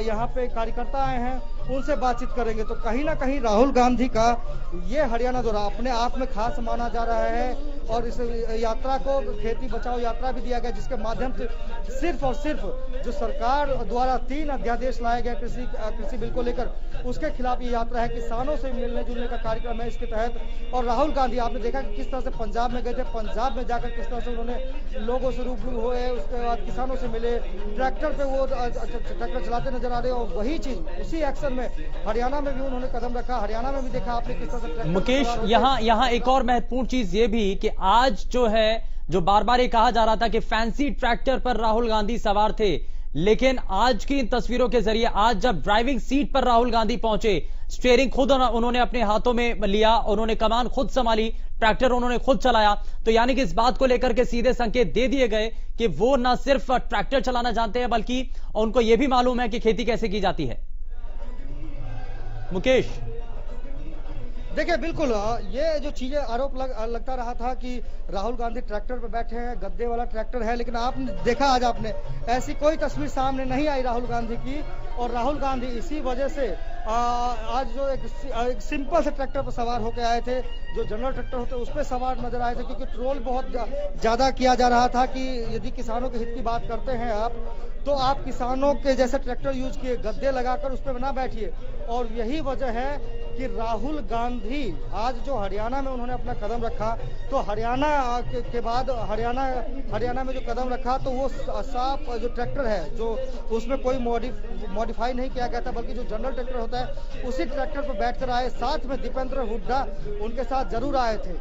Speaker 5: यहाँ पे कार्यकर्ता आए हैं उनसे बातचीत करेंगे। तो कहीं ना कहीं राहुल गांधी का ये हरियाणा दौरा अपने आप में खास माना जा रहा है। और इस यात्रा को खेती बचाओ यात्रा भी दिया गया, जिसके माध्यम से सिर्फ और सिर्फ जो सरकार द्वारा 3 अध्यादेश लाए गए कृषि बिल को लेकर, उसके खिलाफ ये यात्रा है। किसानों से मिलने जुलने का कार्यक्रम है इसके तहत। और राहुल गांधी आपने देखा कि किस तरह से पंजाब में गए थे, पंजाब में जाकर किस तरह से उन्होंने लोगों से रूबरू हुए, उसके बाद किसानों से मिले, ट्रैक्टर पे वो ट्रैक्टर चलाते नजर आ रहे। और वही चीज उसी एक्शन में हरियाणा में भी उन्होंने कदम रखा। हरियाणा में भी देखा आपने किस तरह से।
Speaker 2: मुकेश, यहाँ एक और महत्वपूर्ण चीज ये भी कि आज जो है, जो बार बार ये कहा जा रहा था कि फैंसी ट्रैक्टर पर राहुल गांधी सवार थे, लेकिन आज की इन तस्वीरों के जरिए आज जब ड्राइविंग सीट पर राहुल गांधी पहुंचे, स्टीयरिंग खुद उन्होंने अपने हाथों में लिया, उन्होंने कमान खुद संभाली, ट्रैक्टर उन्होंने खुद चलाया। तो यानी कि इस बात को लेकर के सीधे संकेत दे दिए गए कि वो न सिर्फ ट्रैक्टर चलाना जानते हैं, बल्कि उनको यह भी मालूम है कि खेती कैसे की जाती है। मुकेश,
Speaker 5: देखिए बिल्कुल ये जो चीजें आरोप लगता रहा था कि राहुल गांधी ट्रैक्टर पे बैठे हैं, गद्दे वाला ट्रैक्टर है, लेकिन आपने देखा आज आपने ऐसी कोई तस्वीर सामने नहीं आई राहुल गांधी की। और राहुल गांधी इसी वजह से आज जो एक सिंपल से ट्रैक्टर पर सवार होकर आए थे, जो जनरल ट्रैक्टर होते उस पर सवार नजर आए थे, क्योंकि ट्रोल बहुत ज्यादा किया जा रहा था कि यदि किसानों के हित की बात करते हैं आप, तो आप किसानों के जैसे ट्रैक्टर यूज किए, गद्दे लगाकर उस पर ना बैठिए। और यही वजह है कि राहुल गांधी आज जो हरियाणा में उन्होंने अपना कदम रखा, तो हरियाणा के बाद हरियाणा में जो कदम रखा, तो वो साफ जो ट्रैक्टर है, जो उसमें कोई मॉडिफाई नहीं किया गया था, बल्कि जो जनरल ट्रैक्टर होता है उसी ट्रैक्टर पर बैठकर आए। साथ में दीपेंद्र हुड्डा उनके साथ जरूर आए थे।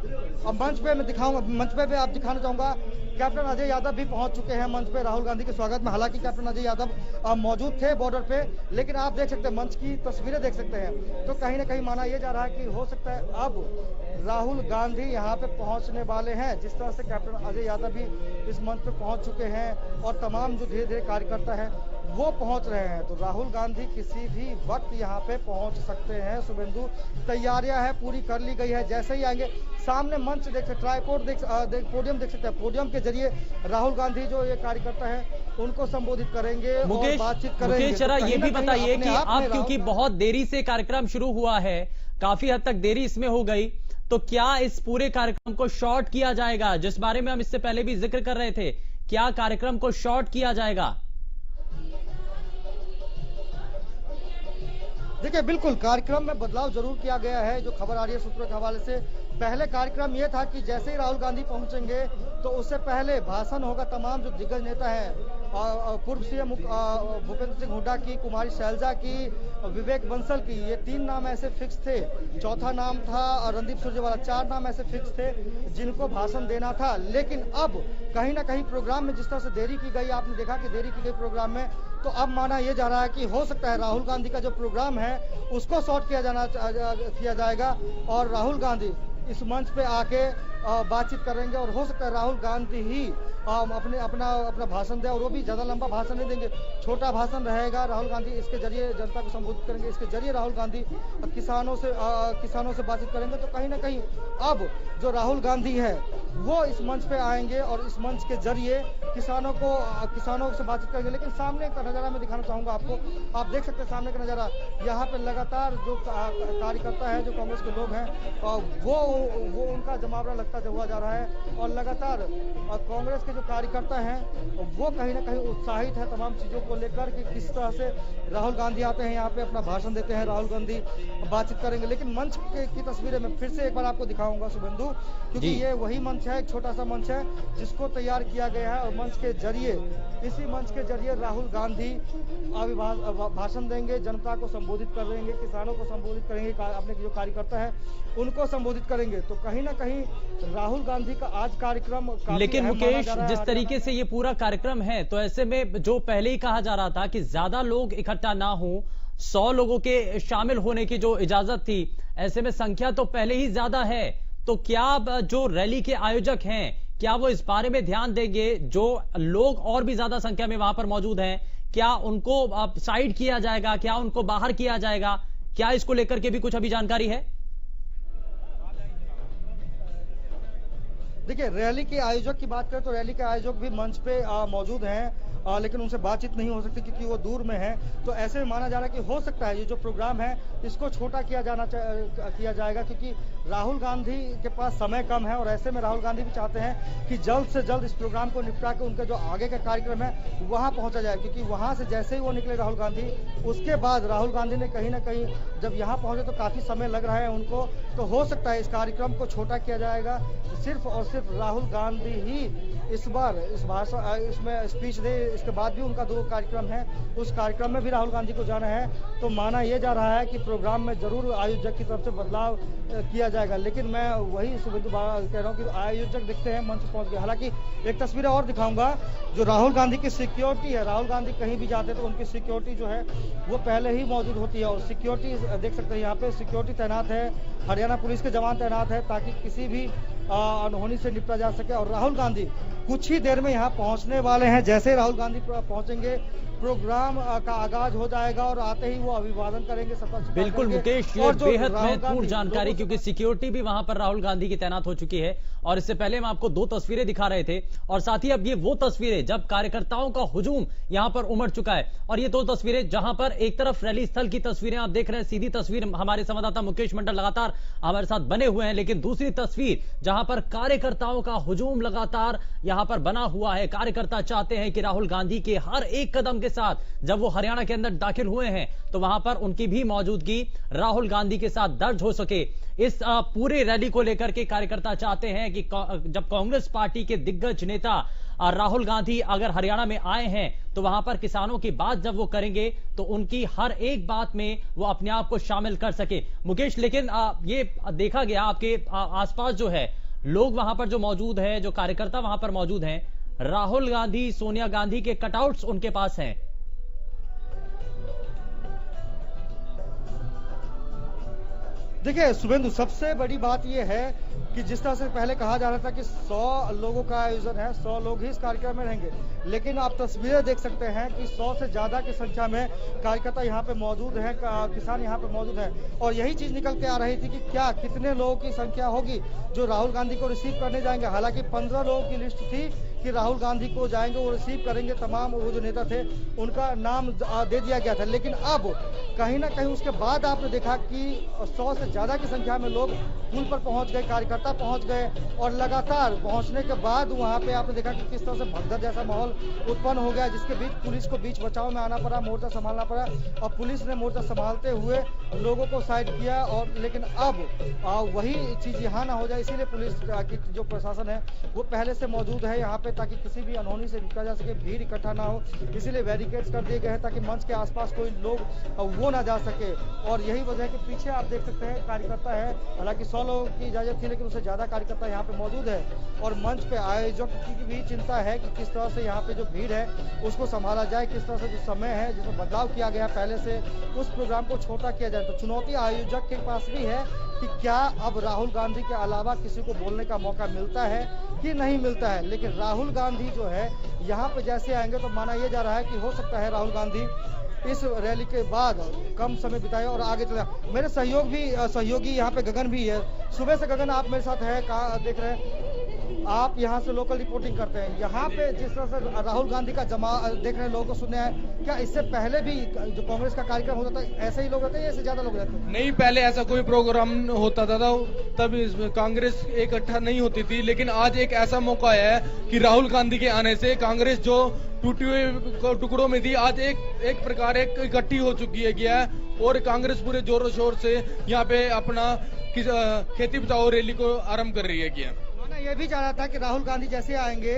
Speaker 5: अब मंच पे मैं दिखाऊंगा, मंच पे भी आप दिखाना चाहूंगा, कैप्टन अजय यादव भी पहुंच चुके हैं मंच पे राहुल गांधी के स्वागत में। हालांकि कैप्टन अजय यादव मौजूद थे बॉर्डर पे, लेकिन आप देख सकते हैं मंच की तस्वीरें देख सकते हैं। तो कहीं ना कहीं माना यह जा रहा है कि हो सकता है अब राहुल गांधी यहाँ पे पहुंचने वाले हैं, जिस तरह से कैप्टन अजय यादव भी इस मंच पे पहुंच चुके हैं और तमाम जो धीरे धीरे कार्यकर्ता हैं वो पहुंच रहे हैं। तो राहुल गांधी किसी भी वक्त यहाँ पे पहुंच सकते हैं। शुभेंदु, तैयारियां है पूरी कर ली गई है, जैसे ही आएंगे सामने मंच देख सकते, ट्राइपोड पोडियम देख सकते हैं, पोडियम के जरिए राहुल गांधी जो ये कार्यकर्ता है उनको संबोधित करेंगे और बातचीत करेंगे।
Speaker 2: मुकेश, जरा ये भी बताइए कि आप, क्योंकि बहुत देरी से कार्यक्रम शुरू हुआ है, काफी हद तक देरी इसमें हो गई, तो क्या इस पूरे कार्यक्रम को शॉर्ट किया जाएगा, जिस बारे में हम इससे पहले भी जिक्र कर रहे थे, क्या कार्यक्रम को शॉर्ट किया जाएगा?
Speaker 5: देखिए बिल्कुल कार्यक्रम में बदलाव जरूर किया गया है। जो खबर आ रही है सूत्रों के हवाले से, पहले कार्यक्रम ये था कि जैसे ही राहुल गांधी पहुंचेंगे तो उससे पहले भाषण होगा तमाम जो दिग्गज नेता हैं, पूर्व सीएम भूपेंद्र सिंह हुड्डा की, कुमारी शैलजा की, विवेक बंसल की, ये 3 नाम ऐसे फिक्स थे। चौथा नाम था रणदीप सुरजेवाला। 4 नाम ऐसे फिक्स थे जिनको भाषण देना था। लेकिन अब कहीं ना कहीं प्रोग्राम में जिस तरह से देरी की गई, आपने देखा कि देरी की गई प्रोग्राम में, तो अब माना यह जा रहा है कि हो सकता है राहुल गांधी का जो प्रोग्राम है उसको शॉर्ट किया जाएगा और राहुल गांधी इस मंच पे आके बातचीत करेंगे और हो सकता है राहुल गांधी ही अपना भाषण दे, और वो भी ज्यादा लंबा भाषण नहीं देंगे, छोटा भाषण रहेगा। राहुल गांधी इसके जरिए जनता को संबोधित करेंगे, इसके जरिए राहुल गांधी किसानों से बातचीत करेंगे। तो कहीं ना कहीं अब जो राहुल गांधी है वो इस मंच पे आएंगे और इस मंच के जरिए किसानों से बातचीत करेंगे। लेकिन सामने का नजारा मैं दिखाना चाहूंगा आपको, आप देख सकते हैं सामने का नजारा। यहाँ पे लगातार जो कार्यकर्ता है, जो कांग्रेस के लोग हैं, वो उनका जमावड़ा लगता हुआ जा रहा है, और लगातार कांग्रेस के जो कार्यकर्ता हैं वो कहीं ना कहीं उत्साहित है तमाम चीजों को लेकर कि किस तरह से राहुल गांधी आते हैं यहाँ पे, अपना भाषण देते हैं, राहुल गांधी बातचीत करेंगे। लेकिन मंच की तस्वीरें मैं फिर से एक बार आपको दिखाऊंगा शुभेंदु, क्योंकि ये वही मंच है, एक छोटा सा मंच है जिसको तैयार किया गया है, और मंच के जरिए, इसी मंच के जरिए राहुल गांधी भाषण देंगे, जनता को संबोधित करेंगे, किसानों को संबोधित करेंगे, अपने जो कार्यकर्ता है उनको संबोधित करेंगे। तो कहीं ना कहीं राहुल गांधी का आज कार्यक्रम,
Speaker 2: लेकिन मुकेश, जिस तरीके से ये पूरा कार्यक्रम है, तो ऐसे में जो पहले ही कहा जा रहा था कि ज्यादा लोग इकट्ठा ना हो, 100 लोगों के शामिल होने की जो इजाजत थी, ऐसे में संख्या तो पहले ही ज्यादा है। तो क्या जो रैली के आयोजक हैं, क्या वो इस बारे में ध्यान देंगे, जो लोग और भी ज्यादा संख्या में वहां पर मौजूद हैं, क्या उनको साइड किया जाएगा, क्या उनको बाहर किया जाएगा, क्या इसको लेकर के भी कुछ अभी जानकारी है?
Speaker 5: देखिए, रैली के आयोजक की बात करें तो रैली के आयोजक भी मंच पे मौजूद हैं, लेकिन उनसे बातचीत नहीं हो सकती क्योंकि वो दूर में है। तो ऐसे में माना जा रहा है कि हो सकता है ये जो प्रोग्राम है इसको छोटा किया जाएगा, क्योंकि राहुल गांधी के पास समय कम है, और ऐसे में राहुल गांधी भी चाहते हैं कि जल्द से जल्द इस प्रोग्राम को निपटा के उनके जो आगे का कार्यक्रम है वहां पहुंचा जाए, क्योंकि वहां से जैसे ही वो निकले राहुल गांधी, उसके बाद राहुल गांधी ने कहीं ना कहीं जब यहाँ पहुंचे तो काफी समय लग रहा है उनको। तो हो सकता है इस कार्यक्रम को छोटा किया जाएगा, सिर्फ और सिर्फ राहुल गांधी ही इस बार इसमें स्पीच दे। इसके बाद भी उनका 2 कार्यक्रम है, उस कार्यक्रम में भी राहुल गांधी को जाना है। तो माना यह जा रहा है कि प्रोग्राम में जरूर आयोजक की तरफ से बदलाव किया जाएगा। लेकिन मैं वही शुभेंदु कह रहा हूँ कि आयोजक दिखते हैं मंच पहुंच गए। हालांकि एक तस्वीर और दिखाऊंगा, जो राहुल गांधी की सिक्योरिटी है, राहुल गांधी कहीं भी जाते तो उनकी सिक्योरिटी जो है वो पहले ही मौजूद होती है, और सिक्योरिटी देख सकते हैं यहाँ पे सिक्योरिटी तैनात है, हरियाणा पुलिस के जवान तैनात है, ताकि किसी भी अनहोनी से निपटा जा सके। और राहुल गांधी कुछ ही देर में यहाँ पहुंचने वाले हैं। जैसे राहुल गांधी पहुंचेंगे, प्रोग्राम का आगाज हो जाएगा और आते ही वो अभिवादन करेंगे।
Speaker 2: बिल्कुल मुकेश, ये बेहद महत्वपूर्ण जानकारी, क्योंकि सिक्योरिटी भी वहां पर राहुल गांधी की तैनात हो चुकी है। और इससे पहले हम आपको 2 तस्वीरें दिखा रहे थे, और साथ ही अब ये वो तस्वीरें जब कार्यकर्ताओं का हुजूम यहां पर उमड़ चुका है। और ये 2 तस्वीरें जहां पर एक तरफ रैली स्थल की तस्वीरें आप देख रहे हैं, सीधी तस्वीर हमारे संवाददाता मुकेश मंडल लगातार हमारे साथ बने हुए हैं, लेकिन दूसरी तस्वीर जहां पर कार्यकर्ताओं का हुजूम लगातार यहां पर बना हुआ है। कार्यकर्ता चाहते हैं कि राहुल गांधी के हर एक कदम के साथ, जब वो हरियाणा के अंदर दाखिल हुए हैं, तो वहां पर उनकी भी मौजूदगी राहुल गांधी के साथ दर्ज हो सके। इस पूरे रैली को लेकर के कार्यकर्ता चाहते हैं कि जब कांग्रेस पार्टी के दिग्गज नेता राहुल गांधी अगर हरियाणा में आए हैं, तो वहां पर किसानों की बात जब वो करेंगे तो उनकी हर एक बात में वो अपने आप को शामिल कर सके। मुकेश, लेकिन ये देखा गया आपके आसपास जो है लोग वहां पर जो मौजूद है, जो कार्यकर्ता वहां पर मौजूद हैं, राहुल गांधी, सोनिया गांधी के कटआउट्स उनके पास हैं।
Speaker 5: देखिए शुभेंदु, सबसे बड़ी बात यह है कि जिस तरह से पहले कहा जा रहा था कि 100 लोगों का आयोजन है, 100 लोग ही इस कार्यक्रम में रहेंगे, लेकिन आप तस्वीरें देख सकते हैं कि 100 से ज्यादा की संख्या में कार्यकर्ता यहाँ पे मौजूद हैं, किसान यहाँ पे मौजूद हैं। और यही चीज निकल के आ रही थी कि क्या कितने लोगों की संख्या होगी जो राहुल गांधी को रिसीव करने जाएंगे। हालांकि 15 लोगों की लिस्ट थी कि राहुल गांधी को जाएंगे, वो रिसीव करेंगे, तमाम वो जो नेता थे उनका नाम दे दिया गया था। लेकिन अब कहीं ना कहीं उसके बाद आपने देखा कि 100 से ज्यादा की संख्या में लोग पुल पर पहुंच गए, कार्यकर्ता पहुंच गए, और लगातार पहुंचने के बाद वहां पे आपने देखा कि किस तरह से भगदड़ जैसा माहौल उत्पन्न हो गया, जिसके बीच पुलिस को बीच बचाव में आना पड़ा, मोर्चा संभालना पड़ा, और पुलिस ने मोर्चा संभालते हुए लोगों को साइड किया। और लेकिन अब वही चीज यहाँ ना हो जाए, इसीलिए पुलिस की जो प्रशासन है वो पहले से मौजूद है यहाँ पे, ताकि किसी भी अनहोनी से निपटा जा सके, भीड़ इकट्ठा ना हो। इसीलिए बैरिकेड्स कर दिए गए हैं ताकि मंच के आसपास कोई लोग वो ना जा सके। और यही वजह है कि पीछे आप देख सकते हैं कार्यकर्ता है, हालांकि 100 लोगों की इजाजत थी लेकिन उससे ज्यादा कार्यकर्ता यहाँ पे मौजूद है। और मंच पे आयोजक की भी चिंता है कि किस तरह से यहाँ पे जो भीड़ है उसको संभाला जाए, किस तरह से जो समय है जिसमें बदलाव किया गया पहले से, उस प्रोग्राम को छोटा किया जाए। तो चुनौती आयोजक के पास भी है कि क्या अब राहुल गांधी के अलावा किसी को बोलने का मौका मिलता है कि नहीं मिलता है। लेकिन राहुल गांधी जो है यहाँ पे जैसे आएंगे तो माना यह जा रहा है कि हो सकता है राहुल गांधी इस रैली के बाद कम समय बिताए और आगे चले। मेरे सहयोगी यहाँ पे गगन भी है। सुबह से गगन आप मेरे साथ है, कहाँ देख रहे हैं आप, यहाँ से लोकल रिपोर्टिंग करते हैं। यहाँ पे जिस तरह से राहुल गांधी का जमा देख रहे हैं, लोगों को सुनने आए, क्या इससे पहले भी जो कांग्रेस का कार्यक्रम होता था ऐसे ही लोग रहते हैं या इससे ज्यादा लोग रहते हैं?
Speaker 10: नहीं, पहले ऐसा कोई प्रोग्राम होता था तब कांग्रेस इकट्ठा नहीं होती थी, लेकिन आज एक ऐसा मौका है कि राहुल गांधी के आने से कांग्रेस जो टूटे हुए टुकड़ों में थी आज एक प्रकार एक इकट्ठी हो चुकी है गया है और कांग्रेस पूरे जोरों शोर से यहाँ पे अपना खेती बचाओ रैली को आरंभ कर रही है गया।
Speaker 5: मैं ये भी चाह रहा था कि राहुल गांधी जैसे आएंगे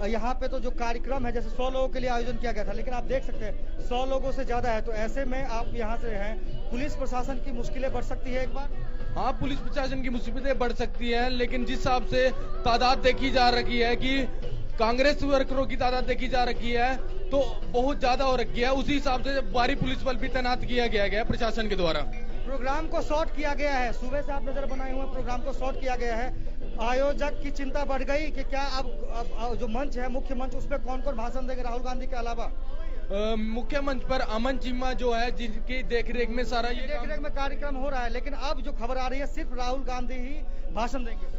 Speaker 5: यहाँ पे तो जो कार्यक्रम है जैसे 100 लोगों के लिए आयोजन किया गया था, लेकिन आप देख सकते हैं 100 लोगों से ज्यादा है, तो ऐसे में आप यहाँ से हैं, पुलिस प्रशासन की मुश्किलें बढ़ सकती है एक बार।
Speaker 10: हाँ, पुलिस प्रशासन की मुसीबतें बढ़ सकती हैं, लेकिन जिस हिसाब से तादाद देखी जा रही है कि कांग्रेस वर्करों की तादाद देखी जा रही है तो बहुत ज्यादा हो रखी है, उसी हिसाब से भारी पुलिस बल भी तैनात किया गया है प्रशासन के द्वारा।
Speaker 5: प्रोग्राम को शॉर्ट किया गया है, सुबह से आप नजर बनाए हुए प्रोग्राम को शॉर्ट किया गया है। आयोजक की चिंता बढ़ गई कि क्या अब जो मंच है मुख्य मंच उस पर कौन कौन भाषण देंगे राहुल गांधी के अलावा?
Speaker 10: मुख्य मंच पर अमन चीमा जो है जिनकी देखरेख में सारा ये
Speaker 5: देखरेख में कार्यक्रम हो रहा है, लेकिन अब जो खबर आ रही है सिर्फ राहुल गांधी ही भाषण देंगे।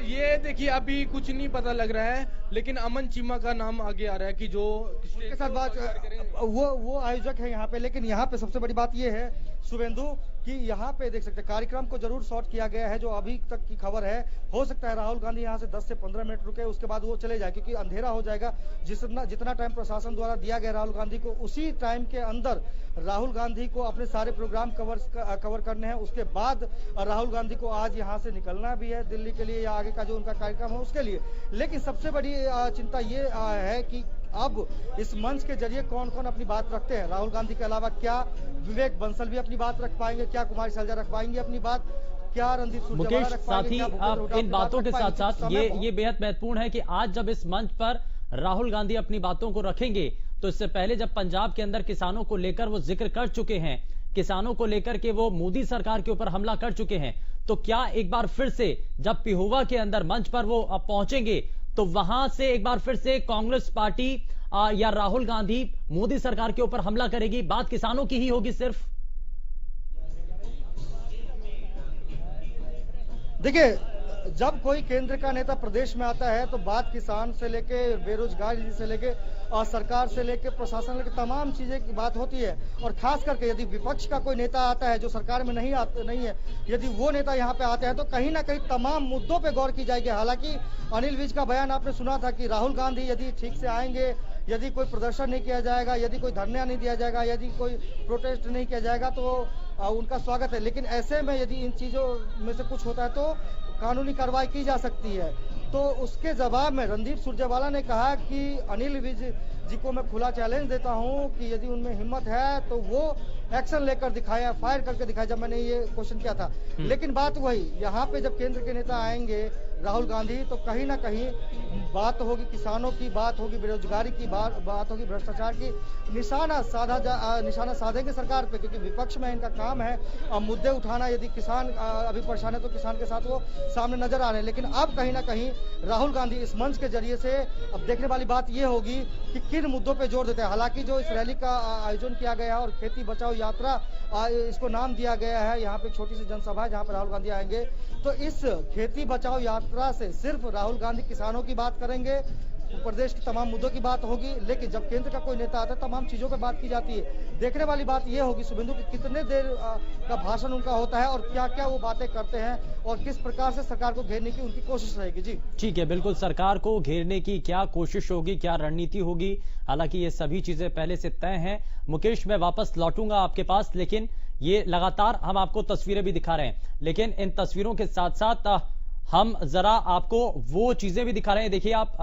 Speaker 10: ये देखिए अभी कुछ नहीं पता लग रहा है, लेकिन अमन चीमा का नाम आगे आ रहा है कि जो
Speaker 5: उसके साथ बात वो आयोजक है यहाँ पे। लेकिन यहाँ पे सबसे बड़ी बात ये है शुभेंदु कि यहाँ पे देख सकते हैं कार्यक्रम को जरूर शॉर्ट किया गया है। जो अभी तक की खबर है, हो सकता है राहुल गांधी यहाँ से 10 से 15 मिनट रुके, उसके बाद वो चले जाए क्योंकि अंधेरा हो जाएगा। जितना टाइम प्रशासन द्वारा दिया गया राहुल गांधी को, उसी टाइम के अंदर राहुल गांधी को अपने सारे प्रोग्राम कवर करने हैं। उसके बाद राहुल गांधी को आज यहाँ से निकलना भी है दिल्ली के लिए या आगे का जो उनका कार्यक्रम है उसके लिए। लेकिन सबसे बड़ी चिंता ये है कि अब इस मंच के जरिए कौन कौन अपनी बात रखते हैं। राहुल गांधी के अलावा क्या विवेक बंसल भी अपनी बात रख पाएंगे, क्या कुमारी सैलजा रख पाएंगे अपनी बात, क्या रणदीप सुरजेवाला रख पाएंगे?
Speaker 2: मुकेश, साथ ही इन बातों के साथ साथ ये बेहद महत्वपूर्ण है कि आज जब इस मंच पर राहुल गांधी अपनी बातों को रखेंगे तो इससे पहले जब पंजाब के अंदर किसानों को लेकर वो जिक्र कर चुके हैं, किसानों को लेकर के वो मोदी सरकार के ऊपर हमला कर चुके हैं, तो क्या एक बार फिर से जब पिहोवा के अंदर मंच पर वो पहुंचेंगे तो वहां से एक बार फिर से कांग्रेस पार्टी या राहुल गांधी मोदी सरकार के ऊपर हमला करेगी? बात किसानों की ही होगी सिर्फ?
Speaker 5: देखिए, जब कोई केंद्र का नेता प्रदेश में आता है तो बात किसान से लेके बेरोजगारी से लेके और सरकार से लेके प्रशासन से लेके तमाम चीजें की बात होती है। और खास करके यदि विपक्ष का कोई नेता आता है जो सरकार में नहीं है, यदि वो नेता यहाँ पे आते हैं तो कहीं ना कहीं तमाम मुद्दों पे गौर की जाएगी। हालांकि अनिल विज का बयान आपने सुना था कि राहुल गांधी यदि ठीक से आएंगे, यदि कोई प्रदर्शन नहीं किया जाएगा, यदि कोई धरना नहीं दिया जाएगा, यदि कोई प्रोटेस्ट नहीं किया जाएगा तो उनका स्वागत है। लेकिन ऐसे में यदि इन चीजों में से कुछ होता है तो कानूनी कार्रवाई की जा सकती है। तो उसके जवाब में रणदीप सुरजेवाला ने कहा कि अनिल विज जी को मैं खुला चैलेंज देता हूं कि यदि उनमें हिम्मत है तो वो एक्शन लेकर दिखाया, फायर करके दिखाया, जब मैंने ये क्वेश्चन किया था। लेकिन बात वही, यहाँ पे जब केंद्र के नेता आएंगे राहुल गांधी तो कहीं ना कहीं बात होगी किसानों की, बात होगी बेरोजगारी की, बात होगी भ्रष्टाचार की। निशाना साधेंगे सरकार पे, क्योंकि विपक्ष में इनका काम है मुद्दे उठाना। यदि किसान अभी परेशान है तो किसान के साथ वो सामने नजर आ रहे हैं। लेकिन अब कहीं ना कहीं राहुल गांधी इस मंच के जरिए से अब देखने वाली बात ये होगी कि किन मुद्दों पे जोर देते हैं। हालांकि जो इस रैली का आयोजन किया गया है और खेती बचाओ यात्रा इसको नाम दिया गया है, यहाँ पे छोटी सी जनसभा है जहाँ पे राहुल गांधी आएंगे, तो इस खेती बचाओ यात्रा से सिर्फ राहुल गांधी किसानों की बात करेंगे, प्रदेश की तमाम मुद्दों की बात होगी। लेकिन जब केंद्र का कोई नेता आता है तमाम चीजों पे बात की जाती है। देखने वाली बात यह होगी शुभेंदु कि कितने देर का भाषण उनका होता है और क्या क्या वो बातें करते हैं और किस प्रकार से सरकार को घेरने की उनकी कोशिश रहेगी। जी
Speaker 2: ठीक है, बिल्कुल सरकार को घेरने की क्या कोशिश होगी, क्या रणनीति होगी, हालांकि ये सभी चीजें पहले से तय हैं। मुकेश, मैं वापस लौटूंगा आपके पास, लेकिन ये लगातार हम आपको तस्वीरें भी दिखा रहे हैं, लेकिन इन तस्वीरों के साथ साथ हम जरा आपको वो चीजें भी दिखा रहे हैं। देखिए आप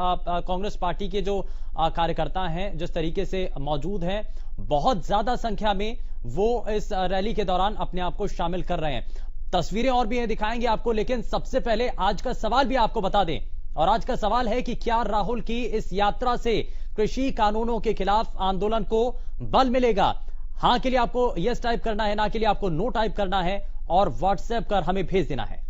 Speaker 2: कांग्रेस पार्टी के जो कार्यकर्ता हैं जिस तरीके से मौजूद हैं, बहुत ज्यादा संख्या में वो इस रैली के दौरान अपने आप को शामिल कर रहे हैं। तस्वीरें और भी दिखाएंगे आपको, लेकिन सबसे पहले आज का सवाल भी आपको बता दें। और आज का सवाल है कि क्या राहुल की इस यात्रा से कृषि कानूनों के खिलाफ आंदोलन को बल मिलेगा? हां के लिए आपको यस टाइप करना है, ना के लिए आपको नो टाइप करना है। और व्हाट्सएप कर हमें भेज देना है।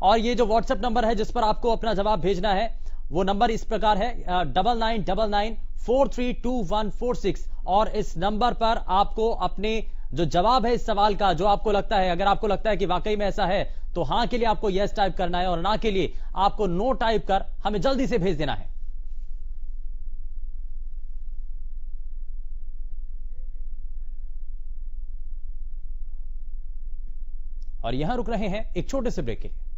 Speaker 2: और ये जो व्हाट्सएप नंबर है जिस पर आपको अपना जवाब भेजना है वो नंबर इस प्रकार है 9999432146। और इस नंबर पर आपको अपने जो जवाब है इस सवाल का, जो आपको लगता है, अगर आपको लगता है कि वाकई में ऐसा है तो हां के लिए आपको यस टाइप करना है और ना के लिए आपको नो टाइप कर हमें जल्दी से भेज देना है। और यहां रुक रहे हैं एक छोटे से ब्रेक के लिए।